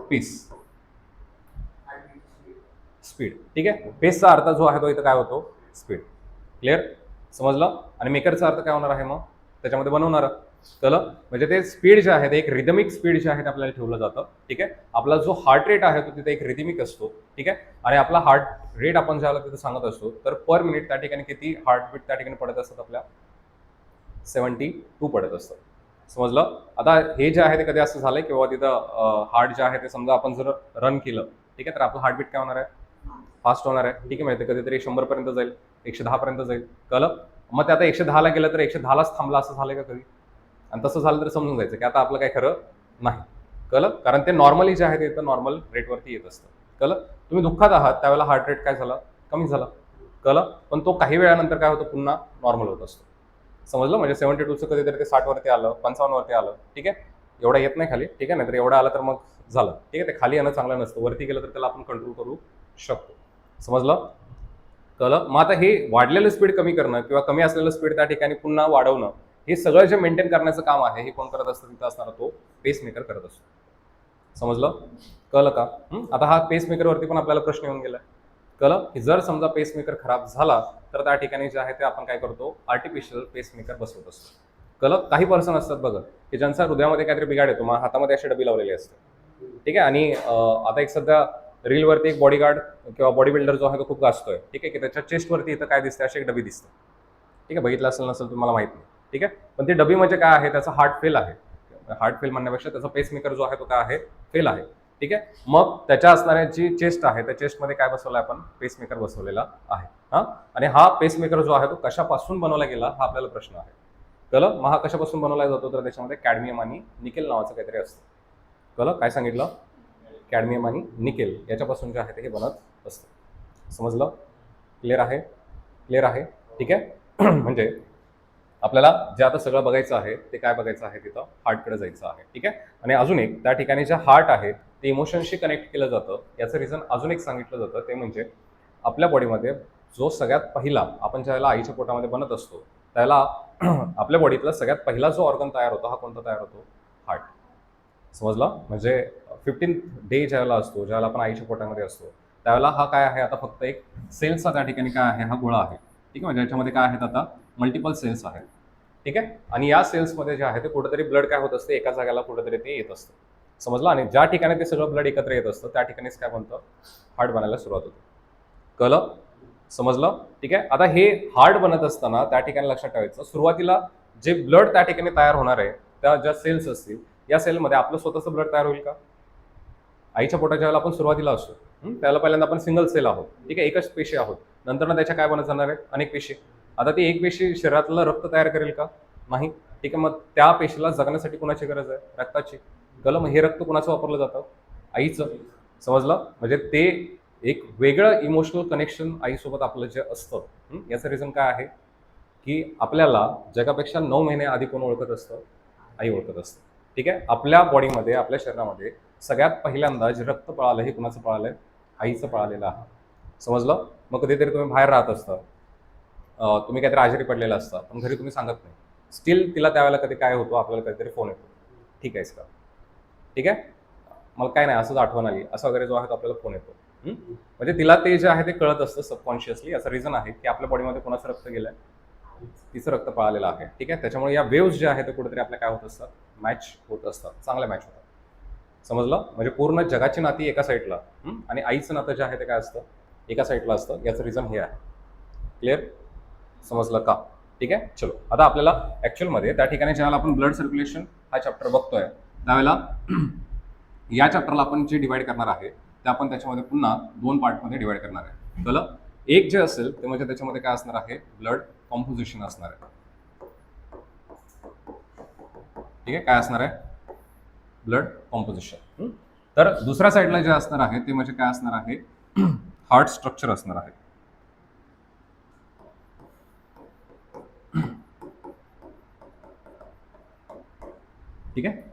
पीस, स्पीड. ठीक आहे. पेसचा अर्थ जो आहे तो इथं काय होतो? स्पीड. क्लिअर? समजलं? आणि मेकरचा अर्थ काय होणार आहे मग? त्याच्यामध्ये बनवणार. कळलं? म्हणजे ते स्पीड जे आहे ते एक रिदमिक स्पीड जे आहे ते आपल्याला ठेवलं जातं. ठीक आहे. आपला जो हार्ट रेट आहे तो तिथे एक रिदमिक असतो. ठीक आहे. आणि आपला हार्ट रेट आपण ज्याला तिथे सांगत असतो तर पर मिनिट त्या ठिकाणी किती हार्टबीट त्या ठिकाणी पडत असतात आपल्या? 72 पडत असतात. समजलं? आता हे जे आहे ते कधी असं झालंय किंवा तिथं हार्ट जे आहे ते समजा आपण जर रन केलं, ठीक आहे, तर आपलं हार्टबीट काय होणार आहे? फास्ट होणार आहे. ठीक आहे. माहिती कधीतरी 100 पर्यंत जाईल, 110 पर्यंत जाईल. कळलं? मग ते आता 110ला गेलं तर 110लाच थांबला असं झालंय का कधी? आणि तसं झालं तर समजून जायचं की आता आपलं काय खरं नाही. कळलं? कारण ते नॉर्मली जे आहे ते नॉर्मल रेटवरती येत असतं. कळलं? तुम्ही दुःखात आहात त्यावेळेला हार्ट रेट काय झाला? कमी झाला. कळलं. पण तो काही वेळानंतर काय होतं, पुन्हा नॉर्मल होत असतो. समजलं. म्हणजे 72चं कधीतरी ते 60 वरती आलं, 55 वरती आलं, ठीक आहे. एवढा येत नाही खाली, ठीक आहे. नाहीतर एवढा आला तर मग झालं, ठीक आहे. ते खाली येणं चांगलं नसतं, वरती गेलं तर त्याला आपण कंट्रोल करू शकतो. समजलं. कळलं. मग आता हे वाढलेलं स्पीड कमी करणं किंवा कमी असलेलं स्पीड त्या ठिकाणी पुन्हा वाढवणं, हे सगळं जे मेंटेन करण्याचं काम आहे हे कोण करत असतं, तिथं असणारा तो पेसमेकर करत असतो. समजलं. कळलं का. आता हा पेसमेकरवरती पण आपल्याला प्रश्न येऊन गेला. कळलं की जर समजा पेसमेकर खराब झाला तर त्या ठिकाणी जे आहे ते आपण काय करतो, आर्टिफिशियल पेसमेकर बसवत असतो. कळलं. काही पर्सन असतात बघा की ज्यांचा हृदयामध्ये काहीतरी बिघाड येतो, मग हातामध्ये अशी डबी लावलेली असते, ठीक आहे. आणि आता एक सध्या रीलवरती एक बॉडीगार्ड किंवा बॉडी बिल्डर जो आहे तो खूप गाजतोय, ठीक आहे, की त्याच्या चेस्टवरती इथं काय दिसते, अशी एक डबी दिसते, ठीक आहे. बघितलं असेल नसेल तुम्हाला माहित नाही, ठीक आहे. पण ती डबी म्हणजे काय आहे, त्याचा हार्ट फेल आहे. हार्ट फेल म्हणण्यापेक्षा त्याचा पेसमेकर जो आहे तो काय आहे, फेल आहे, ठीक आहे. मग त्याच्या असणाऱ्या जी चेस्ट आहे त्या चेस्टमध्ये काय बसवलं आपण, पेसमेकर बसवलेला आहे. हा. आणि हा पेसमेकर जो आहे तो कशापासून बनवला गेला हा आपल्याला प्रश्न आहे. कळलं. मग हा कशापासून बनवला जातो, तर त्याच्यामध्ये कॅडमियम आणि निकेल नावाचं काहीतरी असतं. कळलं. काय सांगितलं, कॅडमियम आणि निकेल याच्यापासून जे आहे ते हे बनत असतं. समजलं. क्लिअर आहे. क्लिअर आहे, ठीक आहे. म्हणजे आपल्याला जे आता सगळं बघायचं आहे ते काय बघायचं आहे, तिथं हार्टकडे जायचं आहे, ठीक आहे. आणि अजून एक त्या ठिकाणी जे हार्ट आहे ते इमोशनशी कनेक्ट केलं जातं. याचं रिझन अजून एक सांगितलं जातं, ते म्हणजे आपल्या बॉडीमध्ये जो सगळ्यात पहिला आपण ज्यावेळेला आईच्या पोटामध्ये बनत असतो त्याला आपल्या बॉडीतला सगळ्यात पहिला जो ऑर्गन तयार होतो हा कोणता तयार होतो, हार्ट. समजलं. म्हणजे 15th डे ज्यावेळेला असतो, ज्यावेळेला आपण आईच्या पोटामध्ये असतो त्यावेळेला हा काय आहे, आता फक्त एक सेल्सचा त्या ठिकाणी काय आहे, हा गोळा आहे, ठीक आहे. म्हणजे याच्यामध्ये काय आहेत, आता मल्टिपल सेल्स आहेत, ठीक आहे. आणि या सेल्समध्ये जे आहे ते कुठेतरी ब्लड काय होत असते, एका जागेला कुठेतरी ते येत असतं. समजलं. आणि ज्या ठिकाणी ते सगळं ब्लड एकत्र येत असतं त्या ठिकाणीच काय बनतं, हार्ट बनायला सुरुवात होते. कळलं. समजलं, ठीक आहे. आता हे हार्ट बनत असताना त्या ठिकाणी लक्षात ठेवायचं, सुरुवातीला जे ब्लड त्या ठिकाणी तयार होणार आहे, त्या ज्या सेल्स असतील या सेलमध्ये आपलं स्वतःचं ब्लड तयार होईल का. आईच्या पोटाच्या वेळेला आपण सुरुवातीला असतो, त्याला पहिल्यांदा आपण सिंगल सेल आहोत, ठीक आहे, एकच पेशी आहोत. नंतर ना त्याच्या काय बनत जाणार आहे, अनेक पेशी. आता ती एक पेशी शरीरातलं रक्त तयार करेल का, नाही, ठीक आहे. मग त्या पेशीला जगण्यासाठी कुणाची गरज आहे, रक्ताची. कळलं. मग हे रक्त कुणाचं वापरलं जातं, आईचं. समजलं. म्हणजे ते एक वेगळं इमोशनल कनेक्शन आईसोबत आपलं जे असतं, याचं रिझन काय आहे की आपल्याला जगापेक्षा 9 महिने आधी कोण ओळखत असतं, आई ओळखत असतं, ठीक आहे. आपल्या बॉडीमध्ये, आपल्या शरीरामध्ये सगळ्यात पहिल्यांदा जे रक्त पळालं हे कुणाचं पळालंय, आईचं पळालेलं आहे. समजलं. मग कधीतरी तुम्ही बाहेर राहत असता, तुम्ही काहीतरी आजारी पडलेला असता पण घरी तुम्ही सांगत नाही, स्टील तिला त्यावेळेला कधी काय होतो, आपल्याला काहीतरी फोन येतो, ठीक आहेस का, ठीक आहे, मला काय नाही असंच आठवण आली असं वगैरे जो आहे तो आपल्याला फोन येतो. म्हणजे तिला ते जे आहे ते कळत असतं सबकॉन्शियसली. असं रिझन आहे की आपल्या बॉडीमध्ये कोणाचं रक्त गेलंय, तिचं रक्त पळालेलं आहे, ठीक आहे. त्याच्यामुळे या वेव्स जे आहे ते कुठेतरी आपल्या काय होत असतात, मॅच होत असतात, चांगल्या मॅच होतात. समजलं. म्हणजे पूर्ण जगाची नाती एका साईडला आणि आईचं नातं जे आहे ते काय असतं, एका साईडला असतं. याचं रिझन हे आहे. क्लिअर. समजलं का, ठीक आहे. चलो आता आपल्याला ॲक्च्युअलमध्ये त्या ठिकाणी ज्यावेळेला आपण ब्लड सर्क्युलेशन हा चॅप्टर बघतोय त्यावेळेला या चॅप्टरला आपण जे डिवाइड करणार आहे ते आपण त्याच्यामध्ये पुन्हा 2 पार्टमध्ये डिवाइड करणार आहे. कळलं. एक जे असेल ते म्हणजे त्याच्यामध्ये काय असणार आहे, ब्लड कॉम्पोजिशन असणार आहे, ठीक आहे. काय असणार आहे, ब्लड कॉम्पोजिशन. तर दुसऱ्या साईडला जे असणार आहे ते म्हणजे काय असणार आहे, हार्ट स्ट्रक्चर असणार आहे. ठीक आहे.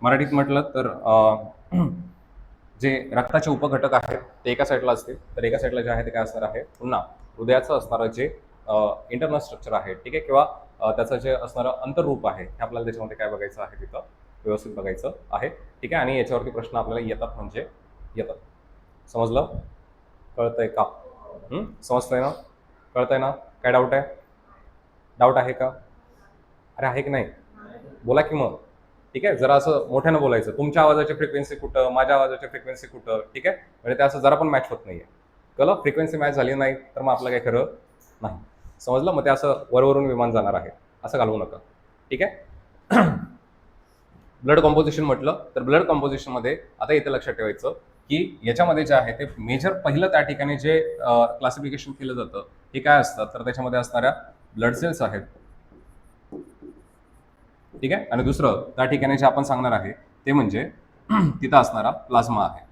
मराठीत म्हटलं तर जे रक्ताचे उपघटक आहेत ते एका साईडला असतील, तर एका साईडला जे आहे ते काय असणार आहे, पुन्हा हृदयाचं असणारं जे इंटरनल स्ट्रक्चर आहे, ठीक आहे, किंवा त्याचं जे असणारं अंतर्रूप आहे हे आपल्याला त्याच्यामध्ये काय बघायचं आहे, तिथं व्यवस्थित बघायचं आहे, ठीक आहे. आणि याच्यावरती प्रश्न आपल्याला येतात म्हणजे येतात. समजलं. कळतंय का, समजतंय ना, कळतंय ना, काय डाऊट आहे, डाऊट आहे का, अरे आहे की नाही, बोला की मग, ठीक आहे. जरा असं मोठ्यानं बोलायचं, तुमच्या आवाजाची फ्रिक्वेन्सी कुठं, माझ्या आवाजाची फ्रिक्वेन्सी कुठं, ठीक आहे. म्हणजे ते असं जरा पण मॅच होत नाहीये. कळलं. फ्रिक्वेन्सी मॅच झाली नाही तर मग आपलं काही खरं नाही. समजलं. मग ते असं वरवरून विमान जाणार आहे असं घालवू नका, ठीक आहे. ब्लड कॉम्पोजिशन म्हटलं तर ब्लड कॉम्पोजिशनमध्ये आता इथे लक्षात ठेवायचं की याच्यामध्ये जे आहे ते मेजर पहिलं त्या ठिकाणी जे क्लासिफिकेशन केलं जातं हे काय असतं, तर त्याच्यामध्ये असणाऱ्या ब्लड सेल्स आहेत, ठीक आहे. आणि दुसरं त्या ठिकाणी जे आपण सांगणार आहे ते म्हणजे तिथं असणारा प्लाझ्मा आहे,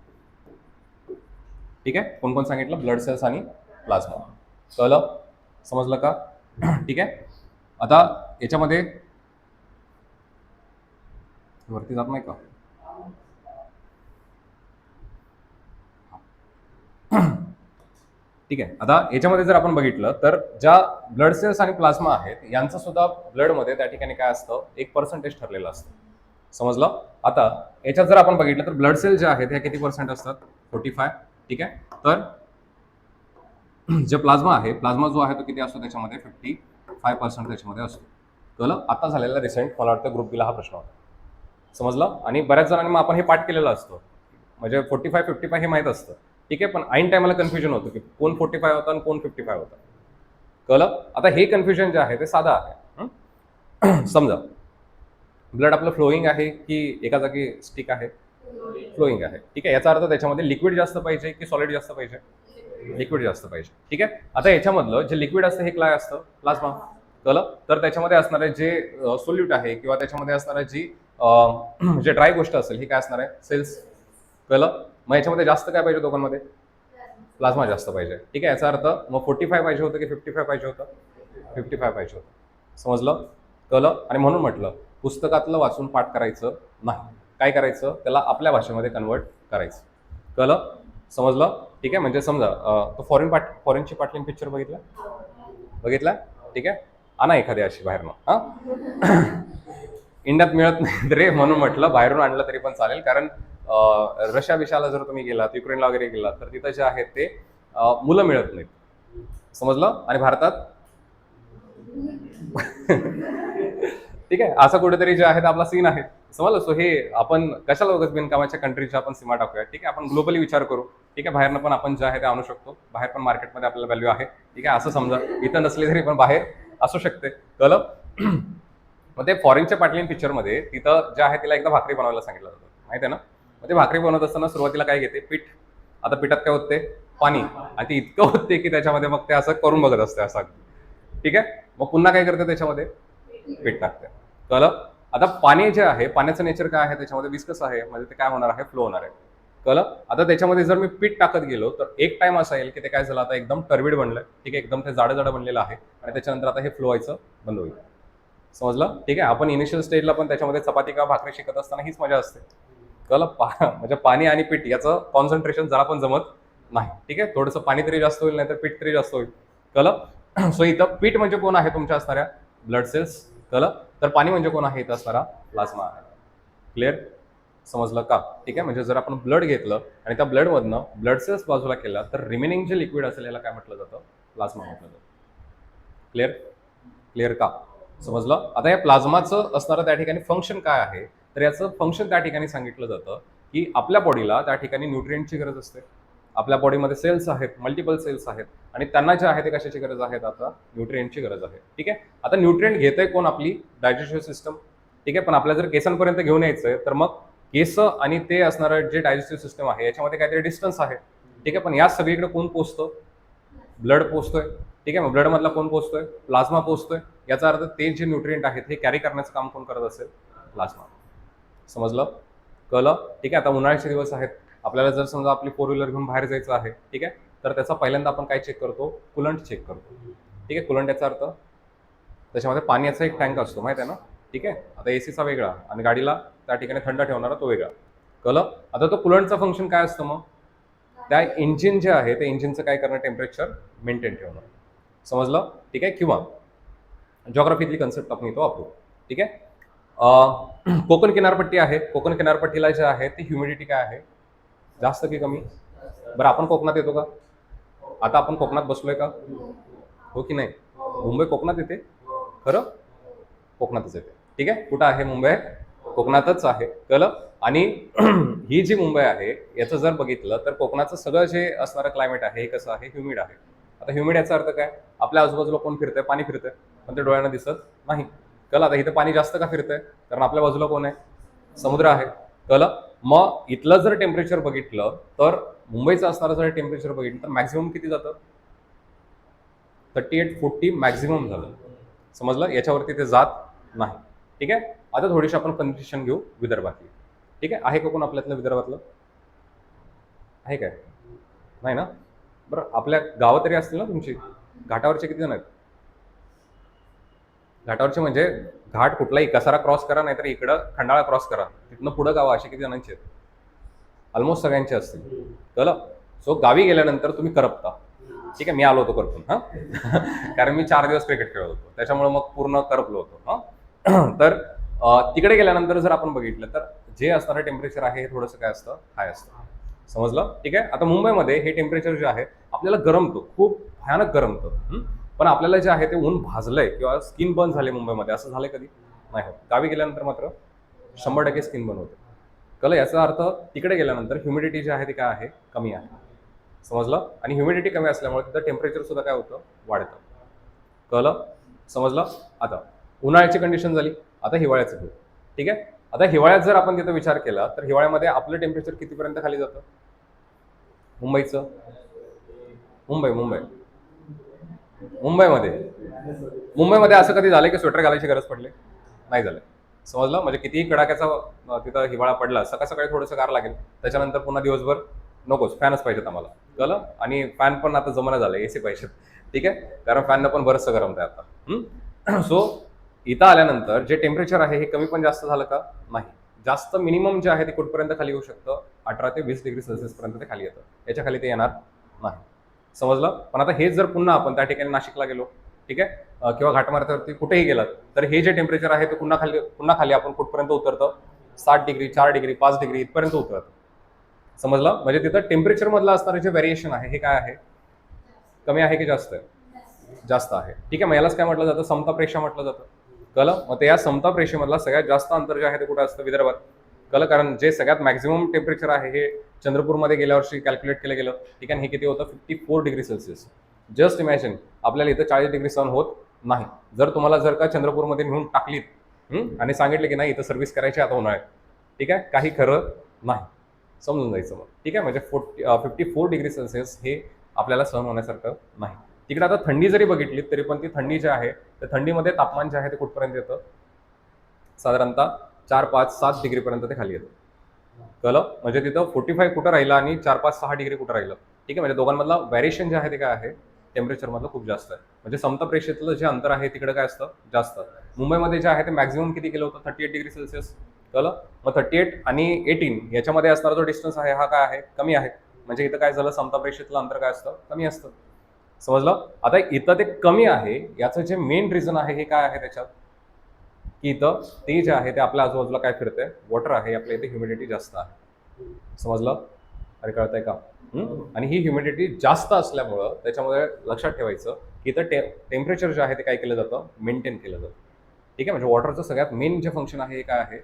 ठीक आहे. कोण कोण सांगितलं, ब्लड सेल्स आणि प्लाझ्मा. कळलं? समजलं का? ठीक आहे. आता याच्यामध्ये वरती जात नाही का? ठीक आहे. आता याच्यामध्ये जर आपण बघितलं तर ज्या ब्लड सेल्स आणि प्लाझ्मा आहेत यांचं सुद्धा ब्लडमध्ये त्या ठिकाणी काय असतं, एक पर्सेंटेज ठरलेलं असतं. समजलं? आता याच्यात जर आपण बघितलं तर ब्लड सेल जे आहेत ह्या किती पर्सेंट असतात? 45. ठीक आहे. तर जे प्लाझ्मा आहे, प्लाझ्मा जो आहे तो किती असतो त्याच्यामध्ये? 55% त्याच्यामध्ये असतो. कळलं? आता झालेला रिसेंट मला वाटतं ग्रुप बीला हा प्रश्न होता. समजलं? आणि बऱ्याच जणांनी मग आपण हे पाठ केलेलं असतं, म्हणजे 45-55 हे माहीत असतं. ठीक आहे. पण ऐन टायमाला कन्फ्युजन होतं की कोण 45 होता आणि कोण 55 होता. कळलं? आता हे कन्फ्युजन जे आहे ते साधं आहे. समजा ब्लड आपलं फ्लोईंग आहे की एका जागी स्टिक आहे? फ्लोईंग आहे. ठीक आहे. याचा अर्थ त्याच्यामध्ये लिक्विड जास्त पाहिजे की सॉलिड जास्त पाहिजे? लिक्विड जास्त पाहिजे. ठीक आहे. आता याच्यामधलं जे लिक्विड असतं हे काय असतं? प्लाझ्मा. कळलं? तर त्याच्यामध्ये असणारे जे सोल्यूट आहे किंवा त्याच्यामध्ये असणारे जी जे ड्राय गोष्ट असेल ही काय असणार आहे? सेल्स. कळलं? मग याच्यामध्ये जास्त काय पाहिजे दोघांमध्ये? प्लाझ्मा जास्त पाहिजे. ठीक आहे. याचा अर्थ मग 45 पाहिजे होतं की 55 पाहिजे होतं? 55 पाहिजे होतं. समजलं? कळलं? आणि म्हणून म्हटलं पुस्तकातलं वाचून पाठ करायचं नाही. काय करायचं? त्याला आपल्या भाषेमध्ये कन्वर्ट करायचं. कळलं? समजलं? ठीक आहे. म्हणजे समजा तो फॉरेनची पाटलीन पिक्चर बघितला? ठीक आहे. आणा एखादी अशी बाहेरनं. हा. इंडियात मिळत नाही रे, म्हणून म्हटलं बाहेरून आणलं तरी पण चालेल. कारण रशिया विशाला जर तुम्ही गेलात, युक्रेनला वगैरे गेलात तर तिथं जे आहेत ते मुलं मिळत नाहीत. समजलं? आणि भारतात ठीक आहे, असं कुठेतरी जे आहे ते आपला सीन आहे. समजलं? सो हे आपण कशाला उगाच बिनकामाच्या कंट्रीच्या आपण सीमा टाकूया. ठीक आहे. आपण ग्लोबली विचार करू. ठीक आहे. बाहेरनं पण आपण जे आहे ते आणू शकतो. बाहेर पण मार्केटमध्ये आपल्याला व्हॅल्यू आहे. ठीक आहे. असं समजा इथं नसली तरी पण बाहेर असू शकते. कळलं? मग ते फॉरेनच्या पाटलीन पिक्चरमध्ये तिथं जे आहे तिला एकदा भाकरी बनवायला सांगितलं जातं, माहिती आहे ना? मग ते भाकरी बनवत असताना सुरुवातीला काय घेते? पीठ. आता पिठात काय होते? पाणी. आणि ते इतकं होते की त्याच्यामध्ये मग ते असं करून बघत असते असं. ठीक आहे. मग पुन्हा काय करते त्याच्यामध्ये? पीठ टाकते. कळलं? आता पाणी जे आहे, पाण्याचं नेचर काय आहे? त्याच्यामध्ये विस्कस आहे, म्हणजे ते काय होणार आहे? फ्लो होणार आहे. कळलं? आता त्याच्यामध्ये जर मी पीठ टाकत गेलो तर एक टाइम असा येईल की ते काय झालं, आता एकदम टर्बिड बनलंय. ठीक आहे. एकदम ते जाडं जाडं बनलेलं आहे आणि त्याच्यानंतर आता हे फ्लो व्हायचं बंद होईल. समजलं? ठीक आहे. आपण इनिशियल स्टेजला पण त्याच्यामध्ये चपाती किंवा भाकरी शिकत असताना हीच मजा असते. कळलं? म्हणजे पाणी आणि पीठ याचं कॉन्सन्ट्रेशन जरा पण जमत नाही. ठीक आहे. थोडंसं पाणी तरी जास्त होईल, नाही तर पीठ तरी जास्त होईल. कळलं? सो इथं पीठ म्हणजे कोण आहे? तुमच्या असणाऱ्या ब्लड सेल्स. कळलं? तर पाणी म्हणजे कोण आहे? इथं असणारा प्लाझ्मा आहे. क्लिअर? समजलं का? ठीक आहे. म्हणजे जर आपण ब्लड घेतलं आणि त्या ब्लडमधनं ब्लड सेल्स बाजूला केला तर रिमेनिंग जे लिक्विड असेल याला काय म्हटलं जातं? प्लाझ्मा म्हटलं जातं. क्लिअर? क्लिअर का? समजलं? आता या प्लाझ्माचं असणारं त्या ठिकाणी फंक्शन काय आहे? तर याचं फंक्शन त्या ठिकाणी सांगितलं जातं की आपल्या बॉडीला त्या ठिकाणी न्यूट्रिएंटची गरज असते. आपल्या बॉडीमध्ये सेल्स आहेत, मल्टिपल सेल्स आहेत आणि त्यांना जे आहे ते कशाची गरज आहे? आता न्यूट्रिएंटची गरज आहे. ठीक आहे. आता न्यूट्रिएंट घेतंय कोण? आपली डायजेस्टिव्ह सिस्टम. ठीक आहे. पण आपल्याला जर केसांपर्यंत घेऊन यायचंय तर मग केस आणि ते असणारं जे डायजेस्टिव्ह सिस्टम आहे याच्यामध्ये काहीतरी डिस्टन्स आहे. ठीक आहे. पण या सगळीकडे कोण पोचतं? ब्लड पोचतोय. ठीक आहे. मग ब्लड मधला कोण पोचतोय? प्लाझ्मा पोचतोय. याचा अर्थ ते जे न्यूट्रिएंट आहेत हे कॅरी करण्याचं काम कोण करत असेल? प्लाझ्मा. समजलं? कळलं? ठीक आहे. आता उन्हाळ्याचे दिवस आहेत. आपल्याला जर समजा आपली फोर व्हीलर घेऊन बाहेर जायचं आहे, ठीक आहे, तर त्याचा पहिल्यांदा आपण काय चेक करतो? कुलंट चेक करतो. ठीक आहे. कुलंट याचा अर्थ त्याच्यामध्ये पाण्याचा एक टँक असतो, माहिती आहे ना? ठीक आहे. आता एसीचा वेगळा आणि गाडीला त्या ठिकाणी थंड ठेवणारा तो वेगळा. कळलं? आता तो कुलंटचं फंक्शन काय असतं मग? त्या इंजिन जे आहे त्या इंजिनचं काय करणं? टेम्परेचर मेंटेन ठेवणं. समजलं? ठीक आहे. किंवा जॉग्राफीतली कन्सेप्ट आपण इथं वापरू. ठीक आहे. कोकण किनारपट्टी आहे. कोकण किनारपट्टीला जे आहे ती ह्युमिडिटी काय आहे? जास्त की कमी? बरं आपण कोकणात येतो का? आता आपण कोकणात बसलोय का? हो की नाही? मुंबई कोकणात येते? खरं? कोकणातच येते. ठीक आहे. कुठं आहे मुंबई? कोकणातच आहे. कळलं? आणि ही जी मुंबई आहे याचं जर बघितलं तर कोकणाचं सगळं जे असणारं क्लायमेट आहे हे कसं आहे? ह्युमिड आहे. आता ह्युमिड याचा अर्थ काय? आपल्या आजूबाजूला कोण फिरतंय? पाणी फिरतंय, पण ते डोळ्यांना दिसत नाही. कळलं? आता इथं पाणी जास्त का फिरतंय? कारण आपल्या बाजूला कोण आहे? समुद्र आहे. कळलं? मग इथलं जर टेम्परेचर बघितलं तर मुंबईचं असणारं जर टेम्परेचर बघितलं तर मॅक्झिमम किती जातं? 38-40 मॅक्झिमम झालं. समजलं? याच्यावरती ते जात नाही. ठीक आहे. आता थोडीशी आपण कंडिशन घेऊ विदर्भातली. ठीक आहे. आहे का कोण आपल्यातलं विदर्भातलं? आहे काय? नाही ना? बरं, आपल्या गावात तरी असतील ना तुमची? घाटावरचे किती जण आहेत? घाटावरचे म्हणजे घाट कुठलाही, कसारा क्रॉस करा, नाहीतर इकडं खंडाळा क्रॉस करा, तिथनं पुढं गावं असे किती जणांचे आहेत? ऑलमोस्ट सगळ्यांचे असतील. कळलं? सो गावी गेल्यानंतर तुम्ही करपता. ठीक आहे, मी आलो होतो करपून, हा कारण मी 4 दिवस क्रिकेट खेळत होतो, त्याच्यामुळे मग पूर्ण करपलो होतो. हा तर तिकडे गेल्यानंतर जर आपण बघितलं तर जे असणारं टेम्परेचर आहे हे थोडंसं काय असतं, हाय असतं. समजलं? ठीक आहे. आता मुंबईमध्ये हे टेम्परेचर जे आहे आपल्याला गरमतं, खूप भयानक गरमतं. पण आपल्याला जे आहे ते ऊन भाजलंय किंवा स्किन बर्न झाले मुंबईमध्ये, असं झालंय कधी? नाही होत. गावी गेल्यानंतर मात्र 100% स्किन बर्न होते. कळलं? याचा अर्थ तिकडे गेल्यानंतर ह्युमिडिटी जी आहे ती काय आहे, कमी आहे. समजलं? आणि ह्युमिडिटी कमी असल्यामुळे तिथं टेम्परेचर सुद्धा काय होतं, वाढतं. कळलं? समजलं? आता उन्हाळ्याची कंडिशन झाली, आता हिवाळ्याचं घेऊ. ठीक आहे. आता हिवाळ्यात जर आपण तिथं विचार केला तर हिवाळ्यामध्ये आपलं टेम्परेचर कितीपर्यंत खाली जातं मुंबईचं? मुंबईमध्ये मुंबईमध्ये असं कधी झालं की स्वेटर घालायची गरज पडली? नाही झालं. समजलं? म्हणजे कितीही कडाक्याचा तिथं हिवाळा पडला, सकाळ सकाळी थोडंसं गार लागेल, त्याच्यानंतर पुन्हा दिवसभर नकोच, फॅनच पाहिजेत आम्हाला. कळलं? आणि फॅन पण आता जमाना झालं, एसी पाहिजेत. ठीक आहे, कारण फॅननं पण बरंचसं गरमत आहे आता. सो इथं आल्यानंतर जे टेम्परेचर आहे हे कमी पण जास्त झालं का? नाही. जास्त मिनिमम जे आहे ते कुठपर्यंत खाली येऊ शकतं? 18 ते 20 डिग्री सेल्सिअस पर्यंत ते खाली येतं. याच्या खाली ते येणार नाही. समजलं? पण आता हेच जर पुन्हा आपण त्या ठिकाणी नाशिकला गेलो, ठीक आहे, किंवा घाटमाथ्यावरती कुठेही गेलात, तर हे जे टेम्परेचर आहे ते पुन्हा खाली आपण कुठपर्यंत उतरतं? 7 डिग्री, 4 डिग्री, 5 डिग्री इथपर्यंत उतरतं. समजलं? म्हणजे तिथं टेम्परेचर मधलं असणारं जे व्हेरिएशन आहे हे काय आहे? कमी आहे की जास्त आहे? जास्त आहे. ठीक आहे, मग यालाच काय म्हटलं जातं? समताप रेषा म्हटलं जातं. कळलं? मग ते या समताप रेषेमधला सगळ्यात जास्त अंतर जे आहे ते कुठं असतं? विदर्भात. कळलं? कारण जे सगळ्यात मॅक्झिमम टेम्परेचर आहे हे चंद्रपूरमध्ये गेल्या वर्षी कॅल्क्युलेट केलं गेलं. ठीक आहे, हे किती होतं? 54 डिग्री सेल्सिअस. जस्ट इमॅजिन, आपल्याला इथं 40 डिग्री सहन होत नाही. जर तुम्हाला जर का चंद्रपूरमध्ये नेऊन टाकलीत आणि सांगितलं की नाही इथं सर्व्हिस करायची आता उन्हाळ्यात, ठीक आहे, काही खरं नाही. समजून जायचं मग. ठीक आहे, म्हणजे 54 डिग्री सेल्सिअस हे आपल्याला सहन होण्यासारखं नाही. तिकडे आता थंडी जरी बघितली तरी पण ती थंडी जी आहे त्या थंडीमध्ये तापमान जे आहे ते कुठपर्यंत येतं? साधारणतः 4, 5, 7 डिग्रीपर्यंत ते खाली येतं. कळलं? म्हणजे तिथं 45 कुठं राहिलं आणि 4, 5, 6 डिग्री कुठं राहिलं. ठीक आहे, म्हणजे दोघांमधला व्हॅरिएशन जे आहे ते काय आहे? टेम्परेचरमधलं खूप जास्त आहे. म्हणजे समताप रेषेतलं जे अंतर आहे तिकडे काय असतं? जास्त. मुंबईमध्ये जे आहे ते मॅक्झिमम किती केलं होतं? 38 डिग्री सेल्सिअस. कळलं? मग 38 आणि 18 याच्यामध्ये असणारा जो डिस्टन्स आहे हा काय आहे? कमी आहे. म्हणजे इथं काय झालं? समताप रेषेतलं अंतर काय असतं? कमी असतं. समजलं? आता इथं ते कमी आहे, याचं जे मेन रिझन आहे हे काय आहे त्याच्यात? की इथं ते जे आहे ते आपल्या आजूबाजूला काय फिरतंय? वॉटर आहे. आपल्या इथे ह्युमिडिटी जास्त आहे. समजलं? अरे कळतंय का? आणि ही ह्युमिडिटी जास्त असल्यामुळं त्याच्यामुळे लक्षात ठेवायचं की इथं टेम्परेचर जे आहे ते काय केलं जातं? मेंटेन केलं जातं. ठीक आहे, म्हणजे वॉटरचं सगळ्यात मेन जे फंक्शन आहे हे काय आहे?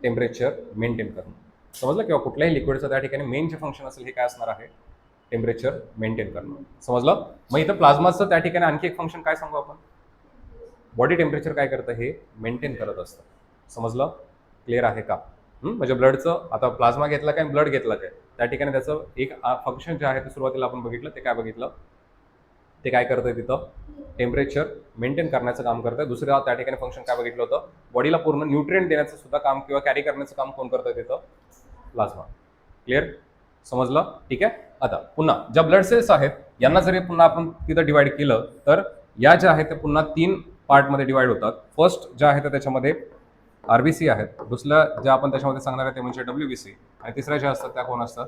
टेम्परेचर मेंटेन करणं. समजलं? किंवा कुठल्याही लिक्विडचं त्या ठिकाणी मेन जे फंक्शन असेल हे काय असणार आहे? टेम्परेचर मेंटेन करणं. समजलं? मग इथं प्लाझ्माचं त्या ठिकाणी आणखी एक फंक्शन काय सांगू आपण? बॉडी टेम्परेचर काय करतं? हे मेंटेन करत असतं. समजलं? क्लिअर आहे का? म्हणजे ब्लडचं आता प्लाझ्मा घेतला काय ब्लड घेतला काय त्या ठिकाणी त्याचं एक फंक्शन जे आहे ते सुरुवातीला आपण बघितलं ते काय बघितलं? ते काय करतंय तिथं? टेम्परेचर मेंटेन करण्याचं काम करतंय. दुसरं त्या ठिकाणी फंक्शन काय बघितलं होतं? बॉडीला पूर्ण न्यूट्रिएंट देण्याचं सुद्धा काम किंवा कॅरी करण्याचं काम कोण करतंय तिथं? प्लाझ्मा. क्लिअर? समजलं? ठीक आहे. आता पुन्हा ज्या ब्लड सेल्स आहेत यांना जरी पुन्हा आपण तिथं डिवाइड केलं तर या ज्या आहेत ते पुन्हा 3 पार्टमध्ये डिवाइड होतात. फर्स्ट ज्या आहेत त्याच्यामध्ये आरबीसी आहेत, दुसऱ्या ज्या आपण त्याच्यामध्ये सांगणार आहे ते म्हणजे डब्ल्यूबीसी, आणि तिसऱ्या ज्या असतात त्या कोण असतात?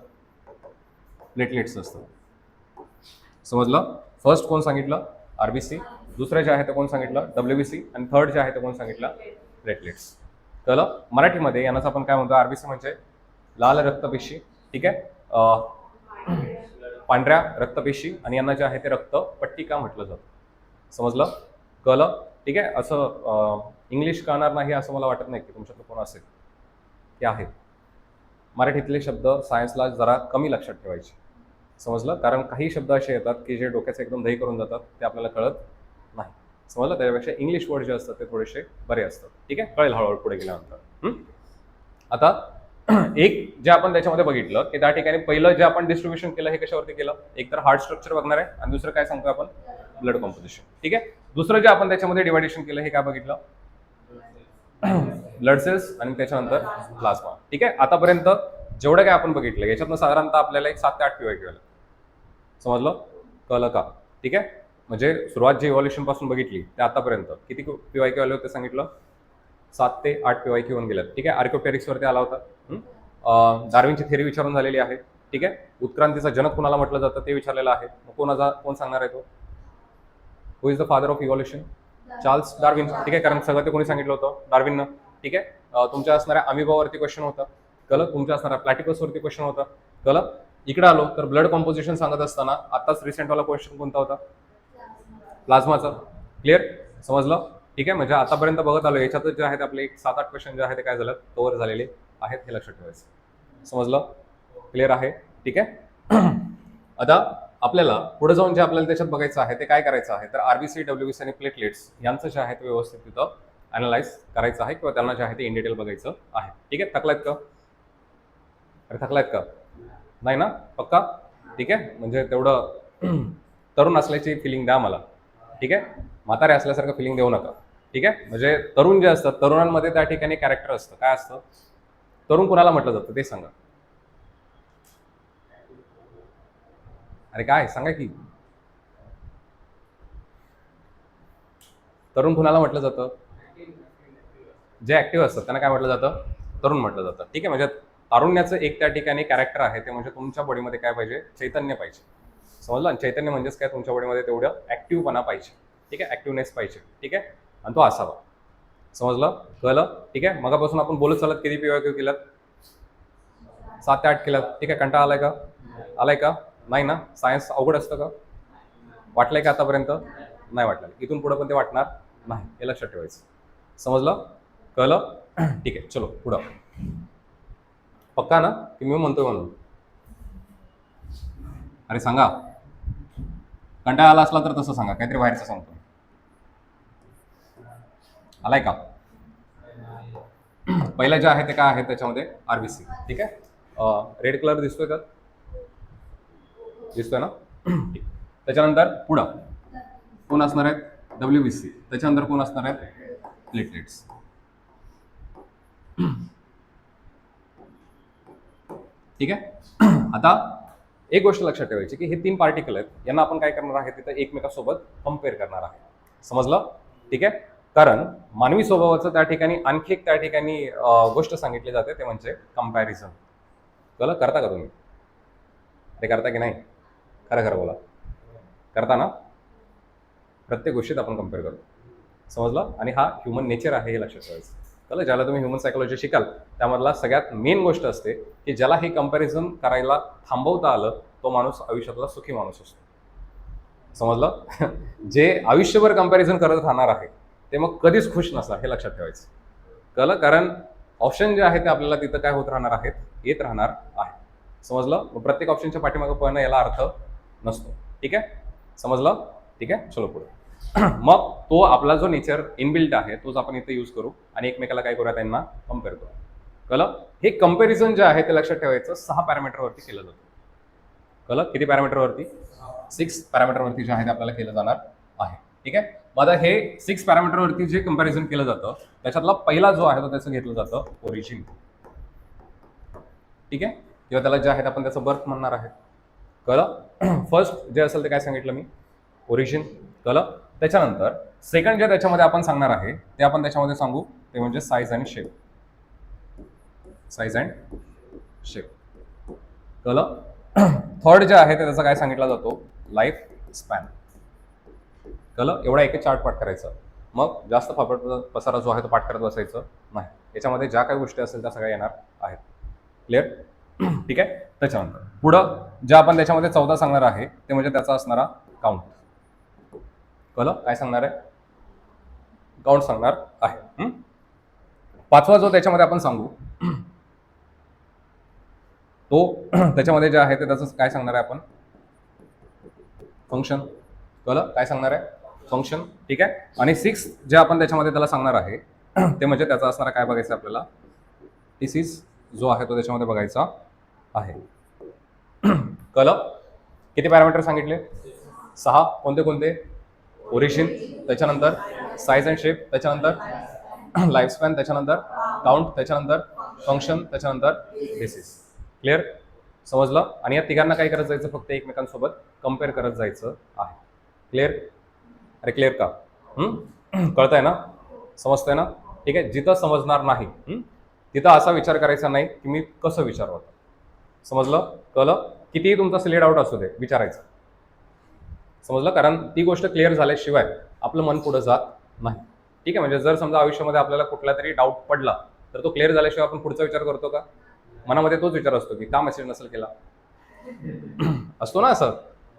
प्लेटलेट्स असतात. समजलं? फर्स्ट कोण सांगितलं? आरबीसी. दुसऱ्या ज्या आहे ते कोण सांगितलं? डब्ल्यूबीसी. आणि थर्ड जे आहे ते कोण सांगितलं? प्लेटलेट्स. कळलं? मराठीमध्ये यांनाच आपण काय म्हणतो? आरबीसी म्हणजे लाल रक्तपेशी. ठीक आहे, पांढऱ्या रक्तपेशी, आणि यांना जे आहे ते रक्तपट्टिका म्हटलं जातं. समजलं? कळलं? ठीक आहे. असं इंग्लिश कळणार नाही असं मला वाटत नाही की तुमच्याकडे कोण असेल. ते आहेत. मराठीतले शब्द सायन्सला जरा कमी लक्षात ठेवायचे. समजलं? कारण काही शब्द असे येतात की जे डोक्याचं एकदम दही करून जातात, ते आपल्याला कळत नाही. समजलं? त्याच्यापेक्षा इंग्लिश वर्ड जे असतात ते थोडेसे बरे असतात. ठीक आहे, कळेल हळूहळू पुढे गेल्यानंतर. आता एक जे आपण त्याच्यामध्ये बघितलं की त्या ठिकाणी पहिलं जे आपण डिस्ट्रीब्युशन केलं हे कशावरती केलं? एक तर हार्ट स्ट्रक्चर बघणार आहे आणि दुसरं काय सांगतो आपण? Blood composition. ठीक आहे. दुसरं जे आपण त्याच्यामध्ये डिवायडेशन केलं हे काय बघितलं? ब्लड सेल्स आणि त्याच्यानंतर प्लाझ्मा. ठीक आहे. आतापर्यंत जेवढं काय आपण बघितलं याच्यातनं साधारणतः आपल्याला एक 7 ते 8 पीवाय कळलं. समजलं? कळलं का? ठीक आहे. म्हणजे सुरुवात जी इव्हॉल्युशन पासून बघितली ते आतापर्यंत किती पीवायक्यू आले होते सांगितलं? 7 ते 8 पीवायक्यू होऊन गेल्यात. ठीक आहे. आर्किओपेरिक्सवरती आला होता. डार्विनची थेरी विचारून झालेली आहे. ठीक आहे. उत्क्रांतीचा जनक कुणाला म्हटलं जातं ते विचारलेलं आहे. मग कोण सांगणार आहे तो? Who is the father of evolution? Charles Darwin. ठीक आहे. कारण सगळं ते कोणी सांगितलं होतं? डार्विननं. ठीक आहे. तुमच्या असणाऱ्या अमिबावरती क्वेश्चन होता. कळलं? तुमच्या असणाऱ्या प्लॅटिपसवरती क्वेश्चन होता. कळलं? इकडे आलो तर ब्लड कॉम्पोजिशन सांगत असताना आताच रिसेंटवाला क्वेश्चन कोणता होता? प्लाझ्माचा. क्लिअर? समजलं? ठीक आहे. म्हणजे आतापर्यंत बघत आलो याच्यातच जे आहेत आपले 7-8 क्वेश्चन जे आहेत ते काय झालं कव्हर झालेले आहेत, हे लक्षात ठेवायचं. समजलं? क्लिअर आहे? ठीक आहे. आता आपल्याला पुढे जाऊन जे आपल्याला त्याच्यात बघायचं आहे ते काय करायचं आहे, तर आरबीसी, डब्ल्यूबीसी आणि प्लेटलेट्स यांचं जे आहे ते व्यवस्थित तिथं अनालाइज करायचं आहे किंवा त्यांना जे आहे ते इन डिटेल बघायचं आहे. ठीक आहे. थकलायत का? अरे थकलायत का? नाही ना? पक्का? ठीक आहे. म्हणजे तेवढं तरुण असल्याची फिलिंग द्या मला. ठीक आहे. म्हातारे असल्यासारखं फिलिंग देऊ नका. ठीक आहे. म्हणजे तरुण जे असतात तरुणांमध्ये त्या ठिकाणी कॅरेक्टर असतं. काय असतं? तरुण कुणाला म्हटलं जातं ते सांगा. अरे काय सांगा की. तरुण कुणाला म्हटलं जातं? जे ऍक्टिव्ह असतात त्यांना काय म्हटलं जातं? तरुण म्हटलं जातं. ठीक आहे. म्हणजे तारुण्याचं एक त्या ठिकाणी कॅरेक्टर आहे ते म्हणजे तुमच्या बॉडीमध्ये काय पाहिजे? चैतन्य पाहिजे. समजलं? आणि चैतन्य म्हणजेच काय? तुमच्या बॉडीमध्ये तेवढं ऍक्टिव्हपणा पाहिजे. ठीक आहे. ऍक्टिव्हनेस पाहिजे. ठीक आहे. आणि तो असावा. समजलं? कळलं? ठीक आहे. मगापासून आपण बोलत चालत किती पीवायक्यू केलात? 7 ते 8 केलात. ठीक आहे. कंटाळा आलाय का? आलाय का? नाही ना? सायन्स अवघड असतं का? वाटलंय का आतापर्यंत? नाही वाटलं. इथून पुढे पण ते वाटणार नाही, हे लक्षात ठेवायचं. समजलं? कळलं? ठीक आहे. चलो पुढं. पक्का ना की मी म्हणतोय म्हणून? अरे सांगा. कंटाळा आला असला तर तसं सांगा, काहीतरी बाहेरचं सांगतो. आलाय का? पहिलं जे आहे ते काय आहे त्याच्यामध्ये? आरबीसी. ठीक आहे. रेड कलर दिसतोय का? दिसतोय ना? ठीक. त्याच्यानंतर पुढं कोण असणार आहेत? डब्ल्यूबीसी. त्याच्यानंतर कोण असणार आहेत? प्लेटलेट्स. ठीक आहे. आता एक गोष्ट लक्षात ठेवायची की हे 3 पार्टिकल आहेत, यांना आपण काय करणार आहे तिथं एकमेकासोबत कम्पेअर करणार आहे. समजलं? ठीक आहे. कारण मानवी स्वभावाचं त्या ठिकाणी आणखी एक त्या ठिकाणी गोष्ट सांगितली जाते ते म्हणजे कम्पॅरिझन. कळलं? करता का तुम्ही? ते करता की नाही? खरं खरं बोला. करता ना? प्रत्येक गोष्टीत आपण कम्पेअर करतो. समजलं? आणि हा ह्युमन नेचर आहे हे लक्षात ठेवायचं. कळलं? ज्याला तुम्ही ह्युमन सायकोलॉजी शिकाल त्यामधला सगळ्यात मेन गोष्ट असते की ज्याला हे कंपॅरिझन करायला थांबवता आलं तो माणूस आयुष्यातला सुखी माणूस असतो. समजलं? जे आयुष्यभर कंपॅरिझन करत राहणार आहे ते मग कधीच खुश नसणार, हे लक्षात ठेवायचं. कळलं? कारण ऑप्शन जे आहे ते आपल्याला तिथं काय होत राहणार आहेत? येत राहणार आहे. समजलं? मग प्रत्येक ऑप्शनच्या पाठीमागं पळणं याला अर्थ नसतो. ठीक आहे? समजलं? ठीक आहे. चलो पुढे. मग तो आपला जो नेचर इनबिल्ट आहे तोच आपण इथे यूज करू आणि एकमेकाला काय करूया? त्यांना कम्पेअर करू. कळलं? हे कंपॅरिझन जे आहे ते लक्षात ठेवायचं 6 पॅरामीटरवरती केलं जातं. कळलं? किती पॅरामीटरवरती? 6 पॅरामीटरवरती जे आहे ते आपल्याला केलं जाणार आहे. ठीक आहे. मग आता हे 6 पॅरामीटरवरती जे कंपॅरिझन केलं जातं त्याच्यातला पहिला जो आहे तो त्याचं घेतलं जातं ओरिजिन. ठीक आहे. किंवा त्याला जे आहे आपण त्याचं बर्थ म्हणणार आहे. कळलं? फर्स्ट जे असेल ते काय सांगितलं मी? ओरिजिन. कळलं? त्याच्यानंतर सेकंड जे त्याच्यामध्ये आपण सांगणार आहे ते आपण त्याच्यामध्ये सांगू ते म्हणजे size and shape. Size and shape. कळलं? थर्ड जे आहे ते त्याचा काय सांगितला जातो? Life span. कळलं? एवढा एक चार्ट पाठ करायचा. मग जास्त पसारा जो आहे तो पाठ करत बसायचं नाही. याच्यामध्ये ज्या काही गोष्टी असेल त्या सगळ्या येणार आहेत. क्लिअर? ठीक आहे. त्याच्यानंतर पुढं जे आपण त्याच्यामध्ये 14 सांगणार आहे ते म्हणजे त्याचा असणारा काउंट. कळलं? काय सांगणार आहे? काउंट सांगणार आहे. पाचवा जो त्याच्यामध्ये आपण सांगू तो त्याच्यामध्ये जे आहे ते त्याचं काय सांगणार आहे आपण? फंक्शन. कळलं? काय सांगणार आहे? फंक्शन. ठीक आहे. आणि 6 जे आपण त्याच्यामध्ये त्याला सांगणार आहे ते म्हणजे त्याचा असणारा काय बघायचं आपल्याला? टीसीस जो आहे तो त्याच्यामध्ये बघायचा आहे. कळलं? किती पॅरामीटर सांगितले? 6. कोणते कोणते? ओरिजिन, त्याच्यानंतर साईज अँड शेप, त्याच्यानंतर लाईफ स्पॅन, त्याच्यानंतर काउंट, त्याच्यानंतर फंक्शन, त्याच्यानंतर बेसिस. क्लिअर? समजलं? आणि या तिघांना काय करत जायचं, फक्त एकमेकांसोबत कम्पेअर करत जायचं आहे. क्लिअर? अरे क्लिअर का? कळतंय ना? समजतंय ना? ठीक आहे. जिथं समजणार नाही तिथं असा विचार करायचा नाही की मी कसं विचारू आता. समजलं? कळलं? कितीही तुमचा सिले डाऊट असू दे, विचारायचं. समजलं? कारण ती गोष्ट क्लिअर झाल्याशिवाय आपलं मन पुढे जात नाही. ठीक आहे. म्हणजे जर समजा आयुष्यामध्ये आपल्याला कुठला तरी डाऊट पडला तर तो क्लिअर झाल्याशिवाय आपण पुढचा विचार करतो का? मनामध्ये तोच विचार असतो की का मेसेज नसेल केला. असतो ना असं.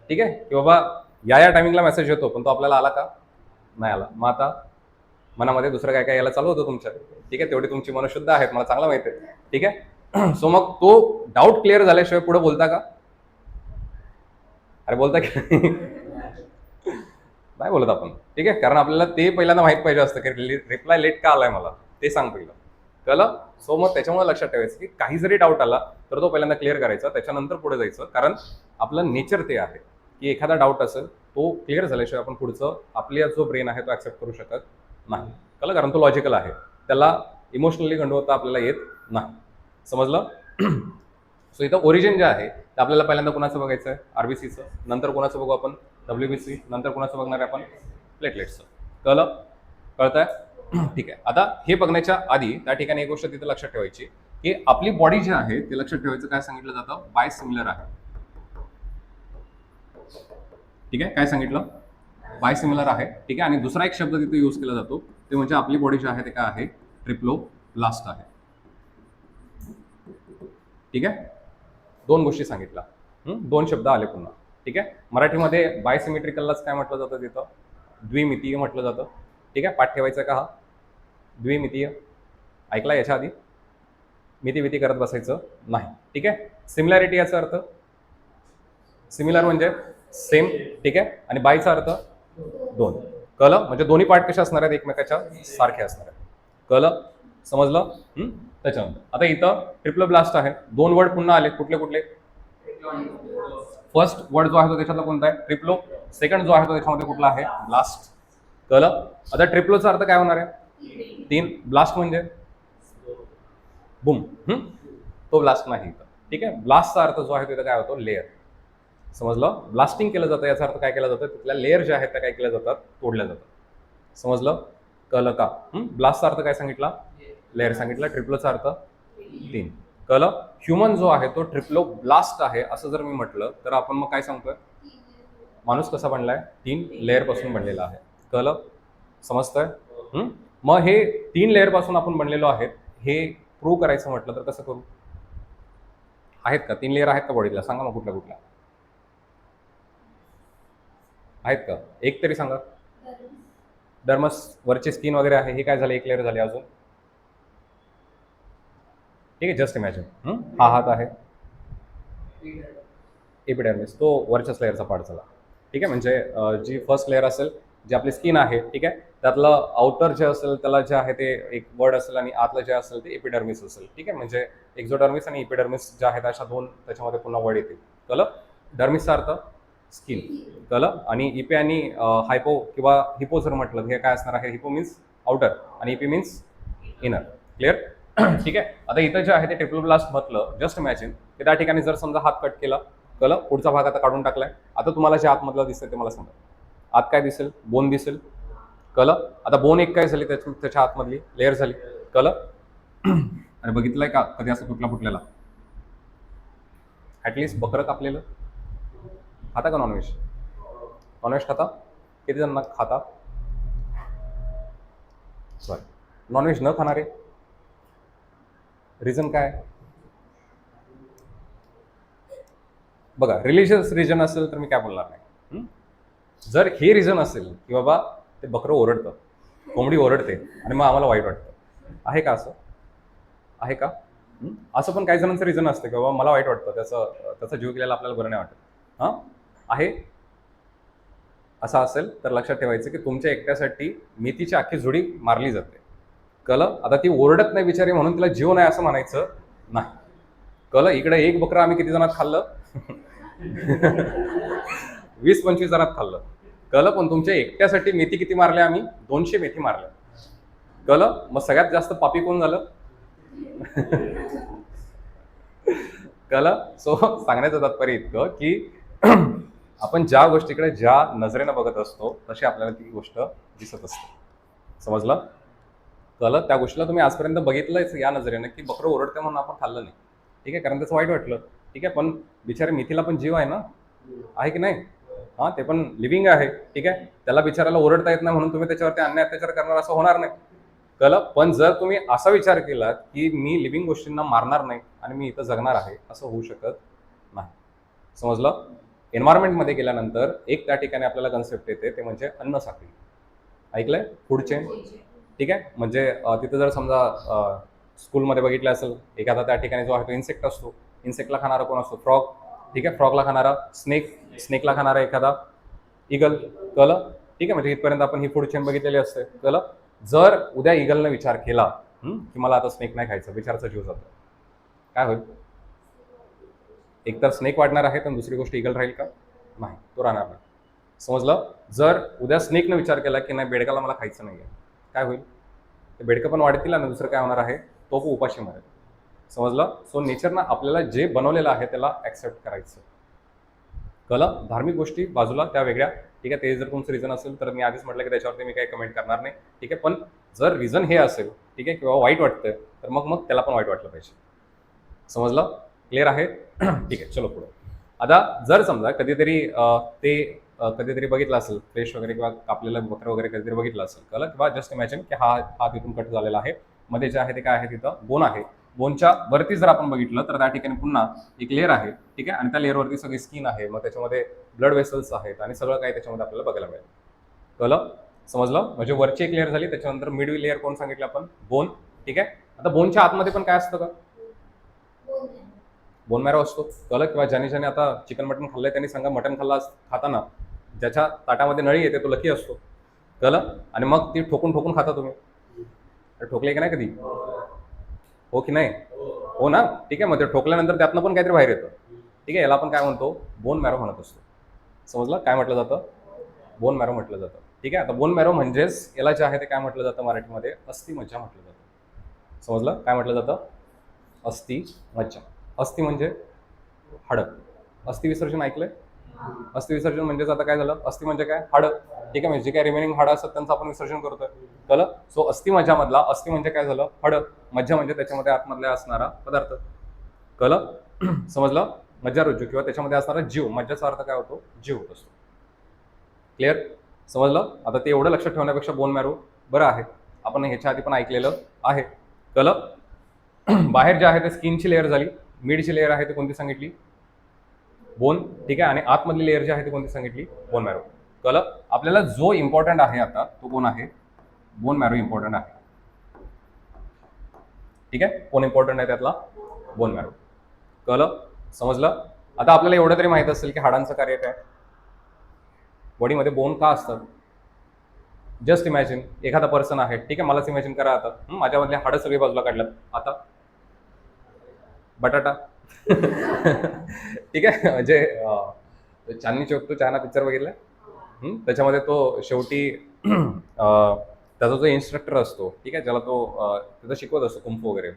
ठीक आहे, की बाबा या टायमिंगला मेसेज येतो पण तो आपल्याला आला का? नाही आला. मग आता मनामध्ये दुसरं काय काय यायला चालू होतं तुमच्या. ठीक आहे, तेवढी तुमची मन शुद्ध आहेत, मला चांगलं माहिती आहे. ठीक आहे. सो मग तो डाऊट क्लिअर झाल्याशिवाय पुढे बोलता का? अरे बोलता की नाही बोलत आपण. ठीक आहे, कारण आपल्याला ते पहिल्यांदा माहित पाहिजे असतं की रिप्लाय लेट का आलाय मला, ते सांग पहिलं. कळलं? सो मग त्याच्यामुळे लक्षात ठेवायचं की काही जरी डाऊट आला तर तो पहिल्यांदा क्लिअर करायचा, त्याच्यानंतर पुढे जायचं. कारण आपलं नेचर ते आहे की एखादा डाऊट असेल तो क्लिअर झाल्याशिवाय आपण पुढचं आपला जो ब्रेन आहे तो ऍक्सेप्ट करू शकत नाही. कळलं? कारण तो लॉजिकल आहे, त्याला इमोशनली गंडवता आपल्याला येत नाही. समजलं? सो इथं ओरिजिन जे आहे ते आपल्याला पहिल्यांदा कोणाचं बघायचं आहे? आरबीसीचं. नंतर कोणाचं बघू आपण? WBC. नंतर कोणाचं बघणार आहे आपण? प्लेटलेट्सचं. कळलं? कळतंय? ठीक आहे. आता हे बघण्याच्या आधी त्या ठिकाणी एक गोष्ट तिथे लक्षात ठेवायची की आपली बॉडी जी आहे ते लक्षात ठेवायचं काय सांगितलं जातं? बाय सिमिलर आहे. ठीक आहे, काय सांगितलं? बाय सिमिलर आहे. ठीक आहे. आणि दुसरा एक शब्द तिथे यूज केला जातो ते म्हणजे आपली बॉडी जी आहे ते काय आहे? ट्रिप्लोब्लास्ट आहे. ठीक आहे, दोन गोष्टी सांगितल्या. दोन शब्द आले पुन्हा. ठीक आहे. मराठीमध्ये बायसिमेट्रिकललाच काय म्हटलं जातं तिथं? द्विमितीय म्हटलं जातं. ठीक आहे, पाठ ठेवायचा का हा? द्विमितीय ऐकला याच्या आधी? मिती करत बसायचं नाही. ठीक आहे. सिमिलॅरिटी याचा अर्थ सिमिलर म्हणजे सेम. ठीक आहे. आणि बायचा अर्थ दोन. कळलं? म्हणजे दोन्ही पार्ट कशा असणार आहेत? एकमेकाच्या सारखे असणार आहेत. कळलं? समजलं? त्याच्यानंतर आता इथं ट्रिप्लोब्लास्ट आहे. दोन वर्ड पुन्हा आले. कुठले कुठले? फर्स्ट वर्ड जो आहे तो त्याच्यातला कोणता आहे? ट्रिप्लो. सेकंड जो आहे तो त्याच्यामध्ये कुठला आहे? ब्लास्ट. कळलं? आता ट्रिप्लोचा अर्थ काय होणार आहे? 3. ब्लास्ट म्हणजे बुम. तो ब्लास्ट नाही इथं. ठीक आहे. ब्लास्टचा अर्थ जो आहे तिथं काय होतो? लेअर. समजलं? ब्लास्टिंग केलं जातं याचा अर्थ काय केला जातं? तिथल्या लेअर ज्या आहेत त्या काय केल्या जातात? तोडल्या जातात. समजलं? कळलं का? ब्लास्टचा अर्थ काय सांगितला? लेअर सांगितलं. ट्रिप्लोचा अर्थ 3. कळलं? ह्युमन जो आहे तो ट्रिप्लो ब्लास्ट आहे असं जर मी म्हटलं तर आपण मग काय सांगतोय? माणूस कसा बनलाय? 3 लेअर पासून बनलेला आहे. कळलं? समजतंय? मग हे 3 लेअर पासून आपण बनलेलो आहेत हे प्रूव्ह करायचं म्हटलं तर कसं करू? आहेत का 3 लेअर आहेत का बॉडीला? सांगा मग कुठल्या कुठल्या आहेत का? एक तरी सांगा. डर्मस वरची स्किन वगैरे आहे, हे काय झालं? एक लेअर झाली. अजून? ठीक आहे, जस्ट इमॅजिन. हा हात आहे एपिडर्मिस, तो वरच्याच लेअरचा पार्ट झाला. ठीक आहे. म्हणजे जी फर्स्ट लेअर असेल जी आपली स्किन आहे, ठीक आहे, त्यातलं आउटर जे असेल त्याला जे आहे ते एक वर्ड असेल आणि आतलं जे असेल ते एपिडर्मिस असेल. ठीक आहे. म्हणजे एक्झोडर्मिस आणि एपिडर्मिस जे आहेत अशा दोन त्याच्यामध्ये पुन्हा वर्ड येतील. कळलं? डर्मिसचा अर्थ स्किन. कळलं? आणि इपे आणि हायपो किंवा हिपो जर म्हटलं हे काय असणार आहे? हिपो मीन्स आउटर आणि इपे मीन्स इनर. क्लिअर? ठीक आहे. आता इथं जे आहे ते ट्रिप्लोब्लास्ट म्हटलं, जस्ट इमॅजिन की त्या ठिकाणी जर समजा हात कट केला. कळलं? पुढचा भाग आता काढून टाकलाय. आता तुम्हाला जे आतमधलं दिसतंय ते मला सांगा. आत काय दिसेल? बोन दिसेल. कळलं? आता बोन एक काय झाली? त्याच्या आतमधली लेअर झाली. कळलं? अरे बघितलंय का कधी असं तुटला फुटलेला? ऍटलिस्ट बकरं कापलेलं खाता का? नॉनव्हेज? नॉनव्हेज खाता? किती जण खाता? सॉरी, नॉनव्हेज न खाणारे? रिझन काय? बघा, रिलिजियस रिजन असेल तर मी काय बोलणार नाही. जर हे रिझन असेल की बाबा ते बकरं ओरडतं, कोंबडी ओरडते आणि मग आम्हाला वाईट वाटतं, आहे का असं? आहे का? असं पण काही जणांचं रिझन असतं की बाबा मला वाईट वाटतं, त्याचा जीव गेलेला आपल्याला बरं नाही वाटत. हां, आहे. असं असेल तर लक्षात ठेवायचं की तुमच्या एकट्यासाठी मेथीची अख्खी जुडी मारली जाते. कळलं? आता ती ओरडत नाही बिचारी म्हणून तिला जीव नाही असं म्हणायचं नाही. कळलं? इकडे एक बकरं आम्ही किती जणात खाल्लं? 20-25 जणात खाल्लं. कळलं? पण तुमच्या एकट्यासाठी मेथी किती मारल्या आम्ही? 200 मेथी मारल्या. कळलं? मग सगळ्यात जास्त पापी कोण झालं? कळलं. सो सांगण्याचं तात्पर्य इतकं की आपण ज्या गोष्टीकडे ज्या नजरेनं बघत असतो तशी आपल्याला ती गोष्ट दिसत असते. समजलं? कळलं. त्या गोष्टीला तुम्ही आजपर्यंत बघितलंच या नजरेनं की बकरं ओरडते म्हणून आपण खाल्लं नाही, ठीक आहे, कारण त्याचं वाईट वाटलं, ठीक आहे, पण बिचारे मिथीला पण जीव आहे ना, आहे की नाही? हा, ते पण लिव्हिंग आहे, ठीक आहे, त्याला बिचाराला ओरडता येत नाही म्हणून तुम्ही त्याच्यावरती अन्याय अत्याचार करणार असं होणार नाही. कळलं. पण जर तुम्ही असा विचार केला की मी लिव्हिंग गोष्टींना मारणार नाही आणि मी इथं जगणार आहे, असं होऊ शकत नाही. समजलं? एन्व्हायरमेंटमध्ये गेल्यानंतर एक त्या ठिकाणी आपल्याला कन्सेप्ट येते, ते म्हणजे अन्न साखळी. ऐकलंय? Food chain. ठीक आहे, म्हणजे तिथं जर समजा स्कूलमध्ये बघितलं असेल, एखादा त्या ठिकाणी जो आहे तो इन्सेक्ट असतो, इन्सेक्टला खाणारा कोण असतो? फ्रॉग. ठीक आहे, फ्रॉगला खाणारा स्नेक, स्नेकला खाणारा एखादा इगल. कळलं? ठीक आहे, म्हणजे इथपर्यंत आपण ही फूड चेन बघितलेली असते. कळलं. जर उद्या इगलनं विचार केला की मला आता स्नेक नाही खायचं, विचारचा जीव जातो, काय होईल? एकतर स्नेक वाढणार आहे, तर दुसरी गोष्ट इगल राहील का? नाही, तो राहणार नाही. समजलं? जर उद्या स्नेकनं विचार केला की नाही बेडकाला मला खायचं नाही आहे, काय होईल? ते बेडकं पण वाढतील आणि दुसरं काय होणार आहे? तो पण उपाशी मरेल. समजलं? सो नेचरनं आपल्याला जे बनवलेलं आहे त्याला ॲक्सेप्ट करायचं. कळलं? धार्मिक गोष्टी बाजूला, त्या वेगळ्या, ठीक आहे, ते जर तुमचं रिझन असेल तर मी आधीच म्हटलं की त्याच्यावरती मी काही कमेंट करणार नाही, ठीक आहे, पण जर रिझन हे असेल, ठीक आहे, किंवा वाईट वाटतं, तर मग त्याला पण वाईट वाटलं पाहिजे. समजलं? क्लिअर आहे? ठीक आहे, चलो पुढे. आता जर समजा कधीतरी कधीतरी बघितलं असेल फ्रेश वगैरे किंवा कापलेलं बकरं वगैरे कधीतरी बघितलं असेल, कळलं, किंवा जस्ट इमॅजिन की हा तिथून कट झालेला आहे, मध्ये जे आहे ते काय आहे, तिथं बोन आहे. बोनच्या वरती जर आपण बघितलं तर त्या ठिकाणी पुन्हा एक लेअर आहे, ठीक आहे, आणि त्या लेअरवरती सगळी स्किन आहे, मग त्याच्यामध्ये ब्लड वेसल्स आहेत आणि सगळं काही त्याच्यामध्ये आपल्याला बघायला मिळेल. कळलं? समजलं? म्हणजे वरची एक लेअर झाली, त्याच्यानंतर मिडवी लेअर कोण सांगितलं आपण? बोन. ठीक आहे. आता बोनच्या आतमध्ये पण काय असतं का? बोन मॅरो असतो. कळलं? किंवा ज्याने आता चिकन मटन खाल्लंय त्यांनी सांगा, मटन खाताना ज्याच्या ताटामध्ये नळी येते तो लकी असतो. कळलं? आणि मग ती ठोकून ठोकून खाता तुम्ही. ठोकले की नाही कधी? हो की नाही? हो ना. ठीक आहे, मग ते ठोकल्यानंतर त्यातनं पण काहीतरी बाहेर येतं. ठीक आहे, याला आपण काय म्हणतो? बोन मॅरो म्हणत असतो. समजलं? काय म्हटलं जातं? बोन मॅरो म्हटलं जातं. ठीक आहे. आता बोन मॅरो म्हणजेच याला जे आहे ते काय म्हटलं जातं मराठीमध्ये? अस्थि मज्जा म्हटलं जातं. समजलं? काय म्हटलं जातं? अस्थि मज्जा. अस्थि म्हणजे हाडं. अस्थि विसर्जन ऐकलंय? अस्थि विसर्जन म्हणजेच आता काय झालं? अस्थि म्हणजे काय? हाडं. ठीक आहे, म्हणजे जे काही रिमेनिंग हाडं असतात त्यांचं आपण विसर्जन करतोय. कळलं? सो अस्थि मज्जा मधला अस्थि म्हणजे काय झालं? हाडं. मज्जा म्हणजे त्याच्यामध्ये आतमधल्या असणारा पदार्थ. कळलं? समजलं? मज्जारुज्जू किंवा त्याच्यामध्ये असणारा जीव. मज्जाचा अर्थ काय होतो? जीव होत असतो. क्लिअर? समजलं? आता ते एवढं लक्षात ठेवण्यापेक्षा बोन मॅरो बरं आहे. आपण ह्याच्या आधी पण ऐकलेलं आहे. कळलं? बाहेर जे आहे ते स्किनची लेअर झाली, मिडची लेअर आहे ती कोणती सांगितली? बोन. ठीक आहे, आणि आतमधली लेअर जी आहे ती कोणती सांगितली? Bone marrow. कळलं? आपल्याला जो इम्पॉर्टंट आहे आता तो कोण आहे? बोन मॅरो इम्पॉर्टंट आहे. ठीक आहे, कोण इम्पॉर्टंट आहे त्यातला? Bone marrow. कळलं? समजलं? आता आपल्याला एवढं तरी माहित असेल की हाडांचं कार्य काय? बॉडीमध्ये बोन का असतात? जस्ट इमॅजिन एखादा पर्सन आहे, ठीक आहे, मलाच इमॅजिन करा आता, माझ्यामधले हाडं सगळी बाजूला काढल्यात, आता बटाटा. ठीक आहे, म्हणजे चांदनी चौक तो चायना पिक्चर बघितलाय? त्याच्यामध्ये तो शेवटी त्याचा जो इन्स्ट्रक्टर असतो, ठीक आहे, ज्याला तो त्याचा शिकवत असतो कुंफू वगैरे,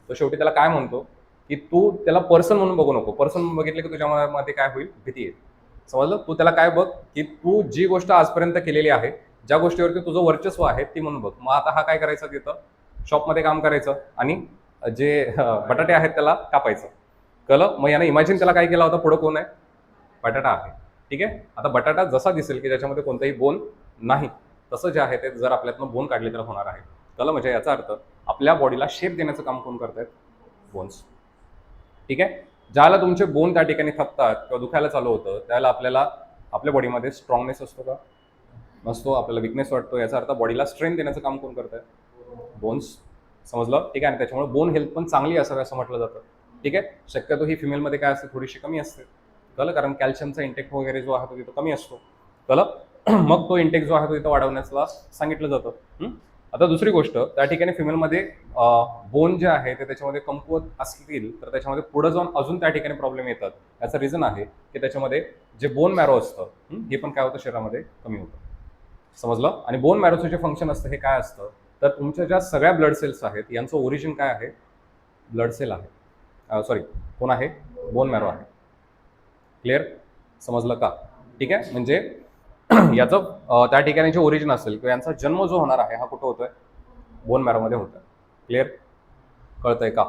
तो शेवटी त्याला काय म्हणतो की तू त्याला पर्सन म्हणून बघू नको. पर्सन म्हणून बघितलं की तुझ्या मध्ये काय होईल? भीती येईल. समजलं? तू त्याला काय बघ की तू जी गोष्ट आजपर्यंत केलेली आहे, ज्या गोष्टीवरती तुझं वर्चस्व आहे ती म्हणून बघ. मग आता हा काय करायचा? तिथं शॉपमध्ये काम करायचं आणि जे बटाटे आहेत त्याला कापायचं. कळलं? मग यानं इमॅजिन त्याला काय केला होता? पुढं कोण आहे? बटाटा आहे. ठीक आहे, आता बटाटा जसा दिसेल की ज्याच्यामध्ये कोणताही बोन नाही, तसं जे आहे ते जर आपल्यातनं बोन काढले तर होणार आहे. कळलं? म्हणजे याचा अर्थ आपल्या बॉडीला शेप देण्याचं काम कोण करतायत? बोन्स. ठीक आहे, ज्याला तुमचे बोन त्या ठिकाणी थकतात किंवा दुखायला चालू होतं त्याला आपल्याला आपल्या बॉडीमध्ये स्ट्रॉंगनेस असतो का? नसतो. आपल्याला विकनेस वाटतो. याचा अर्थ बॉडीला स्ट्रेंथ देण्याचं काम कोण करत आहे? बोन्स. समजलं? ठीक आहे, आणि त्याच्यामुळे बोन हेल्थ पण चांगली असावी असं म्हटलं जातं. ठीक आहे, शक्यतो ही फिमेलमध्ये काय असते? थोडीशी कमी असते. कळलं? कारण कॅल्शियमचा इंटेक वगैरे जो आहे तो तिथं कमी असतो. कळलं? मग तो इंटेक जो आहे तो तिथं वाढवण्याला सांगितलं जातं. आता दुसरी गोष्ट, त्या ठिकाणी फिमेलमध्ये बोन जे आहे ते त्याच्यामध्ये कमकुवत असतील तर त्याच्यामध्ये पुढे जाऊन अजून त्या ठिकाणी प्रॉब्लेम येतात. याचं रिझन आहे की त्याच्यामध्ये जे बोन मॅरो असतं हे पण काय होतं? शरीरामध्ये कमी होतं. समजलं? आणि बोन मॅरोचं जे फंक्शन असतं हे काय असतं? तर तुमच्या ज्या सगळ्या ब्लड सेल्स आहेत यांचं ओरिजिन काय आहे? ब्लड सेल आहे. सॉरी, कोण आहे? बोन मॅरो आहे. क्लिअर? समजलं का? ठीक आहे. म्हणजे याचं त्या ठिकाणी जे ओरिजिन असेल किंवा यांचा जन्म जो होणार आहे हा कुठं होतोय? बोन मॅरोमध्ये होतोय. क्लिअर? कळतंय का?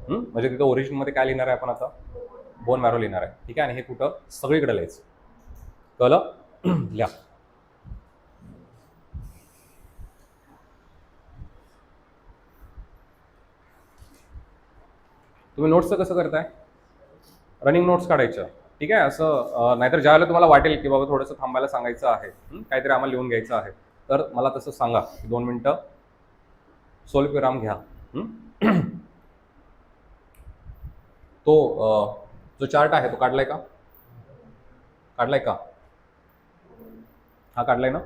म्हणजे तिथं ओरिजिन मध्ये काय लिहिणार आहे आपण आता? बोन मॅरो लिहिणार आहे. ठीक आहे. आणि हे कुठं? सगळीकडे लिहायचं. कळलं? लिहा. तुम्ही नोट्सचं कसं करताय? रनिंग नोट्स काढायच्या. ठीक आहे. असं नाहीतर ज्यावेळेला तुम्हाला वाटेल की बाबा थोडंसं थांबायला सांगायचं आहे, काहीतरी आम्हाला लिहून घ्यायचं आहे, तर मला तसं सांगा की 2 मिनिटं स्वल्पविराम घ्या. तो जो चार्ट आहे तो काढलाय का? काढलाय का? हा काढलाय ना?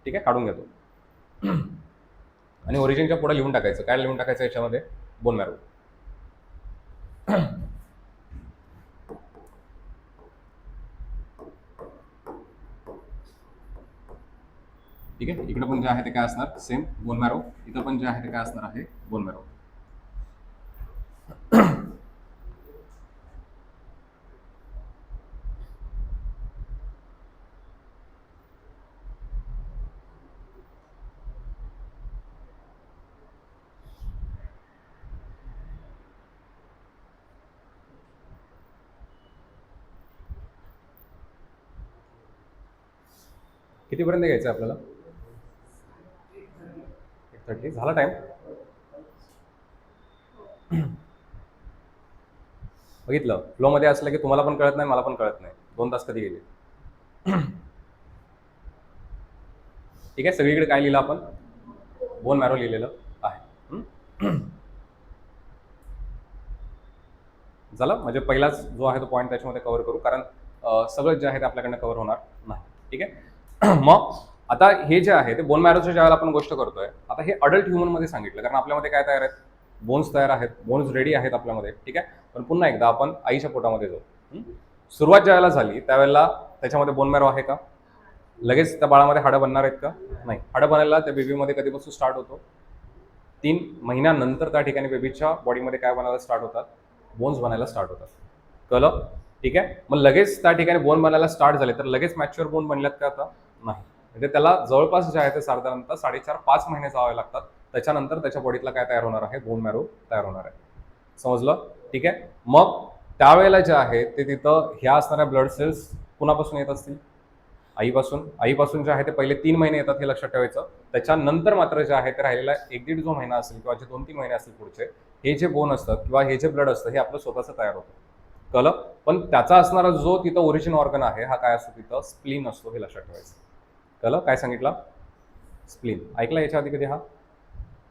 ठीक आहे. काढून घेतो. आणि ओरिजिनच्या पुढे लिहून टाकायचं. काय लिहून टाकायचं याच्यामध्ये? Bone marrow. ठीक आहे. इकडे पण जे आहे ते काय असणार? Same bone marrow. इथं पण जे आहे ते काय असणार आहे? Bone marrow. कितीपर्यंत घ्यायचं आपल्याला? 1:30 झाला टाइम. बघितलं, फ्लो मध्ये असलं की तुम्हाला पण कळत नाही, मला पण कळत नाही 2 तास कधी गेले. ठीक आहे. सगळीकडे काय लिहिलं आपण? बोन मॅरो लिहिलेलं आहे. झालं. म्हणजे पहिलाच जो आहे तो पॉईंट त्याच्यामध्ये कव्हर करू, कारण सगळं जे आहे ते आपल्याकडनं कव्हर होणार नाही. ठीक आहे. मग आता हे जे आहे ते बोन मॅरोचं ज्यावेळेला आपण गोष्ट करतोय, आता हे अडल्ट ह्युमन मध्ये सांगितलं, कारण आपल्यामध्ये काय तयार आहेत? बोन्स तयार आहेत, बोन्स रेडी आहेत आपल्यामध्ये. ठीक आहे. पण पुन्हा एकदा आपण आईच्या पोटामध्ये जाऊ. सुरुवात ज्यावेळेला झाली त्यावेळेला त्याच्यामध्ये बोन मॅरो आहे का? लगेच त्या बाळामध्ये हाडं बनणार आहेत का? नाही. हाडं बनायला त्या बेबीमध्ये कधीपासून स्टार्ट होतो? 3 महिन्यानंतर त्या ठिकाणी बेबीच्या बॉडीमध्ये काय बनायला स्टार्ट होतात? बोन्स बनायला स्टार्ट होतात. कळलं? ठीक आहे. मग लगेच त्या ठिकाणी बोन बनायला स्टार्ट झाले तर लगेच मॅच्युअर बोन बनल्यात का? आता नाही. म्हणजे त्याला जवळपास जे आहे ते साधारणतः 4.5-5 महिने जावे लागतात. त्याच्यानंतर त्याच्या बॉडीतला काय तयार होणार आहे? बोन मॅरो तयार होणार आहे. समजलं? ठीक आहे. मग त्यावेळेला जे आहे ते तिथं ह्या असणाऱ्या ब्लड सेल्स कुणापासून येत असतील? आईपासून जे आहे ते पहिले 3 महिने येतात, हे लक्षात ठेवायचं. त्याच्यानंतर मात्र जे आहे ते राहिलेला 1-1.5 जो महिना असेल किंवा जे 2-3 महिने असतील पुढचे, हे जे बोन असतात किंवा हे जे ब्लड असतं हे आपलं स्वतःचं तयार होतं. कळलं? पण त्याचा असणारा जो तिथं ओरिजिन ऑर्गन आहे हा काय असतो? तिथं स्प्लीन असतो, हे लक्षात ठेवायचं. कळलं? काय सांगितलं? स्प्लीन. ऐकला याच्या आधी कधी? हा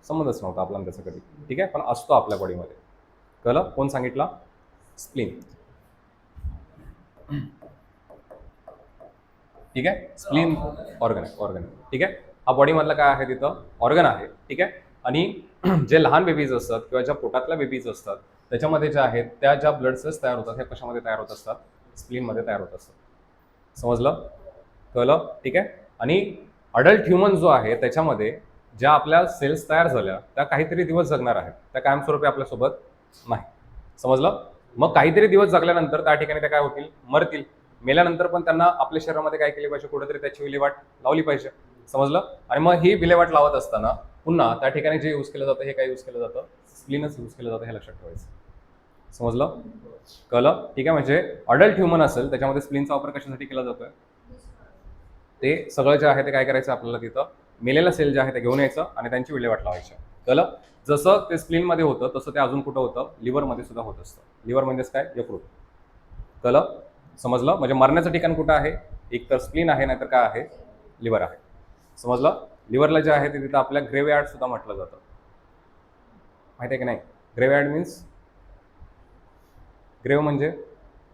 संबंधच नव्हता आपला त्याचा कधी. ठीक आहे. पण असतो आपल्या बॉडीमध्ये. कळलं? कोण सांगितला? स्प्लीन. ठीक आहे. Spleen organ. ठीक आहे. हा बॉडी मधला काय आहे? तिथं ऑर्गन आहे. ठीक आहे. आणि जे लहान बेबीज असतात किंवा ज्या पोटातल्या बेबीज असतात त्याच्यामध्ये ज्या आहेत त्या ज्या ब्लड सेल्स तयार होतात, हे कशामध्ये तयार होत असतात? स्प्लीन मध्ये तयार होत असतात. समजलं? कळलं? ठीक आहे. आणि अडल्ट ह्युमन जो आहे त्याच्यामध्ये ज्या आपल्या सेल्स तयार झाल्या त्या काहीतरी दिवस जगणार आहेत, त्या कायमस्वरूपी आपल्यासोबत नाही. समजलं? मग काहीतरी दिवस जगल्यानंतर त्या ठिकाणी त्या काय होतील? मरतील. मेल्यानंतर पण त्यांना आपल्या शरीरामध्ये काय केली पाहिजे? कुठेतरी त्याची विल्हेवाट लावली पाहिजे. समजलं? आणि मग ही विल्हेवाट लावत असताना पुन्हा त्या ठिकाणी जे यूज केलं जातं हे काय यूज केलं जातं? स्प्लीनच यूज केलं जातं, हे लक्षात ठेवायचं. समजलं? कळलं? ठीक आहे. म्हणजे अडल्ट ह्युमन असेल त्याच्यामध्ये स्प्लीनचा वापर कशासाठी केला जातोय? ते सगळं जे आहे ते काय करायचं आपल्याला? तिथं मेलेला सेल जे आहे ते घेऊन यायचं आणि त्यांची विल्हेवाट लावायची. कळलं? जसं ते स्प्लीनमध्ये होतं तसं ते अजून कुठं होतं? लिव्हरमध्ये सुद्धा होत असतं. लिव्हर म्हणजेच काय? यकृत. कळलं? समजलं? म्हणजे मरण्याचं ठिकाण कुठं आहे? एक तर स्प्लीन आहे, नाहीतर काय आहे? लिव्हर आहे. समजलं? लिव्हरला जे आहे ते तिथं आपल्या ग्रेव्हयार्ड सुद्धा म्हटलं जातं. माहिती आहे की नाही? ग्रेव्हयार्ड मीन्स ग्रेव्ह म्हणजे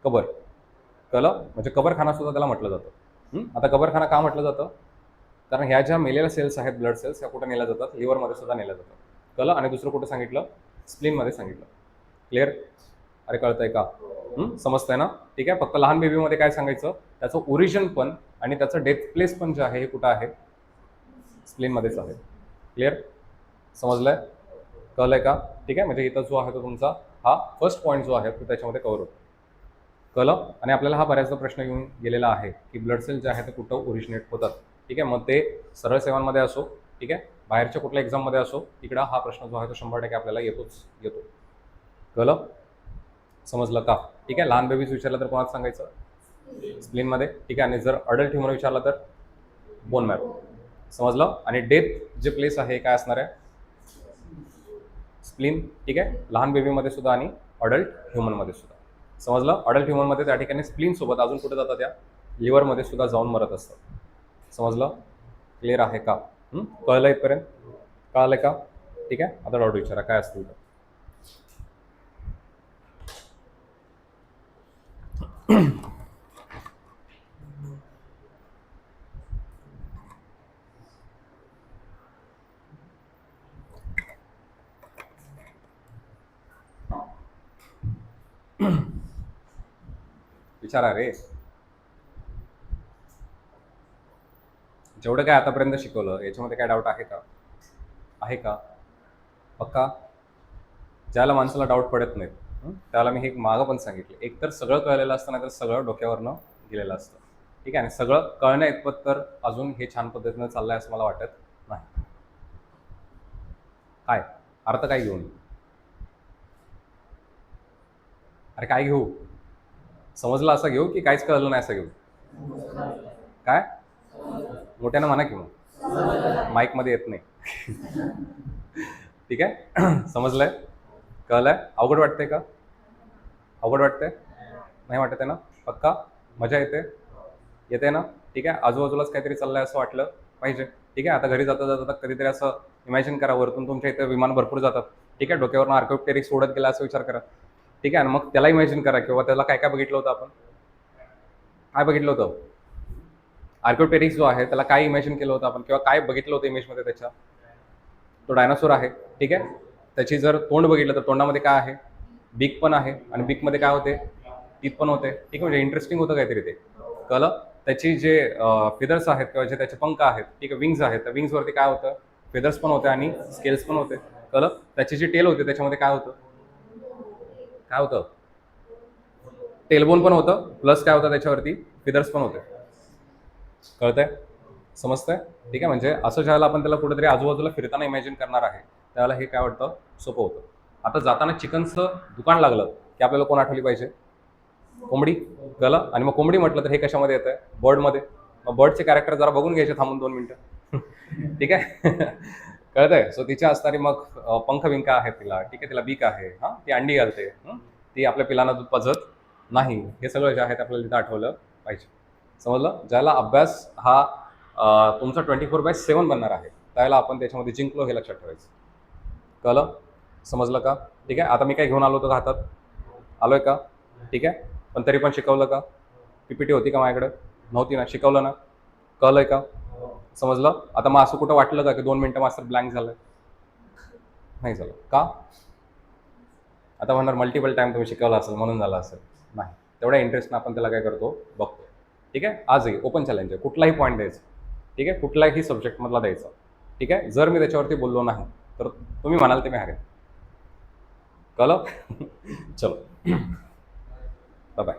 कबर. कळलं? म्हणजे कबरखाना सुद्धा त्याला म्हटलं जातं. आता कबरखाना का म्हटलं जातं? कारण ह्या ज्या मेलेल्या सेल्स आहेत, ब्लड सेल्स, ह्या कुठे नेल्या जातात? लिव्हरमध्ये सुद्धा नेल्या जातात. कळलं? आणि दुसरं कुठं सांगितलं? स्प्लीनमध्ये सांगितलं. क्लिअर? अरे कळतंय का? समजतंय ना? ठीक आहे. फक्त लहान बेबीमध्ये काय सांगायचं? त्याचं ओरिजिन पण आणि त्याचं डेथ प्लेस पण जे आहे हे कुठं आहे? स्प्लीनमध्येच आहे. क्लिअर? समजलंय? कळलंय का? ठीक आहे. म्हणजे इथं जो आहे तो तुमचा हा फर्स्ट पॉईंट जो आहे तो त्याच्यामध्ये कव्हर होतो. कळलं. आणि आपल्याला हा बऱ्याचदा प्रश्न येऊन गेलेला आहे की ब्लड सेल जे आहे ते कुठं ओरिजिनेट होतात. ठीक आहे, मग ते सरळ सेवांमध्ये असो, ठीक आहे, बाहेरच्या कुठल्या एक्झाममध्ये असो, तिकडं हा प्रश्न जो आहे तो 100% आपल्याला येतो. कळलं, समजलं का? ठीक आहे, लहान बेबीज विचारलं तर कोणाच सांगायचं? स्प्लीनमध्ये. ठीक आहे, आणि जर अडल्ट ह्युमन विचारला तर बोन मॅरो. समजलं. आणि डेथ जे प्लेस आहे काय असणार आहे? स्प्लीन. ठीक आहे, लहान बेबीमध्ये सुद्धा आणि अडल्ट ह्युमनमध्ये सुद्धा. समजलं. अडल्ट ह्युमनमध्ये त्या ठिकाणी स्प्लीन सोबत अजून कुठे जातात? त्या लिव्हरमध्ये सुद्धा जाऊन मरत असतात. समजलं, क्लिअर आहे का? कळलं इथपर्यंत? कळलं का? ठीक आहे, आता डाऊट विचारा काय असतील तर. विचारा रे. जेवढं काय आतापर्यंत शिकवलं याच्यामध्ये काय डाऊट आहे का? आहे का? पक्का? ज्याला माणसाला डाऊट पडत नाहीत त्याला मी हे मागं पण सांगितलं, एक तर सगळं कळलेलं असतं, नाही तर सगळं डोक्यावरनं गेलेलं असतं. ठीक आहे, आणि सगळं कळण्या इतपत तर अजून हे छान पद्धतीनं चाललंय असं मला वाटत नाही. काय अर्थ काय घेऊन? अरे काय घेऊ? समजलं असं घेऊ की काहीच कळलं नाही असं घेऊ? काय मोठ्यानं म्हणा की मग, माईकमध्ये येत नाही. ठीक आहे. समजलंय? कळलंय? अवघड वाटतंय का? अवघड वाटतंय? नाही वाटत आहे ना? पक्का? मजा येते? येते ना? ठीक आहे, आजूबाजूलाच काहीतरी चाललंय असं वाटलं पाहिजे. ठीक आहे, आता घरी जाता जाता कधीतरी असं इमॅजिन करा, वरतून तुमच्या इथे विमान भरपूर जातात. ठीक आहे, डोक्यावरून आर्कोप्टेरिक्स उडत गेला असं विचार करा. ठीक आहे, आणि मग त्याला इमॅजिन करा किंवा त्याला काय काय बघितलं होतं आपण? काय बघितलं होतं? आर्कोप्टेरिक्स जो आहे त्याला काय इमॅजिन केलं होतं आपण किंवा काय बघितलं होतं इमेजमध्ये त्याच्या? तो डायनासोर आहे. ठीक आहे, त्याची जर तोंड बघितलं तर तोंडामध्ये काय आहे? बीक पण आहे, आणि बीकमध्ये काय होते? टीथ पण होते. ठीक आहे, म्हणजे इंटरेस्टिंग होतं काहीतरी ते. कळलं. त्याची जे फिदर्स आहेत किंवा जे त्याचे पंख आहेत, ठीक आहे, विंग्स आहेत, त्या विंग्सवरती काय होतं? फेदर्स पण होते आणि स्केल्स पण होते. कळलं. त्याची जी टेल होती त्याच्यामध्ये काय होतं? काय होतं? टेलबोन पण होतं, प्लस काय होतं त्याच्यावरती? फिदर्स पण होते. कळतंय? समजतंय? ठीक आहे, म्हणजे असं ज्यावेळेला आपण त्याला कुठेतरी आजूबाजूला फिरताना इमॅजिन करणार आहे त्यावेळेला हे काय वाटतं? सोपं होतं. आता जाताना चिकनचं दुकान लागलं की आपल्याला कोण आठवली पाहिजे? कोंबडी. कळलं. आणि मग कोंबडी म्हटलं तर हे कशामध्ये येतं? बर्डमध्ये. मग बर्डचे कॅरेक्टर जरा बघून घ्यायचे थांबून 2 मिनिटं. ठीक आहे. कळतंय. सो तिच्या असणारी मग पंख विंका आहेत तिला. ठीक आहे, तिला बीक आहे, हां, ती अंडी घालते, ती आपल्या पिलांना दूध पाजत नाही. हे सगळं जे आहे ते आपल्याला तिथं आठवलं पाहिजे. समजलं. ज्याला अभ्यास हा तुमचा 24/7 बनणार आहे त्यावेळेला आपण त्याच्यामध्ये जिंकलो हे लक्षात ठेवायचं. कळलं. समजलं का? ठीक आहे, आता मी काय घेऊन आलो होतो का हातात? आलोय का? ठीक आहे, पण तरी पण शिकवलं का? पीपीटी होती का माझ्याकडे? नव्हती ना? शिकवलं ना? कळलंय का? समजलं. आता मग असं कुठं वाटलं का की 2 मिनिटं मास्तर ब्लँक झालं? नाही झालं का? आता म्हणणार मल्टिपल टाइम तुम्ही शिकवलं असेल म्हणून झालं असेल. नाही, तेवढ्या इंटरेस्टनं आपण त्याला काय करतो? बघतो. ठीक आहे, आजही ओपन चॅलेंज आहे, कुठलाही पॉईंट द्यायचा. ठीक आहे, कुठल्याही सब्जेक्टमधला द्यायचा. ठीक आहे, जर मी त्याच्यावरती बोललो नाही तर तुम्ही म्हणाल ते मी हारेन. कळलं. चलो, बाय बाय.